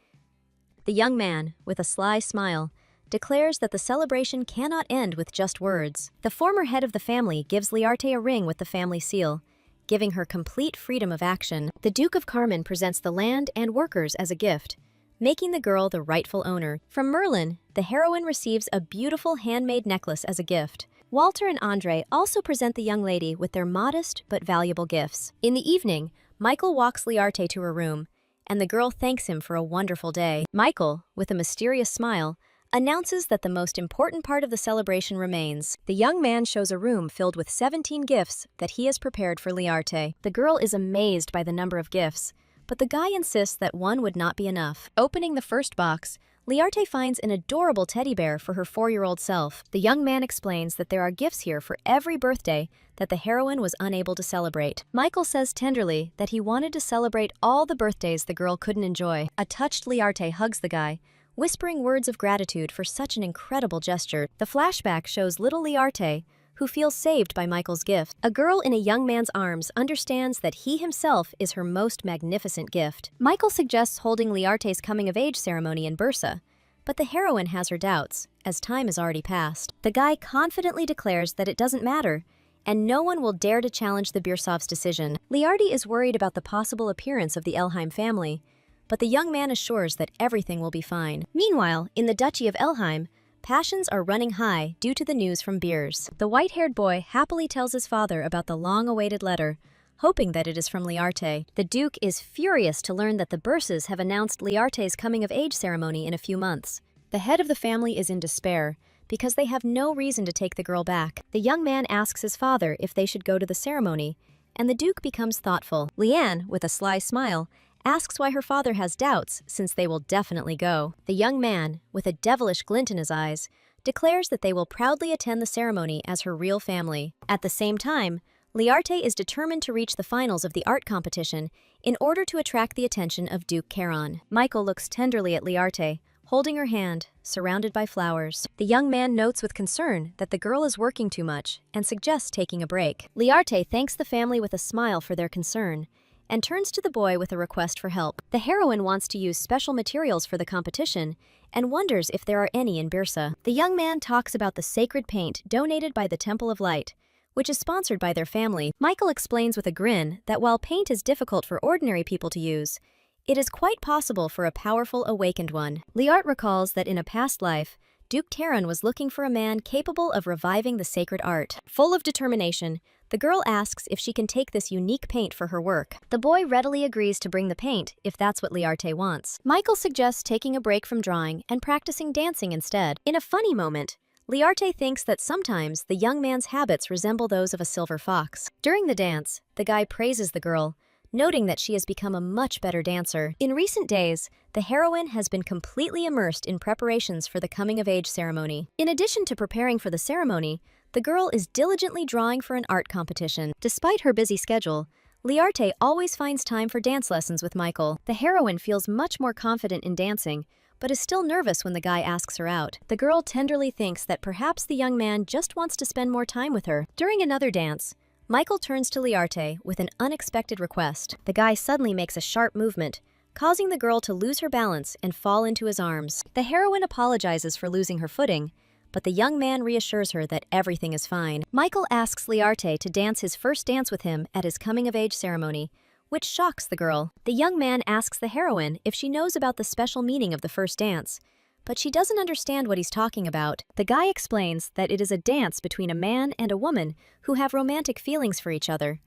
The young man, with a sly smile, declares that the celebration cannot end with just words. The former head of the family gives Liarte a ring with the family seal, giving her complete freedom of action. The Duke of Carmen presents the land and workers as a gift, making the girl the rightful owner. From Merlin, the heroine receives a beautiful handmade necklace as a gift. Walter and Andre also present the young lady with their modest but valuable gifts. In the evening, Michael walks Liarte to her room, and the girl thanks him for a wonderful day. Michael, with a mysterious smile, announces that the most important part of the celebration remains. The young man shows a room filled with 17 gifts that he has prepared for Liarte. The girl is amazed by the number of gifts, but the guy insists that one would not be enough. Opening the first box, Liarte finds an adorable teddy bear for her 4-year-old self. The young man explains that there are gifts here for every birthday that the heroine was unable to celebrate. Michael says tenderly that he wanted to celebrate all the birthdays the girl couldn't enjoy. A touched Liarte hugs the guy, whispering words of gratitude for such an incredible gesture. The flashback shows little Liarte, who feels saved by Michael's gift. A girl in a young man's arms understands that he himself is her most magnificent gift. Michael suggests holding Liarte's coming-of-age ceremony in Bursa, but the heroine has her doubts, as time has already passed. The guy confidently declares that it doesn't matter, and no one will dare to challenge the Birsov's decision. Liarty is worried about the possible appearance of the Elheim family, but the young man assures that everything will be fine. Meanwhile, in the Duchy of Elheim, passions are running high due to the news from Birs. The white-haired boy happily tells his father about the long-awaited letter, hoping that it is from Liarte. The Duke is furious to learn that the Birses have announced Liarte's coming-of-age ceremony in a few months. The head of the family is in despair because they have no reason to take the girl back. The young man asks his father if they should go to the ceremony, and the Duke becomes thoughtful. Leanne, with a sly smile, asks why her father has doubts since they will definitely go. The young man, with a devilish glint in his eyes, declares that they will proudly attend the ceremony as her real family. At the same time, Liarte is determined to reach the finals of the art competition in order to attract the attention of Duke Charon. Michael looks tenderly at Liarte, holding her hand, surrounded by flowers. The young man notes with concern that the girl is working too much and suggests taking a break. Liarte thanks the family with a smile for their concern and turns to the boy with a request for help. The heroine wants to use special materials for the competition and wonders if there are any in Birsa. The young man talks about the sacred paint donated by the Temple of Light, which is sponsored by their family. Michael explains with a grin that while paint is difficult for ordinary people to use, it is quite possible for a powerful awakened one. Liart recalls that in a past life, Duke Taran was looking for a man capable of reviving the sacred art. Full of determination, the girl asks if she can take this unique paint for her work. The boy readily agrees to bring the paint if that's what Liarte wants. Michael suggests taking a break from drawing and practicing dancing instead. In a funny moment, Liarte thinks that sometimes the young man's habits resemble those of a silver fox. During the dance, the guy praises the girl, noting that she has become a much better dancer. In recent days, the heroine has been completely immersed in preparations for the coming-of-age ceremony. In addition to preparing for the ceremony, the girl is diligently drawing for an art competition. Despite her busy schedule, Liarte always finds time for dance lessons with Michael. The heroine feels much more confident in dancing, but is still nervous when the guy asks her out. The girl tenderly thinks that perhaps the young man just wants to spend more time with her. During another dance, Michael turns to Liarte with an unexpected request. The guy suddenly makes a sharp movement, causing the girl to lose her balance and fall into his arms. The heroine apologizes for losing her footing, but the young man reassures her that everything is fine. Michael asks Liarte to dance his first dance with him at his coming-of-age ceremony, which shocks the girl. The young man asks the heroine if she knows about the special meaning of the first dance, but she doesn't understand what he's talking about. The guy explains that it is a dance between a man and a woman who have romantic feelings for each other.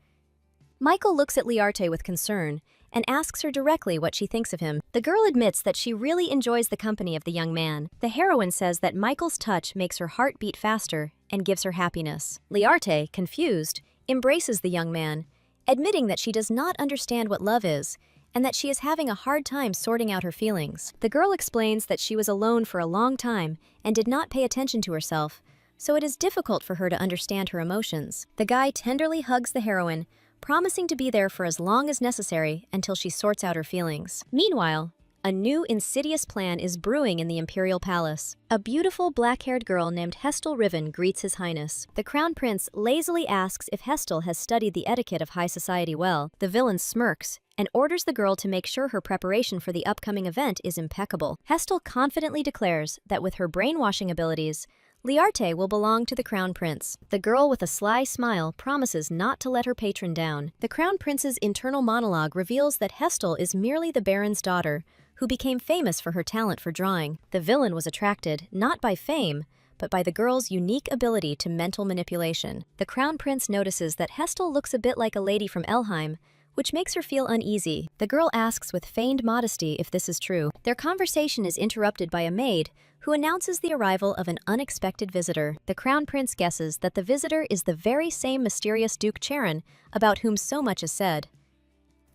Michael looks at Liarte with concern and asks her directly what she thinks of him. The girl admits that she really enjoys the company of the young man. The heroine says that Michael's touch makes her heart beat faster and gives her happiness. Liarte, confused, embraces the young man, admitting that she does not understand what love is and that she is having a hard time sorting out her feelings. The girl explains that she was alone for a long time and did not pay attention to herself, so it is difficult for her to understand her emotions. The guy tenderly hugs the heroine, promising to be there for as long as necessary until she sorts out her feelings. Meanwhile, a new insidious plan is brewing in the Imperial Palace. A beautiful black-haired girl named Hestel Riven greets His Highness. The Crown Prince lazily asks if Hestel has studied the etiquette of high society well. The villain smirks and orders the girl to make sure her preparation for the upcoming event is impeccable. Hestel confidently declares that with her brainwashing abilities, Liarte will belong to the Crown Prince. The girl with a sly smile promises not to let her patron down. The Crown Prince's internal monologue reveals that Hestel is merely the Baron's daughter, who became famous for her talent for drawing. The villain was attracted not by fame, but by the girl's unique ability to mental manipulation. The Crown Prince notices that Hestel looks a bit like a lady from Elheim, which makes her feel uneasy. The girl asks with feigned modesty if this is true. Their conversation is interrupted by a maid who announces the arrival of an unexpected visitor. The Crown Prince guesses that the visitor is the very same mysterious Duke Charon about whom so much is said.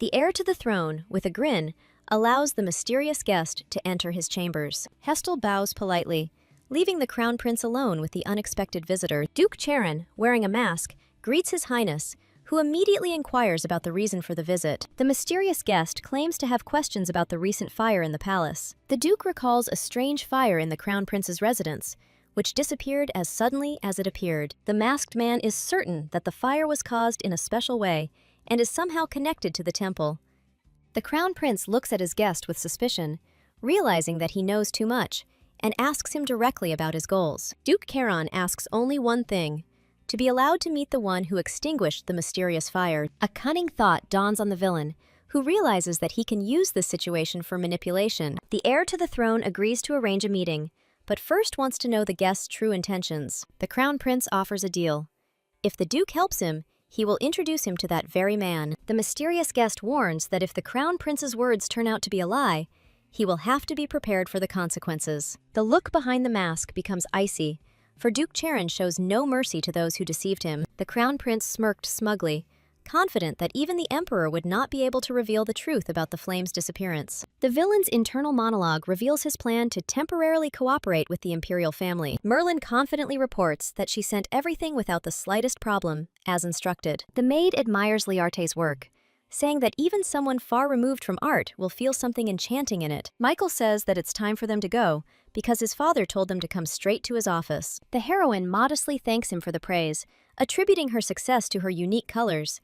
The heir to the throne, with a grin, allows the mysterious guest to enter his chambers. Hestel bows politely, leaving the Crown Prince alone with the unexpected visitor. Duke Charon, wearing a mask, greets His Highness, who immediately inquires about the reason for the visit. The mysterious guest claims to have questions about the recent fire in the palace. The Duke recalls a strange fire in the Crown Prince's residence, which disappeared as suddenly as it appeared. The masked man is certain that the fire was caused in a special way and is somehow connected to the temple. The Crown Prince looks at his guest with suspicion, realizing that he knows too much, and asks him directly about his goals. Duke Charon asks only one thing: to be allowed to meet the one who extinguished the mysterious fire. A cunning thought dawns on the villain, who realizes that he can use this situation for manipulation. The heir to the throne agrees to arrange a meeting, but first wants to know the guest's true intentions. The crown prince offers a deal. If the duke helps him, he will introduce him to that very man. The mysterious guest warns that if the crown prince's words turn out to be a lie, he will have to be prepared for the consequences. The look behind the mask becomes icy, for Duke Charon shows no mercy to those who deceived him. The crown prince smirked smugly, confident that even the emperor would not be able to reveal the truth about the flame's disappearance. The villain's internal monologue reveals his plan to temporarily cooperate with the imperial family. Merlin confidently reports that she sent everything without the slightest problem, as instructed. The maid admires Liarte's work, saying that even someone far removed from art will feel something enchanting in it. Michael says that it's time for them to go, because his father told them to come straight to his office. The heroine modestly thanks him for the praise, attributing her success to her unique colors,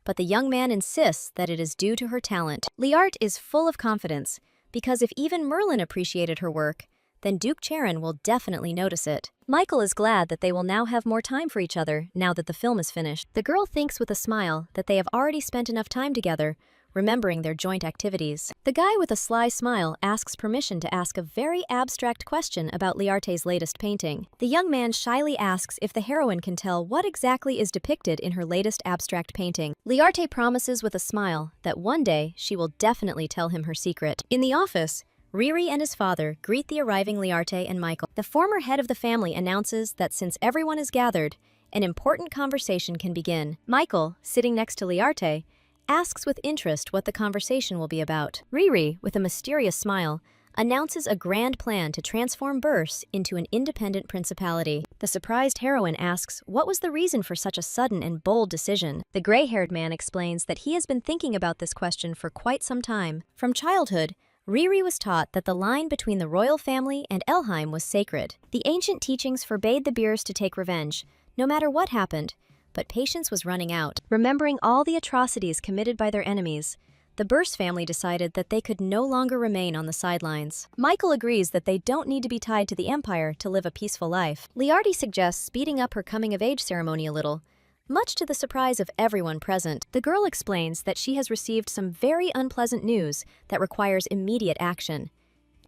but the young man insists that it is due to her talent. Liarte is full of confidence, because if even Merlin appreciated her work, then Duke Charon will definitely notice it. Michael is glad that they will now have more time for each other now that the film is finished. The girl thinks with a smile that they have already spent enough time together, remembering their joint activities. The guy with a sly smile asks permission to ask a very abstract question about Liarte's latest painting. The young man shyly asks if the heroine can tell what exactly is depicted in her latest abstract painting. Liarte promises with a smile that one day she will definitely tell him her secret. In the office, Riri and his father greet the arriving Liarte and Michael. The former head of the family announces that since everyone is gathered, an important conversation can begin. Michael, sitting next to Liarte, asks with interest what the conversation will be about. Riri, with a mysterious smile, announces a grand plan to transform Burse into an independent principality. The surprised heroine asks what was the reason for such a sudden and bold decision. The gray-haired man explains that he has been thinking about this question for quite some time. From childhood, Riri was taught that the line between the royal family and Elheim was sacred. The ancient teachings forbade the Beers to take revenge, no matter what happened, but patience was running out. Remembering all the atrocities committed by their enemies, the Burse family decided that they could no longer remain on the sidelines. Michael agrees that they don't need to be tied to the Empire to live a peaceful life. Liarte suggests speeding up her coming-of-age ceremony a little, much to the surprise of everyone present. The girl explains that she has received some very unpleasant news that requires immediate action.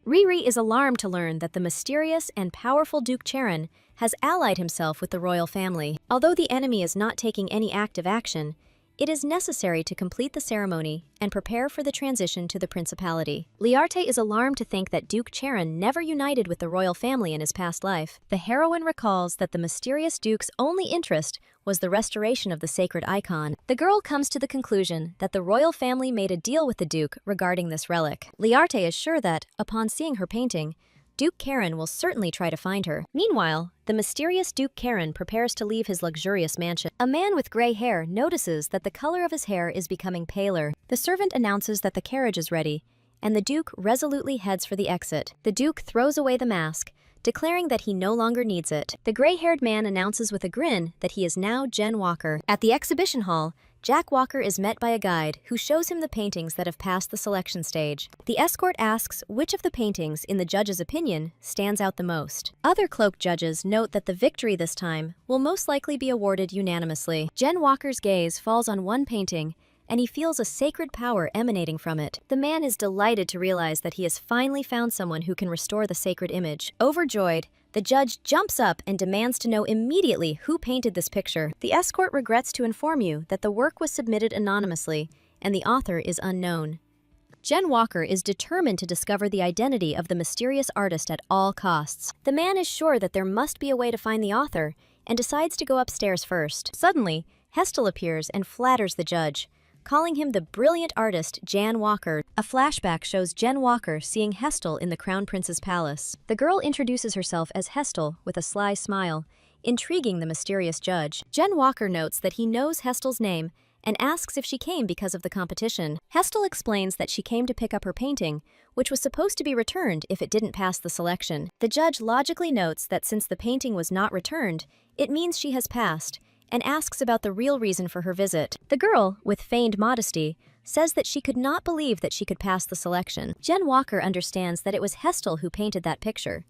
Riri is alarmed to learn that the mysterious and powerful Duke Charon has allied himself with the royal family. Although the enemy is not taking any active action, it is necessary to complete the ceremony and prepare for the transition to the principality. Liarte is alarmed to think that Duke Charon never united with the royal family in his past life. The heroine recalls that the mysterious duke's only interest was the restoration of the sacred icon. The girl comes to the conclusion that the royal family made a deal with the duke regarding this relic. Liarte is sure that, upon seeing her painting, Duke Charon will certainly try to find her. Meanwhile, the mysterious Duke Charon prepares to leave his luxurious mansion. A man with gray hair notices that the color of his hair is becoming paler. The servant announces that the carriage is ready, and the Duke resolutely heads for the exit. The Duke throws away the mask, declaring that he no longer needs it. The gray-haired man announces with a grin that he is now Jen Walker. At the exhibition hall, Jack Walker is met by a guide who shows him the paintings that have passed the selection stage. The escort asks which of the paintings, in the judge's opinion, stands out the most. Other cloaked judges note that the victory this time will most likely be awarded unanimously. Jen Walker's gaze falls on one painting, and he feels a sacred power emanating from it. The man is delighted to realize that he has finally found someone who can restore the sacred image. Overjoyed, the judge jumps up and demands to know immediately who painted this picture. The escort regrets to inform you that the work was submitted anonymously, and the author is unknown. Jen Walker is determined to discover the identity of the mysterious artist at all costs. The man is sure that there must be a way to find the author, and decides to go upstairs first. Suddenly, Hestel appears and flatters the judge, calling him the brilliant artist Jan Walker. A flashback shows Jen Walker seeing Hestel in the Crown Prince's palace. The girl introduces herself as Hestel with a sly smile, intriguing the mysterious judge. Jen Walker notes that he knows Hestel's name and asks if she came because of the competition. Hestel explains that she came to pick up her painting, which was supposed to be returned if it didn't pass the selection. The judge logically notes that since the painting was not returned, it means she has passed, and asks about the real reason for her visit. The girl, with feigned modesty, says that she could not believe that she could pass the selection. Jen Walker understands that it was Hestel who painted that picture,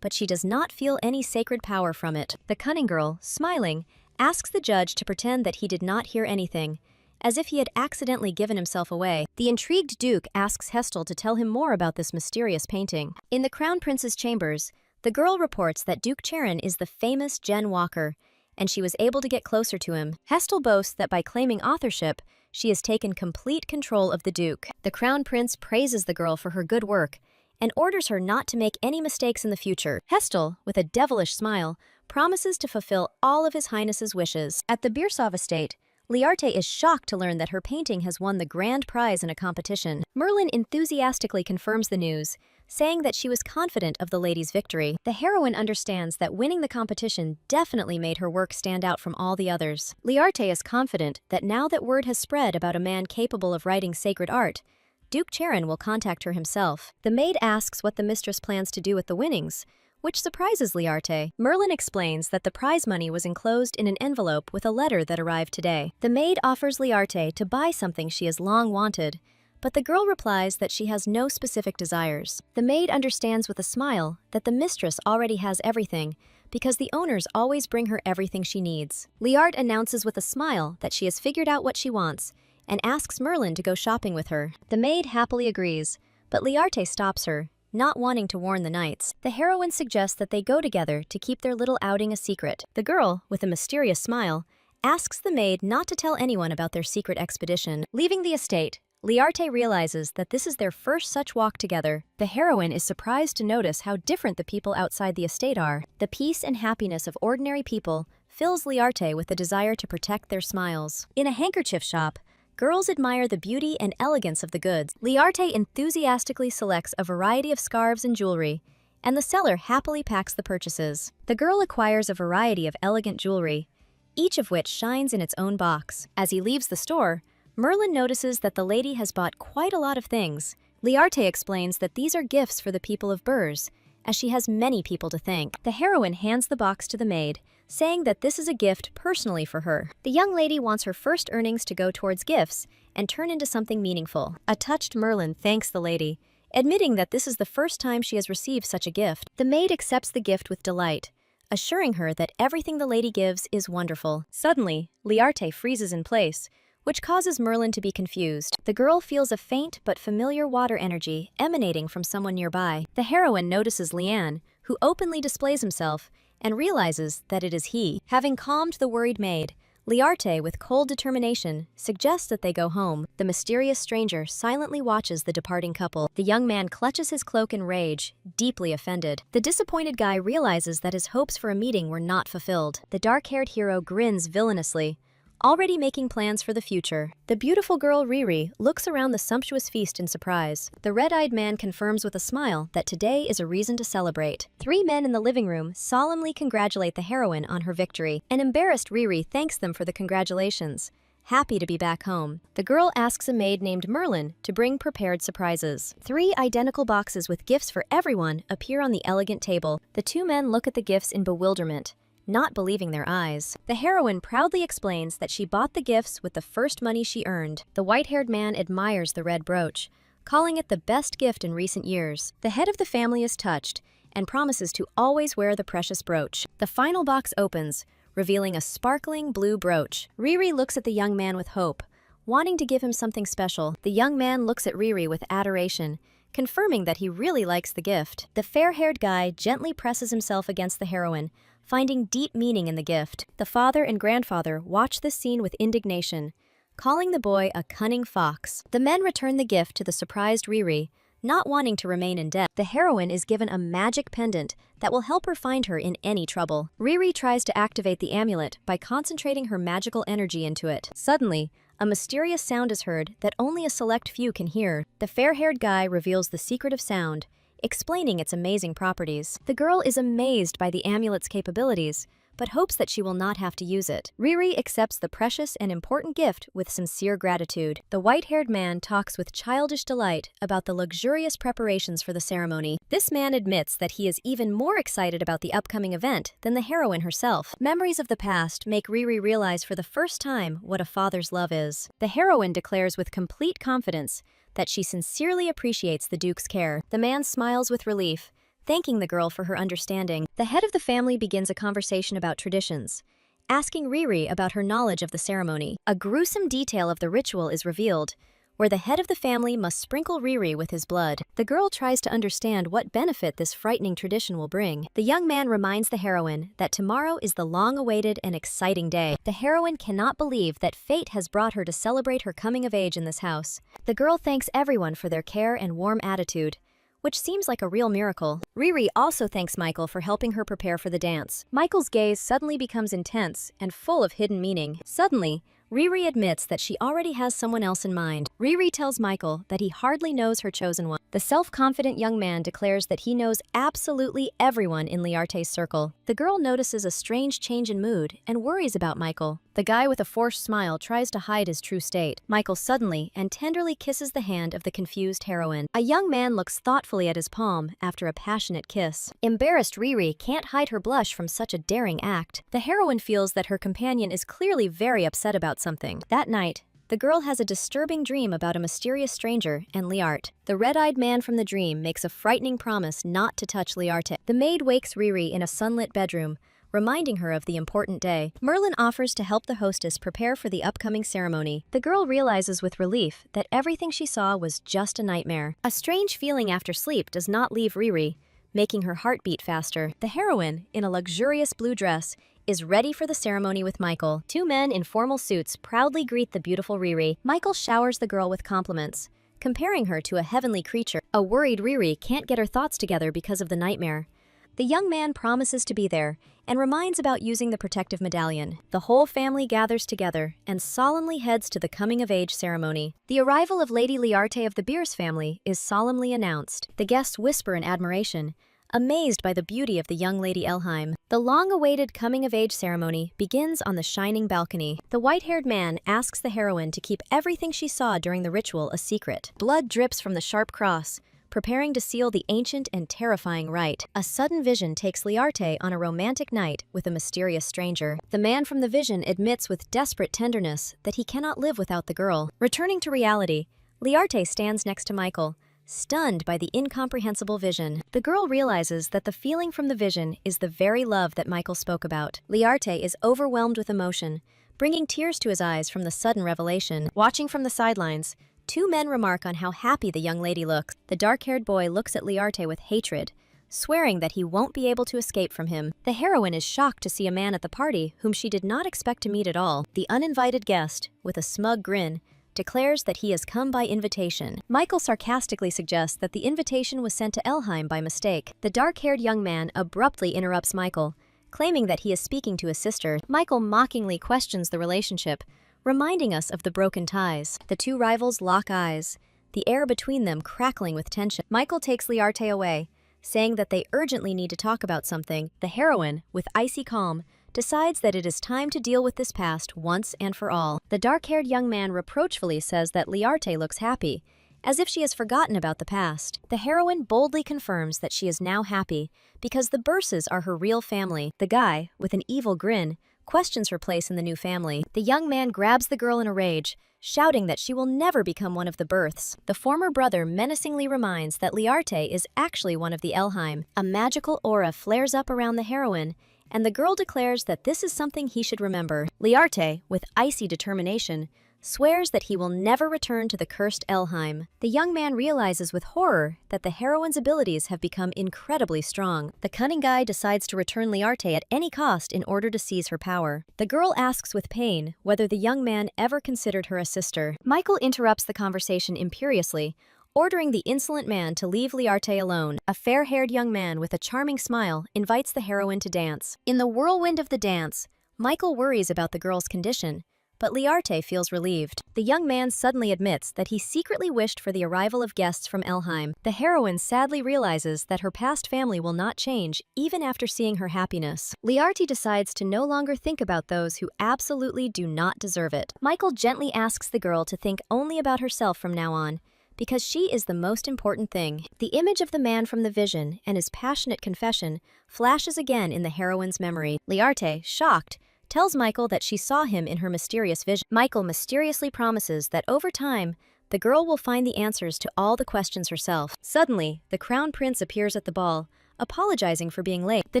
but she does not feel any sacred power from it. The cunning girl, smiling, asks the judge to pretend that he did not hear anything, as if he had accidentally given himself away. The intrigued Duke asks Hestel to tell him more about this mysterious painting. In the Crown Prince's chambers, the girl reports that Duke Charon is the famous Jen Walker, and she was able to get closer to him. Hestel boasts that by claiming authorship, she has taken complete control of the Duke. The Crown Prince praises the girl for her good work and orders her not to make any mistakes in the future. Hestel, with a devilish smile, promises to fulfill all of His Highness's wishes. At the Birsov estate, Liarte is shocked to learn that her painting has won the grand prize in a competition. Merlin enthusiastically confirms the news, saying that she was confident of the lady's victory. The heroine understands that winning the competition definitely made her work stand out from all the others. Liarte is confident that now that word has spread about a man capable of writing sacred art, Duke Charon will contact her himself. The maid asks what the mistress plans to do with the winnings, which surprises Liarte. Merlin explains that the prize money was enclosed in an envelope with a letter that arrived today. The maid offers Liarte to buy something she has long wanted, but the girl replies that she has no specific desires. The maid understands with a smile that the mistress already has everything, because the owners always bring her everything she needs. Liarte announces with a smile that she has figured out what she wants, and asks Merlin to go shopping with her. The maid happily agrees, but Liarte stops her, not wanting to warn the knights. The heroine suggests that they go together to keep their little outing a secret. The girl, with a mysterious smile, asks the maid not to tell anyone about their secret expedition. Leaving the estate, Liarte realizes that this is their first such walk together. The heroine is surprised to notice how different the people outside the estate are. The peace and happiness of ordinary people fills Liarte with the desire to protect their smiles. In a handkerchief shop, girls admire the beauty and elegance of the goods. Liarte enthusiastically selects a variety of scarves and jewelry, and the seller happily packs the purchases. The girl acquires a variety of elegant jewelry, each of which shines in its own box. As he leaves the store, Merlin notices that the lady has bought quite a lot of things. Liarte explains that these are gifts for the people of Burs, as she has many people to thank. The heroine hands the box to the maid, saying that this is a gift personally for her. The young lady wants her first earnings to go towards gifts and turn into something meaningful. A touched Merlin thanks the lady, admitting that this is the first time she has received such a gift. The maid accepts the gift with delight, assuring her that everything the lady gives is wonderful. Suddenly, Liarte freezes in place, which causes Merlin to be confused. The girl feels a faint but familiar water energy emanating from someone nearby. The heroine notices Lian, who openly displays himself, and realizes that it is he. Having calmed the worried maid, Liarte, with cold determination, suggests that they go home. The mysterious stranger silently watches the departing couple. The young man clutches his cloak in rage, deeply offended. The disappointed guy realizes that his hopes for a meeting were not fulfilled. The dark-haired hero grins villainously, already making plans for the future. The beautiful girl Riri looks around the sumptuous feast in surprise. The red-eyed man confirms with a smile that today is a reason to celebrate. Three men in the living room solemnly congratulate the heroine on her victory. An embarrassed Riri thanks them for the congratulations, happy to be back home. The girl asks a maid named Merlin to bring prepared surprises. 3 identical boxes with gifts for everyone appear on the elegant table. The 2 men look at the gifts in bewilderment, not believing their eyes. The heroine proudly explains that she bought the gifts with the first money she earned. The white-haired man admires the red brooch, calling it the best gift in recent years. The head of the family is touched and promises to always wear the precious brooch. The final box opens, revealing a sparkling blue brooch. Riri looks at the young man with hope, wanting to give him something special. The young man looks at Riri with adoration, confirming that he really likes the gift. The fair-haired guy gently presses himself against the heroine, finding deep meaning in the gift. The father and grandfather watch this scene with indignation, calling the boy a cunning fox. The men return the gift to the surprised Riri, not wanting to remain in debt. The heroine is given a magic pendant that will help her find her in any trouble. Riri tries to activate the amulet by concentrating her magical energy into it. Suddenly, a mysterious sound is heard that only a select few can hear. The fair-haired guy reveals the secret of sound, explaining its amazing properties. The girl is amazed by the amulet's capabilities, but hopes that she will not have to use it. Riri accepts the precious and important gift with sincere gratitude. The white-haired man talks with childish delight about the luxurious preparations for the ceremony. This man admits that he is even more excited about the upcoming event than the heroine herself. Memories of the past make Riri realize for the first time what a father's love is. The heroine declares with complete confidence that she sincerely appreciates the Duke's care. The man smiles with relief, thanking the girl for her understanding. The head of the family begins a conversation about traditions, asking Riri about her knowledge of the ceremony. A gruesome detail of the ritual is revealed, where the head of the family must sprinkle Riri with his blood. The girl tries to understand what benefit this frightening tradition will bring. The young man reminds the heroine that tomorrow is the long-awaited and exciting day. The heroine cannot believe that fate has brought her to celebrate her coming of age in this house. The girl thanks everyone for their care and warm attitude, which seems like a real miracle. Riri also thanks Michael for helping her prepare for the dance. Michael's gaze suddenly becomes intense and full of hidden meaning. Suddenly, Riri admits that she already has someone else in mind. Riri tells Michael that he hardly knows her chosen one. The self-confident young man declares that he knows absolutely everyone in Liarte's circle. The girl notices a strange change in mood and worries about Michael. The guy with a forced smile tries to hide his true state. Michael suddenly and tenderly kisses the hand of the confused heroine. A young man looks thoughtfully at his palm after a passionate kiss. Embarrassed Riri can't hide her blush from such a daring act. The heroine feels that her companion is clearly very upset about something. That night, the girl has a disturbing dream about a mysterious stranger and Liart. The red-eyed man from the dream makes a frightening promise not to touch Liarte. The maid wakes Riri in a sunlit bedroom, reminding her of the important day. Merlin offers to help the hostess prepare for the upcoming ceremony. The girl realizes with relief that everything she saw was just a nightmare. A strange feeling after sleep does not leave Riri, making her heart beat faster. The heroine, in a luxurious blue dress, is ready for the ceremony with Michael. Two men in formal suits proudly greet the beautiful Riri. Michael showers the girl with compliments, comparing her to a heavenly creature. A worried Riri can't get her thoughts together because of the nightmare. The young man promises to be there and reminds about using the protective medallion. The whole family gathers together and solemnly heads to the coming-of-age ceremony. The arrival of Lady Liarte of the Beers family is solemnly announced. The guests whisper in admiration, amazed by the beauty of the young Lady Elheim. The long-awaited coming-of-age ceremony begins on the shining balcony. The white-haired man asks the heroine to keep everything she saw during the ritual a secret. Blood drips from the sharp cross, preparing to seal the ancient and terrifying rite. A sudden vision takes Liarte on a romantic night with a mysterious stranger. The man from the vision admits with desperate tenderness that he cannot live without the girl. Returning to reality, Liarte stands next to Michael, stunned by the incomprehensible vision. The girl realizes that the feeling from the vision is the very love that Michael spoke about. Liarte is overwhelmed with emotion, bringing tears to his eyes from the sudden revelation. Watching from the sidelines, two men remark on how happy the young lady looks. The dark-haired boy looks at Liarte with hatred, swearing that he won't be able to escape from him. The heroine is shocked to see a man at the party whom she did not expect to meet at all. The uninvited guest, with a smug grin, declares that he has come by invitation. Michael sarcastically suggests that the invitation was sent to Elheim by mistake. The dark-haired young man abruptly interrupts Michael, claiming that he is speaking to his sister. Michael mockingly questions the relationship, reminding us of the broken ties. The two rivals lock eyes, the air between them crackling with tension. Michael takes Liarte away, saying that they urgently need to talk about something. The heroine, with icy calm, decides that it is time to deal with this past once and for all. The dark-haired young man reproachfully says that Liarte looks happy, as if she has forgotten about the past. The heroine boldly confirms that she is now happy because the Burses are her real family. The guy, with an evil grin, questions her place in the new family. The young man grabs the girl in a rage, shouting that she will never become one of the Births. The former brother menacingly reminds that Liarte is actually one of the Elheim. A magical aura flares up around the heroine, and the girl declares that this is something he should remember. Liarte, with icy determination, swears that he will never return to the cursed Elheim. The young man realizes with horror that the heroine's abilities have become incredibly strong. The cunning guy decides to return Liarte at any cost in order to seize her power. The girl asks with pain whether the young man ever considered her a sister. Michael interrupts the conversation imperiously, ordering the insolent man to leave Liarte alone. A fair-haired young man with a charming smile invites the heroine to dance. In the whirlwind of the dance, Michael worries about the girl's condition, but Liarte feels relieved. The young man suddenly admits that he secretly wished for the arrival of guests from Elheim. The heroine sadly realizes that her past family will not change even after seeing her happiness. Liarte decides to no longer think about those who absolutely do not deserve it. Michael gently asks the girl to think only about herself from now on, because she is the most important thing. The image of the man from the vision and his passionate confession flashes again in the heroine's memory. Liarte, shocked, tells Michael that she saw him in her mysterious vision. Michael mysteriously promises that over time, the girl will find the answers to all the questions herself. Suddenly, the crown prince appears at the ball, apologizing for being late. The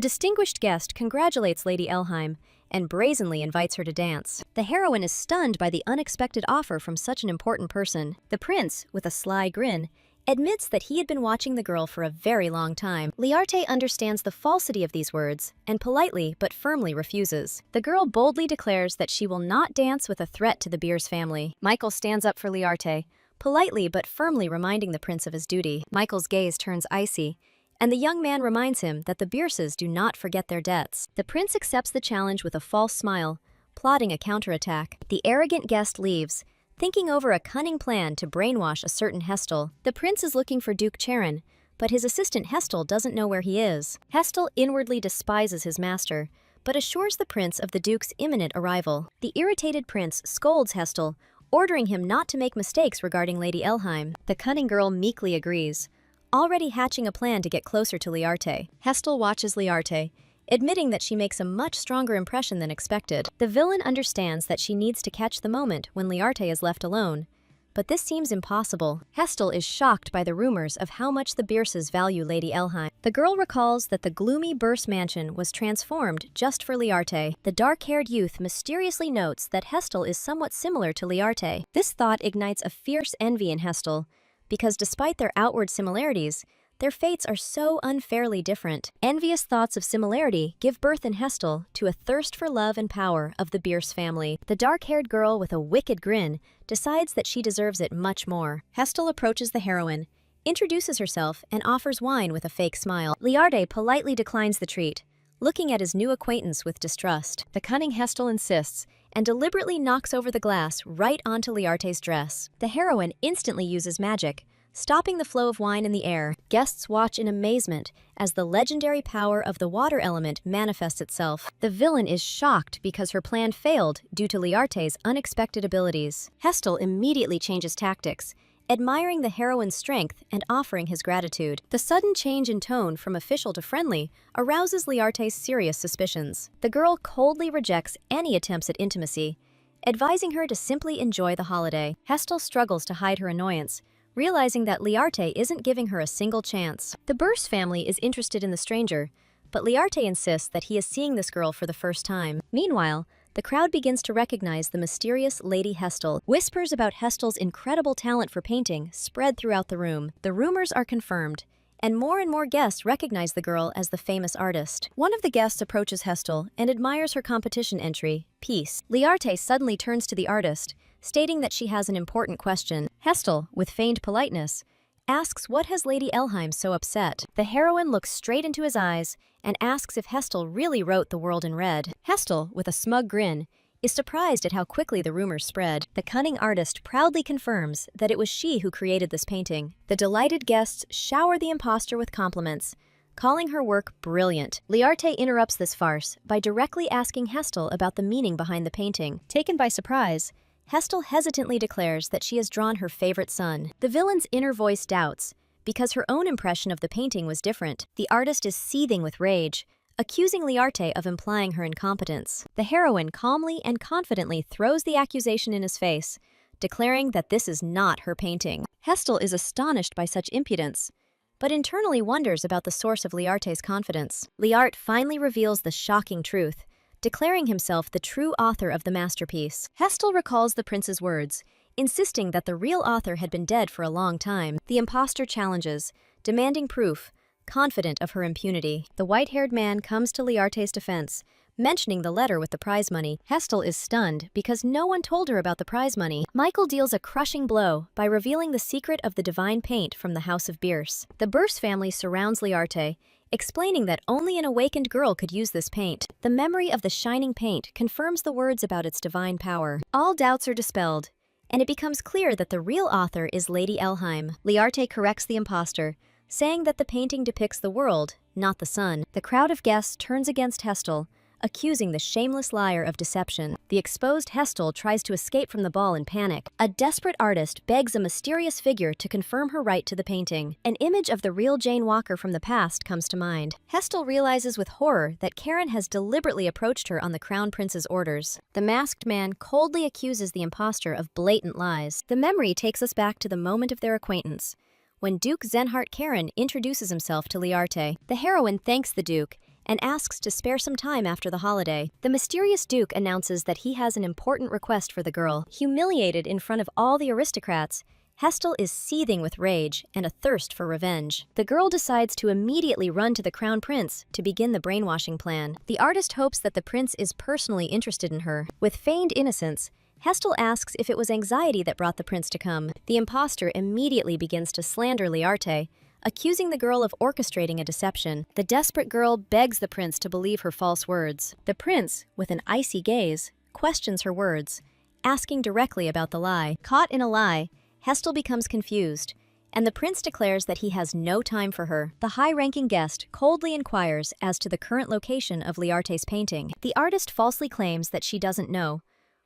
distinguished guest congratulates Lady Elheim and brazenly invites her to dance. The heroine is stunned by the unexpected offer from such an important person. The prince, with a sly grin, admits that he had been watching the girl for a very long time. Liarte understands the falsity of these words and politely but firmly refuses. The girl boldly declares that she will not dance with a threat to the Beers family. Michael stands up for Liarte, politely but firmly reminding the prince of his duty. Michael's gaze turns icy, and the young man reminds him that the Beerses do not forget their debts. The prince accepts the challenge with a false smile, plotting a counterattack. The arrogant guest leaves, thinking over a cunning plan to brainwash a certain Hestel. The prince is looking for Duke Charon, but his assistant Hestel doesn't know where he is. Hestel inwardly despises his master, but assures the prince of the Duke's imminent arrival. The irritated prince scolds Hestel, ordering him not to make mistakes regarding Lady Elheim. The cunning girl meekly agrees, already hatching a plan to get closer to Liarte. Hestel watches Liarte, admitting that she makes a much stronger impression than expected. The villain understands that she needs to catch the moment when Liarte is left alone, but this seems impossible. Hestel is shocked by the rumors of how much the Beerses value Lady Elheim. The girl recalls that the gloomy Beers mansion was transformed just for Liarte. The dark-haired youth mysteriously notes that Hestel is somewhat similar to Liarte. This thought ignites a fierce envy in Hestel, because despite their outward similarities, their fates are so unfairly different. Envious thoughts of similarity give birth in Hestel to a thirst for love and power of the Beers family. The dark-haired girl with a wicked grin decides that she deserves it much more. Hestel approaches the heroine, introduces herself, and offers wine with a fake smile. Liarte politely declines the treat, looking at his new acquaintance with distrust. The cunning Hestel insists and deliberately knocks over the glass right onto Liarte's dress. The heroine instantly uses magic, stopping the flow of wine in the air. Guests watch in amazement as the legendary power of the water element manifests itself. The villain is shocked because her plan failed due to Liarte's unexpected abilities. Hestel immediately changes tactics, admiring the heroine's strength and offering his gratitude. The sudden change in tone from official to friendly arouses Liarte's serious suspicions. The girl coldly rejects any attempts at intimacy, advising her to simply enjoy the holiday. Hestel struggles to hide her annoyance, realizing that Liarte isn't giving her a single chance. The Beers family is interested in the stranger, but Liarte insists that he is seeing this girl for the first time. Meanwhile, the crowd begins to recognize the mysterious Lady Hestel. Whispers about Hestel's incredible talent for painting spread throughout the room. The rumors are confirmed, and more guests recognize the girl as the famous artist. One of the guests approaches Hestel and admires her competition entry, Peace. Liarte suddenly turns to the artist, stating that she has an important question. Hestel, with feigned politeness, asks what has Lady Elheim so upset. The heroine looks straight into his eyes and asks if Hestel really wrote The World in Red. Hestel, with a smug grin, is surprised at how quickly the rumors spread. The cunning artist proudly confirms that it was she who created this painting. The delighted guests shower the imposter with compliments, calling her work brilliant. Liarte interrupts this farce by directly asking Hestel about the meaning behind the painting. Taken by surprise, Hestel hesitantly declares that she has drawn her favorite son. The villain's inner voice doubts, because her own impression of the painting was different. The artist is seething with rage, accusing Liarte of implying her incompetence. The heroine calmly and confidently throws the accusation in his face, declaring that this is not her painting. Hestel is astonished by such impudence, but internally wonders about the source of Liarte's confidence. Liarte finally reveals the shocking truth, declaring himself the true author of the masterpiece. Hestel recalls the prince's words, insisting that the real author had been dead for a long time. The impostor challenges, demanding proof, confident of her impunity. The white-haired man comes to Liarte's defense, mentioning the letter with the prize money. Hestel is stunned because no one told her about the prize money. Michael deals a crushing blow by revealing the secret of the divine paint from the House of Beers. The Beers family surrounds Liarte, explaining that only an awakened girl could use this paint. The memory of the shining paint confirms the words about its divine power. All doubts are dispelled, and it becomes clear that the real author is Lady Elheim. Liarte corrects the impostor, saying that the painting depicts the world, not the sun. The crowd of guests turns against Hestel, accusing the shameless liar of deception. The exposed Hestel tries to escape from the ball in panic. A desperate artist begs a mysterious figure to confirm her right to the painting. An image of the real Jane Walker from the past comes to mind. Hestel realizes with horror that Karen has deliberately approached her on the Crown Prince's orders. The masked man coldly accuses the impostor of blatant lies. The memory takes us back to the moment of their acquaintance, when Duke Zenhart Karen introduces himself to Liarte. The heroine thanks the Duke and asks to spare some time after the holiday. The mysterious Duke announces that he has an important request for the girl. Humiliated in front of all the aristocrats, Hestel is seething with rage and a thirst for revenge. The girl decides to immediately run to the crown prince to begin the brainwashing plan. The artist hopes that the prince is personally interested in her. With feigned innocence, Hestel asks if it was anxiety that brought the prince to come. The impostor immediately begins to slander Liarte, accusing the girl of orchestrating a deception. The desperate girl begs the prince to believe her false words. The prince, with an icy gaze, questions her words, asking directly about the lie. Caught in a lie, Hestel becomes confused, and the prince declares that he has no time for her. The high-ranking guest coldly inquires as to the current location of Liarte's painting. The artist falsely claims that she doesn't know,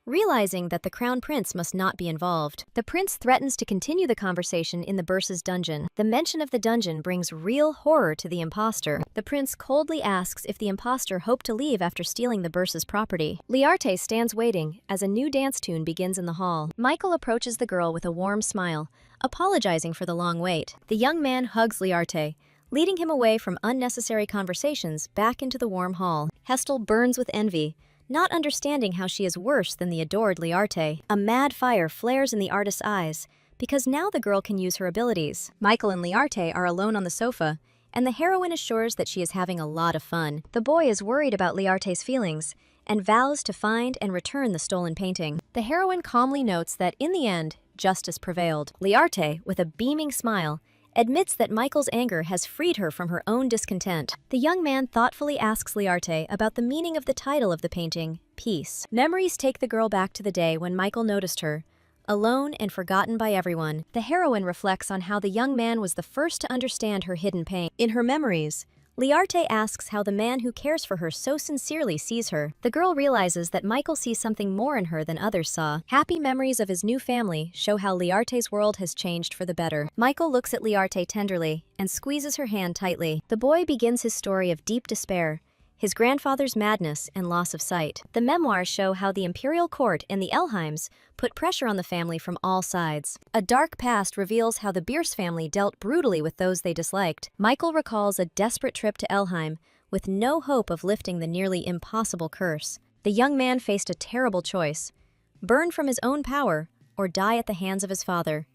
realizing that the crown prince must not be involved. The prince threatens to continue the conversation in the Bursa's dungeon. The mention of the dungeon brings real horror to the impostor. The prince coldly asks if the impostor hoped to leave after stealing the Bursa's property. Liarte stands waiting as a new dance tune begins in the hall. Michael approaches the girl with a warm smile, apologizing for the long wait. The young man hugs Liarte, leading him away from unnecessary conversations back into the warm hall. Hestel burns with envy, not understanding how she is worse than the adored Liarte. A mad fire flares in the artist's eyes, because now the girl can use her abilities. Michael and Liarte are alone on the sofa, and the heroine assures that she is having a lot of fun. The boy is worried about Liarte's feelings, and vows to find and return the stolen painting. The heroine calmly notes that, in the end, justice prevailed. Liarte, with a beaming smile, admits that Michael's anger has freed her from her own discontent. The young man thoughtfully asks Liarte about the meaning of the title of the painting, Peace. Memories take the girl back to the day when Michael noticed her, alone and forgotten by everyone. The heroine reflects on how the young man was the first to understand her hidden pain. In her memories, Liarte asks how the man who cares for her so sincerely sees her. The girl realizes that Michael sees something more in her than others saw. Happy memories of his new family show how Liarte's world has changed for the better. Michael looks at Liarte tenderly and squeezes her hand tightly. The boy begins his story of deep despair, his grandfather's madness and loss of sight. The memoirs show how the imperial court and the Elheims put pressure on the family from all sides. A dark past reveals how the Bierce family dealt brutally with those they disliked. Michael recalls a desperate trip to Elheim with no hope of lifting the nearly impossible curse. The young man faced a terrible choice: burn from his own power or die at the hands of his father.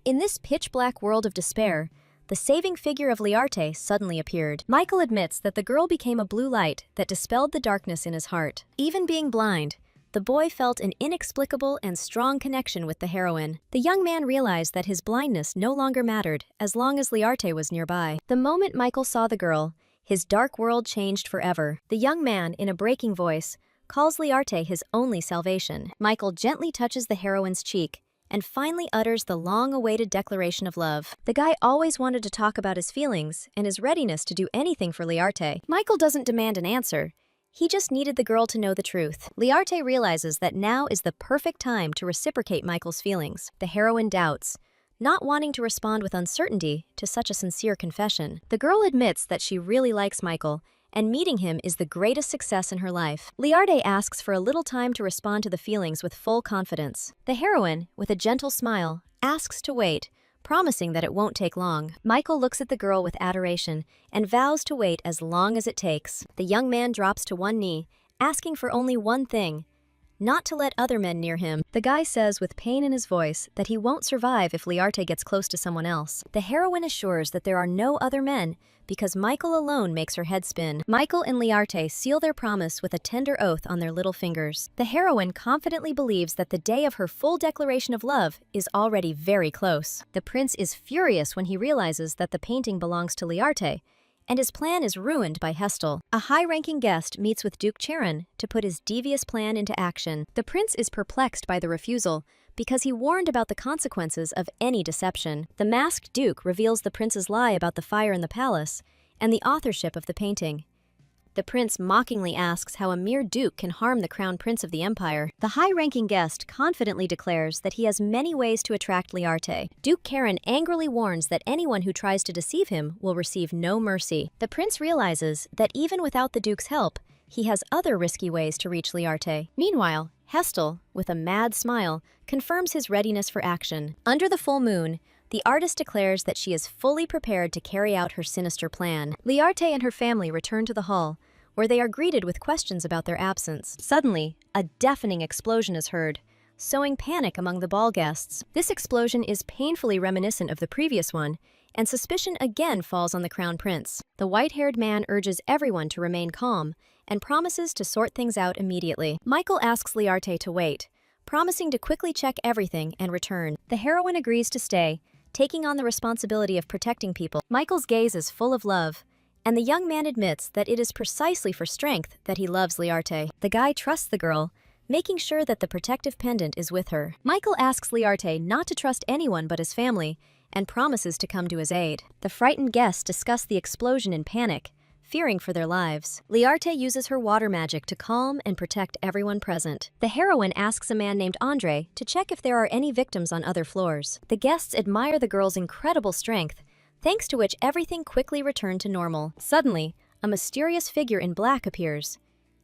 In this pitch-black world of despair, the saving figure of Liarte suddenly appeared. Michael admits that the girl became a blue light that dispelled the darkness in his heart. Even being blind, the boy felt an inexplicable and strong connection with the heroine. The young man realized that his blindness no longer mattered as long as Liarte was nearby. The moment Michael saw the girl, his dark world changed forever. The young man, in a breaking voice, calls Liarte his only salvation. Michael gently touches the heroine's cheek and finally utters the long-awaited declaration of love. The guy always wanted to talk about his feelings and his readiness to do anything for Liarte. Michael doesn't demand an answer. He just needed the girl to know the truth. Liarte realizes that now is the perfect time to reciprocate Michael's feelings. The heroine doubts, not wanting to respond with uncertainty to such a sincere confession. The girl admits that she really likes Michael, and meeting him is the greatest success in her life. Liarte asks for a little time to respond to the feelings with full confidence. The heroine, with a gentle smile, asks to wait, promising that it won't take long. Michael looks at the girl with adoration and vows to wait as long as it takes. The young man drops to one knee, asking for only one thing: not to let other men near him. The guy says with pain in his voice that he won't survive if Liarte gets close to someone else. The heroine assures that there are no other men because Michael alone makes her head spin. Michael and Liarte seal their promise with a tender oath on their little fingers. The heroine confidently believes that the day of her full declaration of love is already very close. The prince is furious when he realizes that the painting belongs to Liarte, and his plan is ruined by Hestel. A high-ranking guest meets with Duke Charon to put his devious plan into action. The prince is perplexed by the refusal because he warned about the consequences of any deception. The masked duke reveals the prince's lie about the fire in the palace and the authorship of the painting. The prince mockingly asks how a mere duke can harm the crown prince of the empire. The high-ranking guest confidently declares that he has many ways to attract Liarte. Duke Charon angrily warns that anyone who tries to deceive him will receive no mercy. The prince realizes that even without the duke's help, he has other risky ways to reach Liarte. Meanwhile, Hestel, with a mad smile, confirms his readiness for action. Under the full moon, The artist declares that she is fully prepared to carry out her sinister plan. Liarte and her family return to the hall, where they are greeted with questions about their absence. Suddenly, a deafening explosion is heard, sowing panic among the ball guests. This explosion is painfully reminiscent of the previous one, and suspicion again falls on the crown prince. The white-haired man urges everyone to remain calm and promises to sort things out immediately. Michael asks Liarte to wait, promising to quickly check everything and return. The heroine agrees to stay, taking on the responsibility of protecting people. Michael's gaze is full of love, and the young man admits that it is precisely for strength that he loves Liarte. The guy trusts the girl, making sure that the protective pendant is with her. Michael asks Liarte not to trust anyone but his family and promises to come to his aid. The frightened guests discuss the explosion in panic, fearing for their lives. Liarte uses her water magic to calm and protect everyone present. The heroine asks a man named Andre to check if there are any victims on other floors. The guests admire the girl's incredible strength, thanks to which everything quickly returned to normal. Suddenly, a mysterious figure in black appears.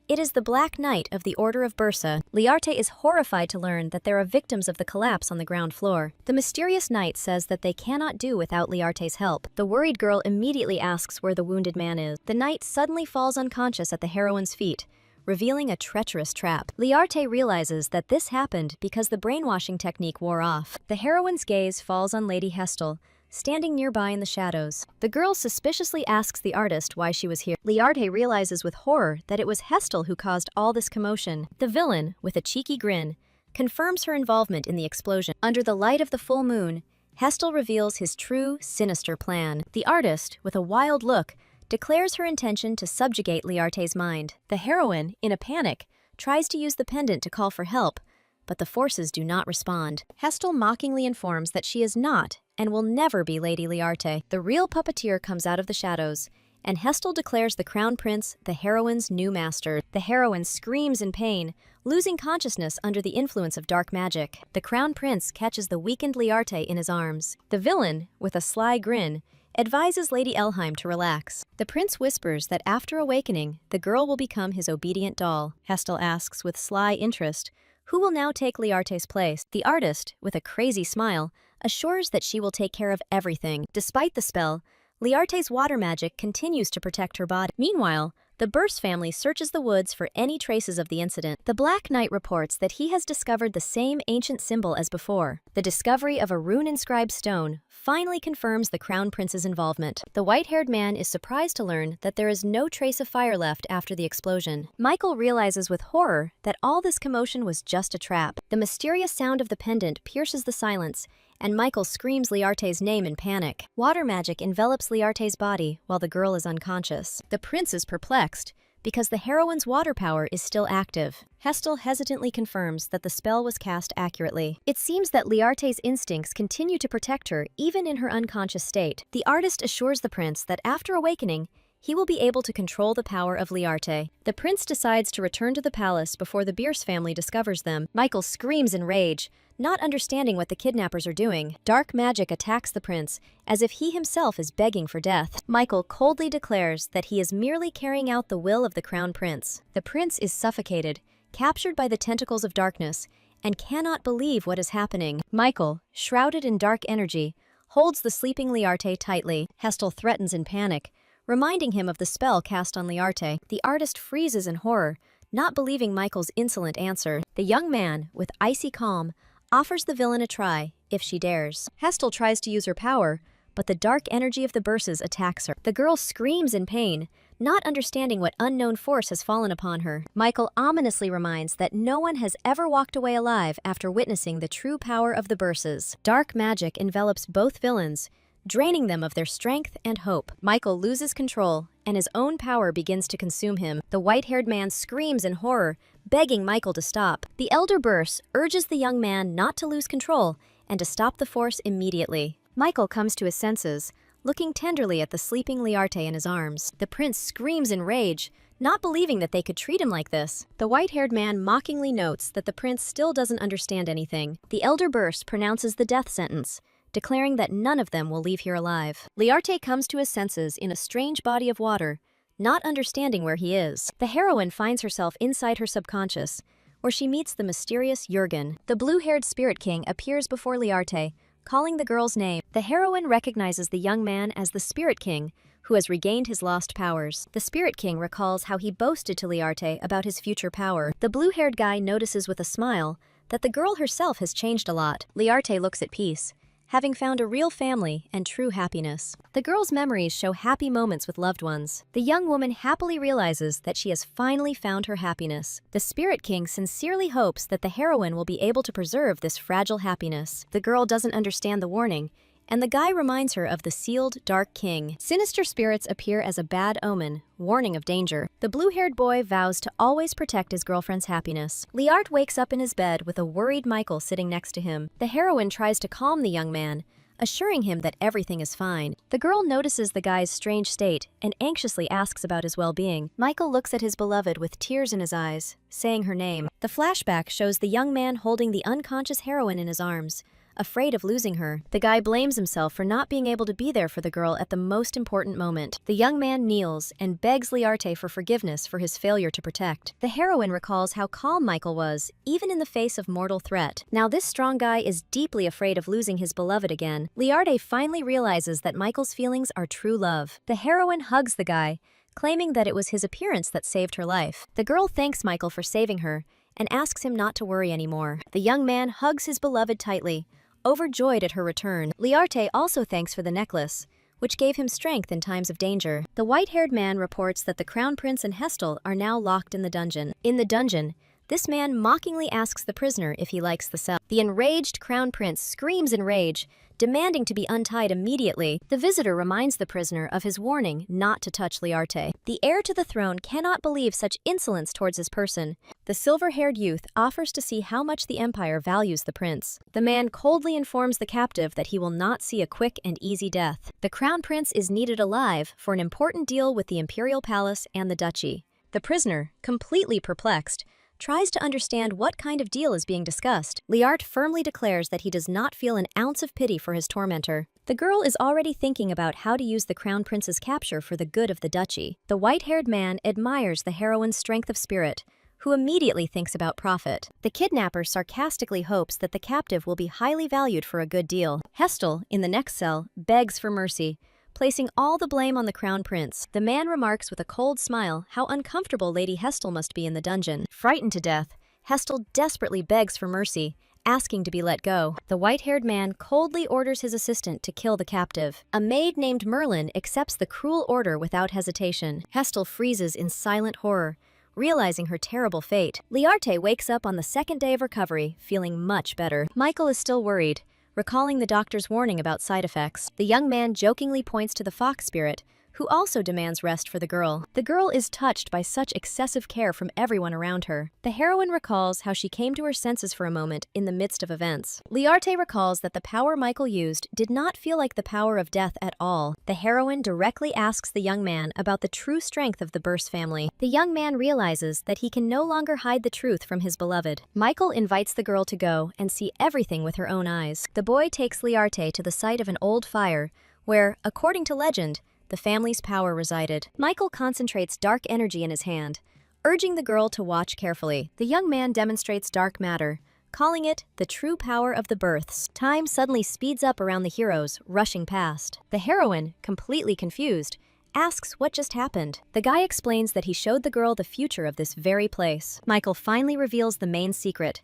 It is the Black Knight of the Order of Bursa. Liarte is horrified to learn that there are victims of the collapse on the ground floor. The mysterious knight says that they cannot do without Liarte's help. The worried girl immediately asks where the wounded man is. The knight suddenly falls unconscious at the heroine's feet, revealing a treacherous trap. Liarte realizes that this happened because the brainwashing technique wore off. The heroine's gaze falls on Lady Hestel, standing nearby in the shadows. The girl suspiciously asks the artist why she was here. Liarte realizes with horror that it was Hestel who caused all this commotion. The villain, with a cheeky grin, confirms her involvement in the explosion. Under the light of the full moon, Hestel reveals his true, sinister plan. The artist, with a wild look, declares her intention to subjugate Liarte's mind. The heroine, in a panic, tries to use the pendant to call for help, but the forces do not respond. Hestel mockingly informs that she is not and will never be Lady Liarte. The real puppeteer comes out of the shadows, and Hestel declares the crown prince the heroine's new master. The heroine screams in pain, losing consciousness under the influence of dark magic. The crown prince catches the weakened Liarte in his arms. The villain, with a sly grin, advises Lady Elheim to relax. The prince whispers that after awakening, the girl will become his obedient doll. Hestel asks with sly interest, who will now take Liarte's place? The artist, with a crazy smile, assures that she will take care of everything. Despite the spell, Liarte's water magic continues to protect her body. Meanwhile, the Burse family searches the woods for any traces of the incident. The Black Knight reports that he has discovered the same ancient symbol as before. The discovery of a rune-inscribed stone finally confirms the crown prince's involvement. The white-haired man is surprised to learn that there is no trace of fire left after the explosion. Michael realizes with horror that all this commotion was just a trap. The mysterious sound of the pendant pierces the silence, and Michael screams Liarte's name in panic. Water magic envelops Liarte's body while the girl is unconscious. The prince is perplexed because the heroine's water power is still active. Hestel hesitantly confirms that the spell was cast accurately. It seems that Liarte's instincts continue to protect her even in her unconscious state. The artist assures the prince that after awakening, he will be able to control the power of Liarte. The prince decides to return to the palace before the Bierce family discovers them. Michael screams in rage, not understanding what the kidnappers are doing. Dark magic attacks the prince, as if he himself is begging for death. Michael coldly declares that he is merely carrying out the will of the crown prince. The prince is suffocated, captured by the tentacles of darkness, and cannot believe what is happening. Michael, shrouded in dark energy, holds the sleeping Liarte tightly. Hestel threatens in panic, reminding him of the spell cast on Liarte. The artist freezes in horror, not believing Michael's insolent answer. The young man, with icy calm, offers the villain a try, if she dares. Hestel tries to use her power, but the dark energy of the Burses attacks her. The girl screams in pain, not understanding what unknown force has fallen upon her. Michael ominously reminds that no one has ever walked away alive after witnessing the true power of the Burses. Dark magic envelops both villains, draining them of their strength and hope. Michael loses control, and his own power begins to consume him. The white-haired man screams in horror, begging Michael to stop. The elder Burse urges the young man not to lose control and to stop the force immediately. Michael comes to his senses, looking tenderly at the sleeping Liarte in his arms. The prince screams in rage, not believing that they could treat him like this. The white-haired man mockingly notes that the prince still doesn't understand anything. The elder Burse pronounces the death sentence, declaring that none of them will leave here alive. Liarte comes to his senses in a strange body of water, not understanding where he is. The heroine finds herself inside her subconscious, where she meets the mysterious Jurgen. The blue-haired spirit king appears before Liarte, calling the girl's name. The heroine recognizes the young man as the Spirit King, who has regained his lost powers. The Spirit King recalls how he boasted to Liarte about his future power. The blue-haired guy notices with a smile that the girl herself has changed a lot. Liarte looks at peace, having found a real family and true happiness. The girl's memories show happy moments with loved ones. The young woman happily realizes that she has finally found her happiness. The Spirit King sincerely hopes that the heroine will be able to preserve this fragile happiness. The girl doesn't understand the warning, and the guy reminds her of the sealed Dark King. Sinister spirits appear as a bad omen, warning of danger. The blue-haired boy vows to always protect his girlfriend's happiness. Liart wakes up in his bed with a worried Michael sitting next to him. The heroine tries to calm the young man, assuring him that everything is fine. The girl notices the guy's strange state and anxiously asks about his well-being. Michael looks at his beloved with tears in his eyes, saying her name. The flashback shows the young man holding the unconscious heroine in his arms, afraid of losing her. The guy blames himself for not being able to be there for the girl at the most important moment. The young man kneels and begs Liarte for forgiveness for his failure to protect. The heroine recalls how calm Michael was, even in the face of mortal threat. Now this strong guy is deeply afraid of losing his beloved again. Liarte finally realizes that Michael's feelings are true love. The heroine hugs the guy, claiming that it was his appearance that saved her life. The girl thanks Michael for saving her and asks him not to worry anymore. The young man hugs his beloved tightly, overjoyed at her return. Liarte also thanks for the necklace, which gave him strength in times of danger. The white-haired man reports that the Crown Prince and Hestel are now locked in the dungeon. In the dungeon, this man mockingly asks the prisoner if he likes the cell. The enraged Crown Prince screams in rage, demanding to be untied immediately. The visitor reminds the prisoner of his warning not to touch Liarte. The heir to the throne cannot believe such insolence towards his person. The silver-haired youth offers to see how much the Empire values the prince. The man coldly informs the captive that he will not see a quick and easy death. The Crown Prince is needed alive for an important deal with the Imperial Palace and the Duchy. The prisoner, completely perplexed, tries to understand what kind of deal is being discussed. Liart firmly declares that he does not feel an ounce of pity for his tormentor. The girl is already thinking about how to use the Crown Prince's capture for the good of the duchy. The white-haired man admires the heroine's strength of spirit, who immediately thinks about profit. The kidnapper sarcastically hopes that the captive will be highly valued for a good deal. Hestel, in the next cell, begs for mercy, placing all the blame on the Crown Prince. The man remarks with a cold smile how uncomfortable Lady Hestel must be in the dungeon. Frightened to death, Hestel desperately begs for mercy, asking to be let go. The white-haired man coldly orders his assistant to kill the captive. A maid named Merlin accepts the cruel order without hesitation. Hestel freezes in silent horror, realizing her terrible fate. Liarte wakes up on the second day of recovery, feeling much better. Michael is still worried, recalling the doctor's warning about side effects. The young man jokingly points to the fox spirit, who also demands rest for the girl. The girl is touched by such excessive care from everyone around her. The heroine recalls how she came to her senses for a moment in the midst of events. Liarte recalls that the power Michael used did not feel like the power of death at all. The heroine directly asks the young man about the true strength of the Burse family. The young man realizes that he can no longer hide the truth from his beloved. Michael invites the girl to go and see everything with her own eyes. The boy takes Liarte to the site of an old fire, where, according to legend, the family's power resided. Michael concentrates dark energy in his hand, urging the girl to watch carefully. The young man demonstrates dark matter, calling it the true power of the births. Time suddenly speeds up around the heroes, rushing past. The heroine, completely confused, asks what just happened. The guy explains that he showed the girl the future of this very place. Michael finally reveals the main secret.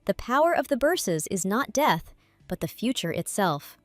The power of the Burses is not death, but the future itself.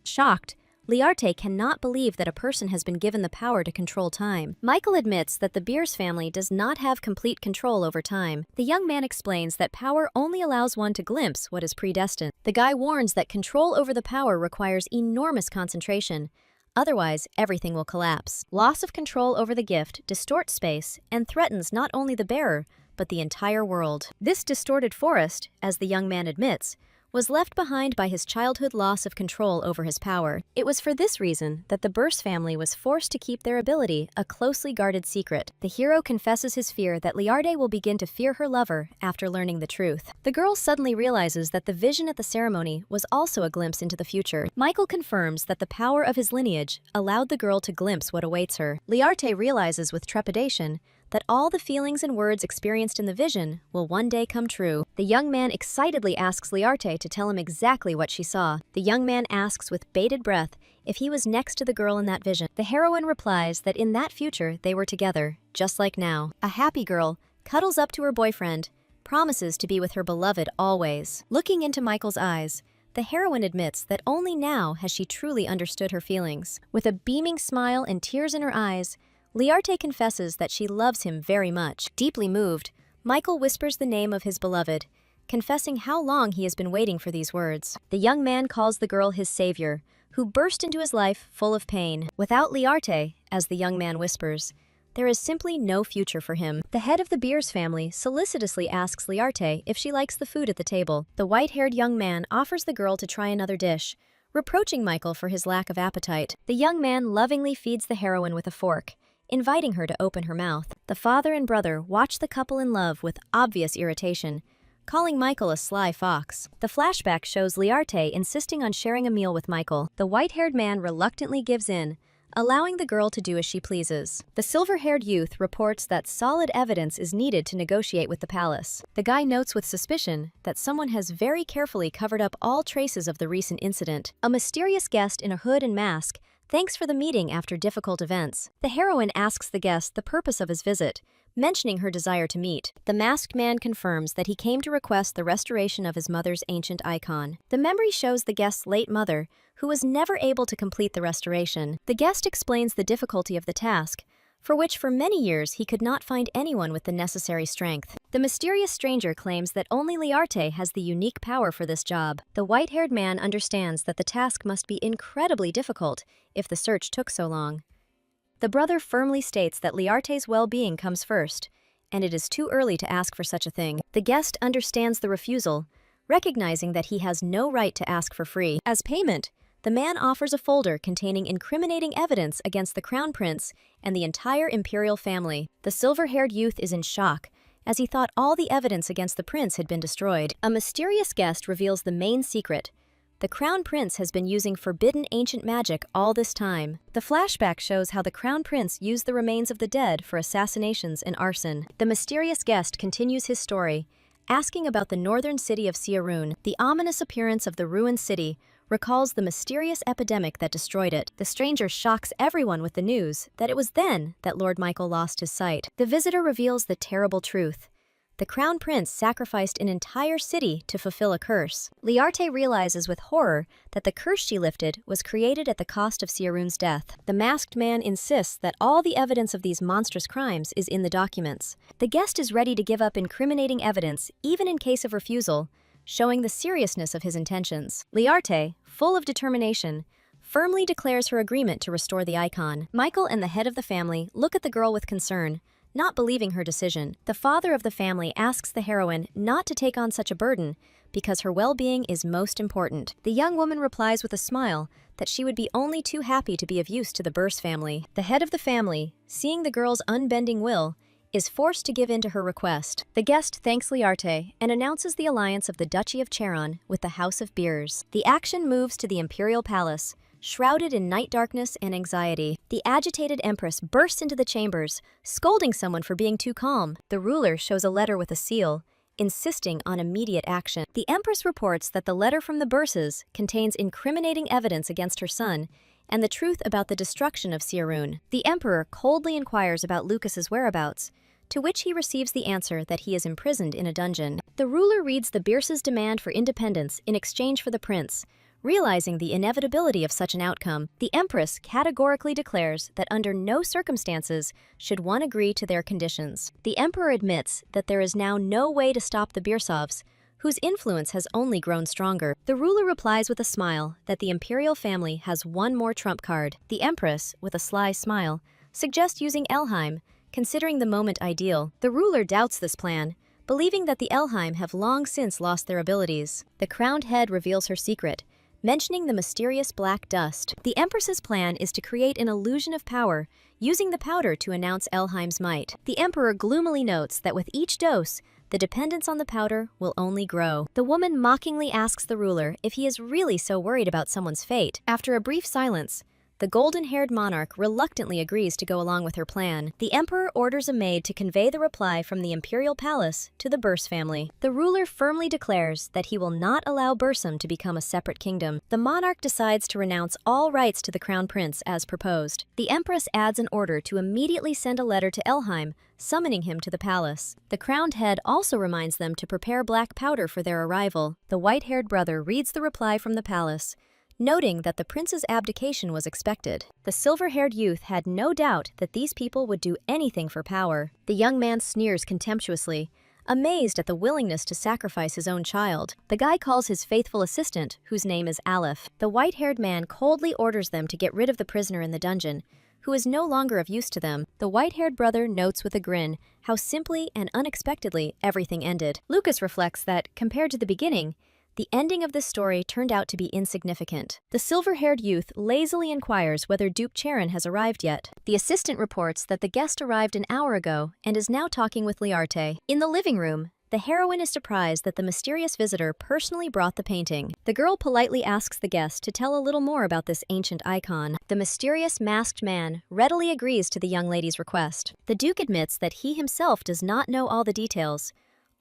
Shocked, Liarte cannot believe that a person has been given the power to control time. Michael admits that the Beers family does not have complete control over time. The young man explains that power only allows one to glimpse what is predestined. The guy warns that control over the power requires enormous concentration. Otherwise, everything will collapse. Loss of control over the gift distorts space and threatens not only the bearer, but the entire world. This distorted forest, as the young man admits, was left behind by his childhood loss of control over his power. It was for this reason that the Burse family was forced to keep their ability a closely guarded secret. The hero confesses his fear that Liarte will begin to fear her lover after learning the truth. The girl suddenly realizes that the vision at the ceremony was also a glimpse into the future. Michael confirms that the power of his lineage allowed the girl to glimpse what awaits her. Liarte realizes with trepidation that all the feelings and words experienced in the vision will one day come true. The young man excitedly asks Liarte to tell him exactly what she saw. The young man asks with bated breath if he was next to the girl in that vision. The heroine replies that in that future they were together, just like now. A happy girl cuddles up to her boyfriend, promises to be with her beloved always. Looking into Michael's eyes, the heroine admits that only now has she truly understood her feelings. With a beaming smile and tears in her eyes, Liarte confesses that she loves him very much. Deeply moved, Michael whispers the name of his beloved, confessing how long he has been waiting for these words. The young man calls the girl his savior, who burst into his life full of pain. Without Liarte, as the young man whispers, there is simply no future for him. The head of the Beers family solicitously asks Liarte if she likes the food at the table. The white-haired young man offers the girl to try another dish, reproaching Michael for his lack of appetite. The young man lovingly feeds the heroine with a fork, inviting her to open her mouth. The father and brother watch the couple in love with obvious irritation, calling Michael a sly fox. The flashback shows Liarte insisting on sharing a meal with Michael. The white-haired man reluctantly gives in, allowing the girl to do as she pleases. The silver-haired youth reports that solid evidence is needed to negotiate with the palace. The guy notes with suspicion that someone has very carefully covered up all traces of the recent incident. A mysterious guest in a hood and mask thanks for the meeting after difficult events. The heroine asks the guest the purpose of his visit, mentioning her desire to meet. The masked man confirms that he came to request the restoration of his mother's ancient icon. The memory shows the guest's late mother, who was never able to complete the restoration. The guest explains the difficulty of the task, for which for many years he could not find anyone with the necessary strength. The mysterious stranger claims that only Liarte has the unique power for this job. The white-haired man understands that the task must be incredibly difficult if the search took so long. The brother firmly states that Liarte's well-being comes first, and it is too early to ask for such a thing. The guest understands the refusal, recognizing that he has no right to ask for free. As payment, the man offers a folder containing incriminating evidence against the crown prince and the entire imperial family. The silver-haired youth is in shock, as he thought all the evidence against the prince had been destroyed. A mysterious guest reveals the main secret. The crown prince has been using forbidden ancient magic all this time. The flashback shows how the crown prince used the remains of the dead for assassinations and arson. The mysterious guest continues his story, asking about the northern city of Siarun. The ominous appearance of the ruined city recalls the mysterious epidemic that destroyed it. The stranger shocks everyone with the news that it was then that Lord Michael lost his sight. The visitor reveals the terrible truth. The crown prince sacrificed an entire city to fulfill a curse. Liarte realizes with horror that the curse she lifted was created at the cost of Siarun's death. The masked man insists that all the evidence of these monstrous crimes is in the documents. The guest is ready to give up incriminating evidence, even in case of refusal, showing the seriousness of his intentions. Liarte, full of determination, firmly declares her agreement to restore the icon. Michael and the head of the family look at the girl with concern, not believing her decision. The father of the family asks the heroine not to take on such a burden because her well-being is most important. The young woman replies with a smile that she would be only too happy to be of use to the Beers family. The head of the family, seeing the girl's unbending will, is forced to give in to her request. The guest thanks Liarte and announces the alliance of the Duchy of Charon with the House of Beers. The action moves to the imperial palace, shrouded in night darkness and anxiety. The agitated empress bursts into the chambers, scolding someone for being too calm. The ruler shows a letter with a seal, insisting on immediate action. The empress reports that the letter from the Beerses contains incriminating evidence against her son and the truth about the destruction of Siarun. The emperor coldly inquires about Lucas's whereabouts, to which he receives the answer that he is imprisoned in a dungeon. The ruler reads the Beerses' demand for independence in exchange for the prince. Realizing the inevitability of such an outcome, the empress categorically declares that under no circumstances should one agree to their conditions. The emperor admits that there is now no way to stop the Beersovs, whose influence has only grown stronger. The ruler replies with a smile that the imperial family has one more trump card. The empress, with a sly smile, suggests using Elheim, considering the moment ideal. The ruler doubts this plan, believing that the Elheim have long since lost their abilities. The crowned head reveals her secret, mentioning the mysterious black dust. The empress's plan is to create an illusion of power, using the powder to announce Elheim's might. The emperor gloomily notes that with each dose, the dependence on the powder will only grow. The woman mockingly asks the ruler if he is really so worried about someone's fate. After a brief silence, The golden-haired monarch reluctantly agrees to go along with her plan. The emperor orders a maid to convey the reply from the imperial palace to the Burs family. The ruler firmly declares that he will not allow Bursum to become a separate kingdom. The monarch decides to renounce all rights to the crown prince as proposed. The empress adds an order to immediately send a letter to Elheim, summoning him to the palace. The crowned head also reminds them to prepare black powder for their arrival. The white-haired brother reads the reply from the palace, noting that the prince's abdication was expected. The silver-haired youth had no doubt that these people would do anything for power. The young man sneers contemptuously, amazed at the willingness to sacrifice his own child. The guy calls his faithful assistant, whose name is Aleph. The white-haired man coldly orders them to get rid of the prisoner in the dungeon, who is no longer of use to them. The white-haired brother notes with a grin how simply and unexpectedly everything ended. Lucas reflects that, compared to the beginning, the ending of this story turned out to be insignificant. The silver-haired youth lazily inquires whether Duke Charon has arrived yet. The assistant reports that the guest arrived an hour ago and is now talking with Liarte. In the living room, the heroine is surprised that the mysterious visitor personally brought the painting. The girl politely asks the guest to tell a little more about this ancient icon. The mysterious masked man readily agrees to the young lady's request. The Duke admits that he himself does not know all the details,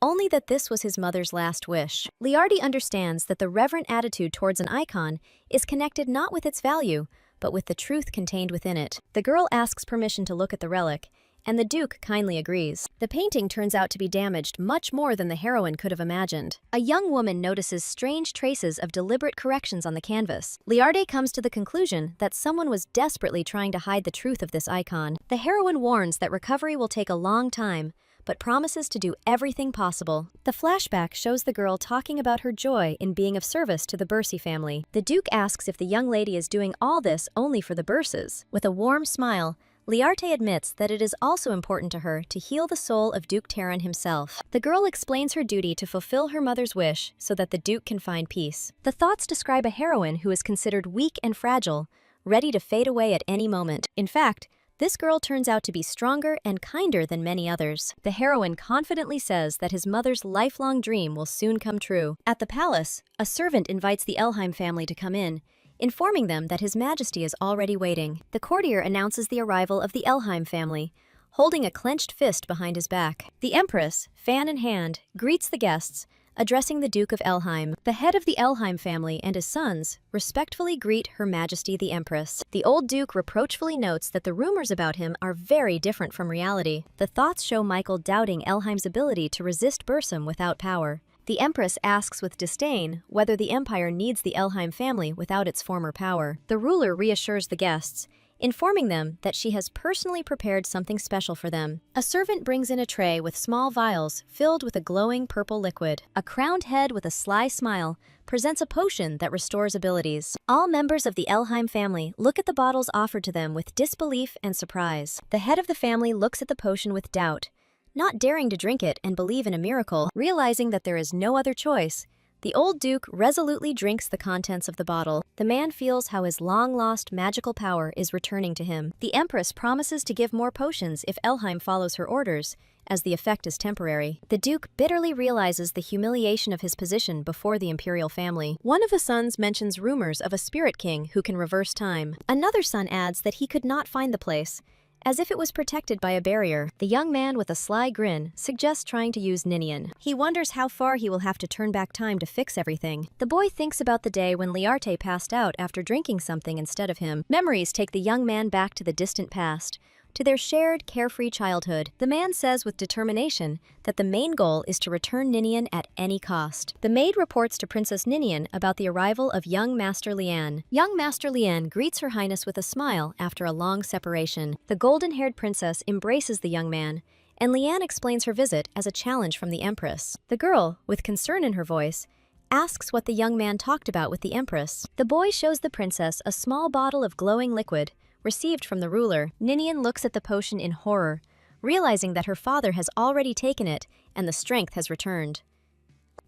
only that this was his mother's last wish. Liardi understands that the reverent attitude towards an icon is connected not with its value, but with the truth contained within it. The girl asks permission to look at the relic, and the Duke kindly agrees. The painting turns out to be damaged much more than the heroine could have imagined. A young woman notices strange traces of deliberate corrections on the canvas. Liardi comes to the conclusion that someone was desperately trying to hide the truth of this icon. The heroine warns that recovery will take a long time, but promises to do everything possible. The flashback shows the girl talking about her joy in being of service to the Bursi family. The Duke asks if the young lady is doing all this only for the Burses. With a warm smile, Liarte admits that it is also important to her to heal the soul of Duke Terran himself. The girl explains her duty to fulfill her mother's wish so that the Duke can find peace. The thoughts describe a heroine who is considered weak and fragile, ready to fade away at any moment. In fact, this girl turns out to be stronger and kinder than many others. The heroine confidently says that his mother's lifelong dream will soon come true. At the palace, a servant invites the Elheim family to come in, informing them that His Majesty is already waiting. The courtier announces the arrival of the Elheim family, holding a clenched fist behind his back. The Empress, fan in hand, greets the guests, addressing the Duke of Elheim. The head of the Elheim family and his sons respectfully greet Her Majesty the Empress. The old Duke reproachfully notes that the rumors about him are very different from reality. The thoughts show Michael doubting Elheim's ability to resist Bursum without power. The Empress asks with disdain whether the Empire needs the Elheim family without its former power. The ruler reassures the guests, informing them that she has personally prepared something special for them. A servant brings in a tray with small vials filled with a glowing purple liquid. A crowned head with a sly smile presents a potion that restores abilities. All members of the Elheim family look at the bottles offered to them with disbelief and surprise. The head of the family looks at the potion with doubt, not daring to drink it and believe in a miracle. Realizing that there is no other choice, the old Duke resolutely drinks the contents of the bottle. The man feels how his long-lost magical power is returning to him. The Empress promises to give more potions if Elheim follows her orders, as the effect is temporary. The Duke bitterly realizes the humiliation of his position before the imperial family. One of the sons mentions rumors of a spirit king who can reverse time. Another son adds that he could not find the place, as if it was protected by a barrier. The young man with a sly grin suggests trying to use Ninian. He wonders how far he will have to turn back time to fix everything. The boy thinks about the day when Liarte passed out after drinking something instead of him. Memories take the young man back to the distant past, to their shared, carefree childhood. The man says with determination that the main goal is to return Ninian at any cost. The maid reports to Princess Ninian about the arrival of young Master Lian. Young Master Lian greets Her Highness with a smile after a long separation. The golden-haired princess embraces the young man, and Lian explains her visit as a challenge from the Empress. The girl, with concern in her voice, asks what the young man talked about with the Empress. The boy shows the princess a small bottle of glowing liquid, received from the ruler. Ninian looks at the potion in horror, realizing that her father has already taken it and the strength has returned.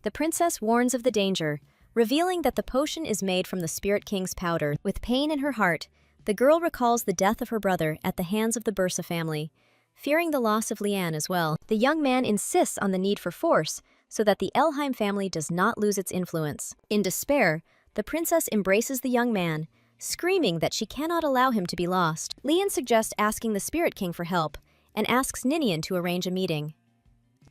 The princess warns of the danger, revealing that the potion is made from the Spirit King's powder. With pain in her heart, the girl recalls the death of her brother at the hands of the Bursa family, fearing the loss of Lian as well. The young man insists on the need for force so that the Elheim family does not lose its influence. In despair, the princess embraces the young man, screaming that she cannot allow him to be lost. Lian suggests asking the Spirit King for help and asks Ninian to arrange a meeting.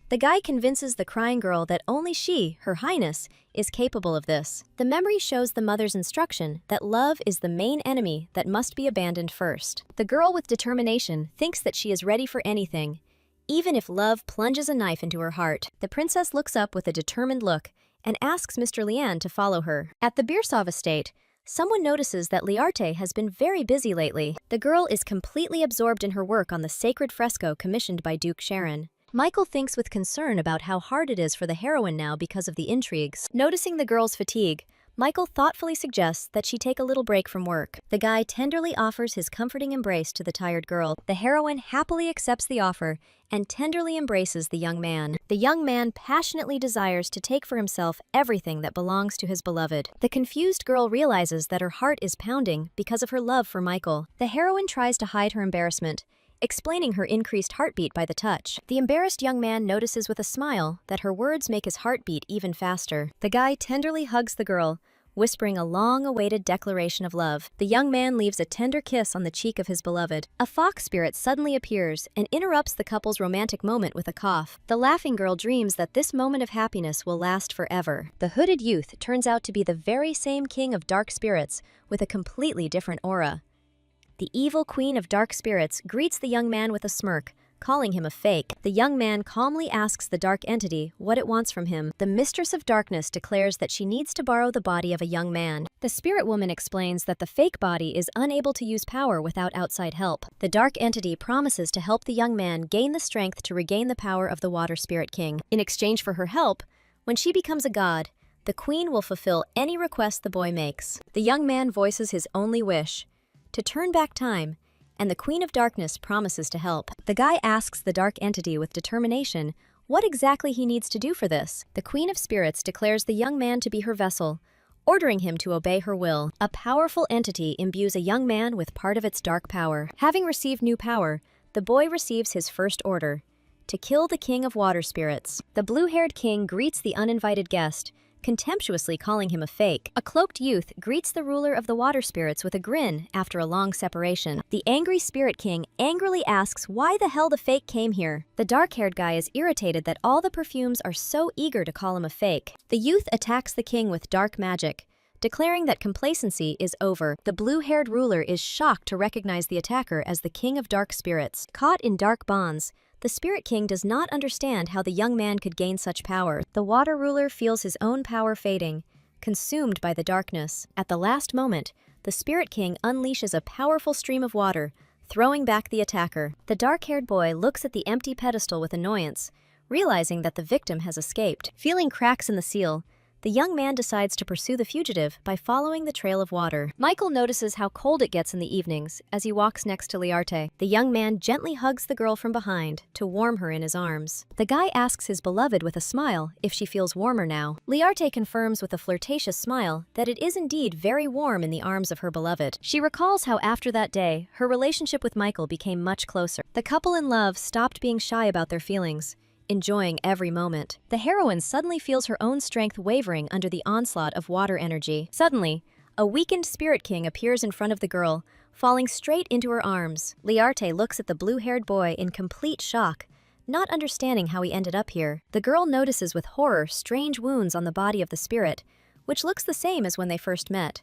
The guy convinces the crying girl that only she, Her Highness, is capable of this. The memory shows the mother's instruction that love is the main enemy that must be abandoned first. The girl with determination thinks that she is ready for anything, even if love plunges a knife into her heart. The princess looks up with a determined look and asks Mr. Lian to follow her. At the Birsov estate, someone notices that Liarte has been very busy lately. The girl is completely absorbed in her work on the sacred fresco commissioned by Duke Sharon. Michael thinks with concern about how hard it is for the heroine now because of the intrigues. Noticing the girl's fatigue, Michael thoughtfully suggests that she take a little break from work. The guy tenderly offers his comforting embrace to the tired girl. The heroine happily accepts the offer and tenderly embraces the young man. The young man passionately desires to take for himself everything that belongs to his beloved. The confused girl realizes that her heart is pounding because of her love for Michael. The heroine tries to hide her embarrassment, explaining her increased heartbeat by the touch. The embarrassed young man notices with a smile that her words make his heart beat even faster. The guy tenderly hugs the girl, whispering a long-awaited declaration of love. The young man leaves a tender kiss on the cheek of his beloved. A fox spirit suddenly appears and interrupts the couple's romantic moment with a cough. The laughing girl dreams that this moment of happiness will last forever. The hooded youth turns out to be the very same king of dark spirits with a completely different aura. The evil queen of dark spirits greets the young man with a smirk, calling him a fake. The young man calmly asks the dark entity what it wants from him. The mistress of darkness declares that she needs to borrow the body of a young man. The spirit woman explains that the fake body is unable to use power without outside help. The dark entity promises to help the young man gain the strength to regain the power of the water spirit king. In exchange for her help, when she becomes a god, the queen will fulfill any request the boy makes. The young man voices his only wish, to turn back time, and the Queen of Darkness promises to help. The guy asks the dark entity with determination what exactly he needs to do for this. The Queen of Spirits declares the young man to be her vessel, ordering him to obey her will. A powerful entity imbues a young man with part of its dark power. Having received new power, the boy receives his first order, to kill the King of Water Spirits. The blue-haired king greets the uninvited guest, contemptuously calling him a fake. A cloaked youth greets the ruler of the water spirits with a grin after a long separation. The angry spirit king angrily asks why the hell the fake came here. The dark-haired guy is irritated that all the perfumes are so eager to call him a fake. The youth attacks the king with dark magic, declaring that complacency is over. The blue-haired ruler is shocked to recognize the attacker as the king of dark spirits. Caught in dark bonds, the Spirit King does not understand how the young man could gain such power. The water ruler feels his own power fading, consumed by the darkness. At the last moment, the Spirit King unleashes a powerful stream of water, throwing back the attacker. The dark-haired boy looks at the empty pedestal with annoyance, realizing that the victim has escaped. Feeling cracks in the seal, the young man decides to pursue the fugitive by following the trail of water. Michael notices how cold it gets in the evenings as he walks next to Liarte. The young man gently hugs the girl from behind to warm her in his arms. The guy asks his beloved with a smile if she feels warmer now. Liarte confirms with a flirtatious smile that it is indeed very warm in the arms of her beloved. She recalls how after that day, her relationship with Michael became much closer. The couple in love stopped being shy about their feelings, enjoying every moment. The heroine suddenly feels her own strength wavering under the onslaught of water energy. Suddenly, a weakened Spirit King appears in front of the girl, falling straight into her arms. Liarte looks at the blue-haired boy in complete shock, not understanding how he ended up here. The girl notices with horror strange wounds on the body of the spirit, which looks the same as when they first met.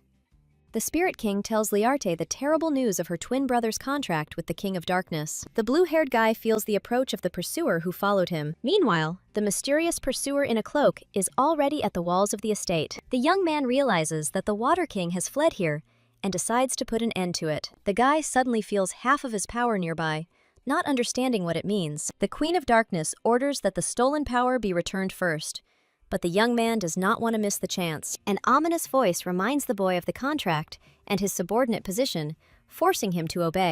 The Spirit King tells Liarte the terrible news of her twin brother's contract with the King of Darkness. The blue-haired guy feels the approach of the pursuer who followed him. Meanwhile, the mysterious pursuer in a cloak is already at the walls of the estate. The young man realizes that the Water King has fled here and decides to put an end to it. The guy suddenly feels half of his power nearby, not understanding what it means. The Queen of Darkness orders that the stolen power be returned first, but the young man does not want to miss the chance. An ominous voice reminds the boy of the contract and his subordinate position, forcing him to obey.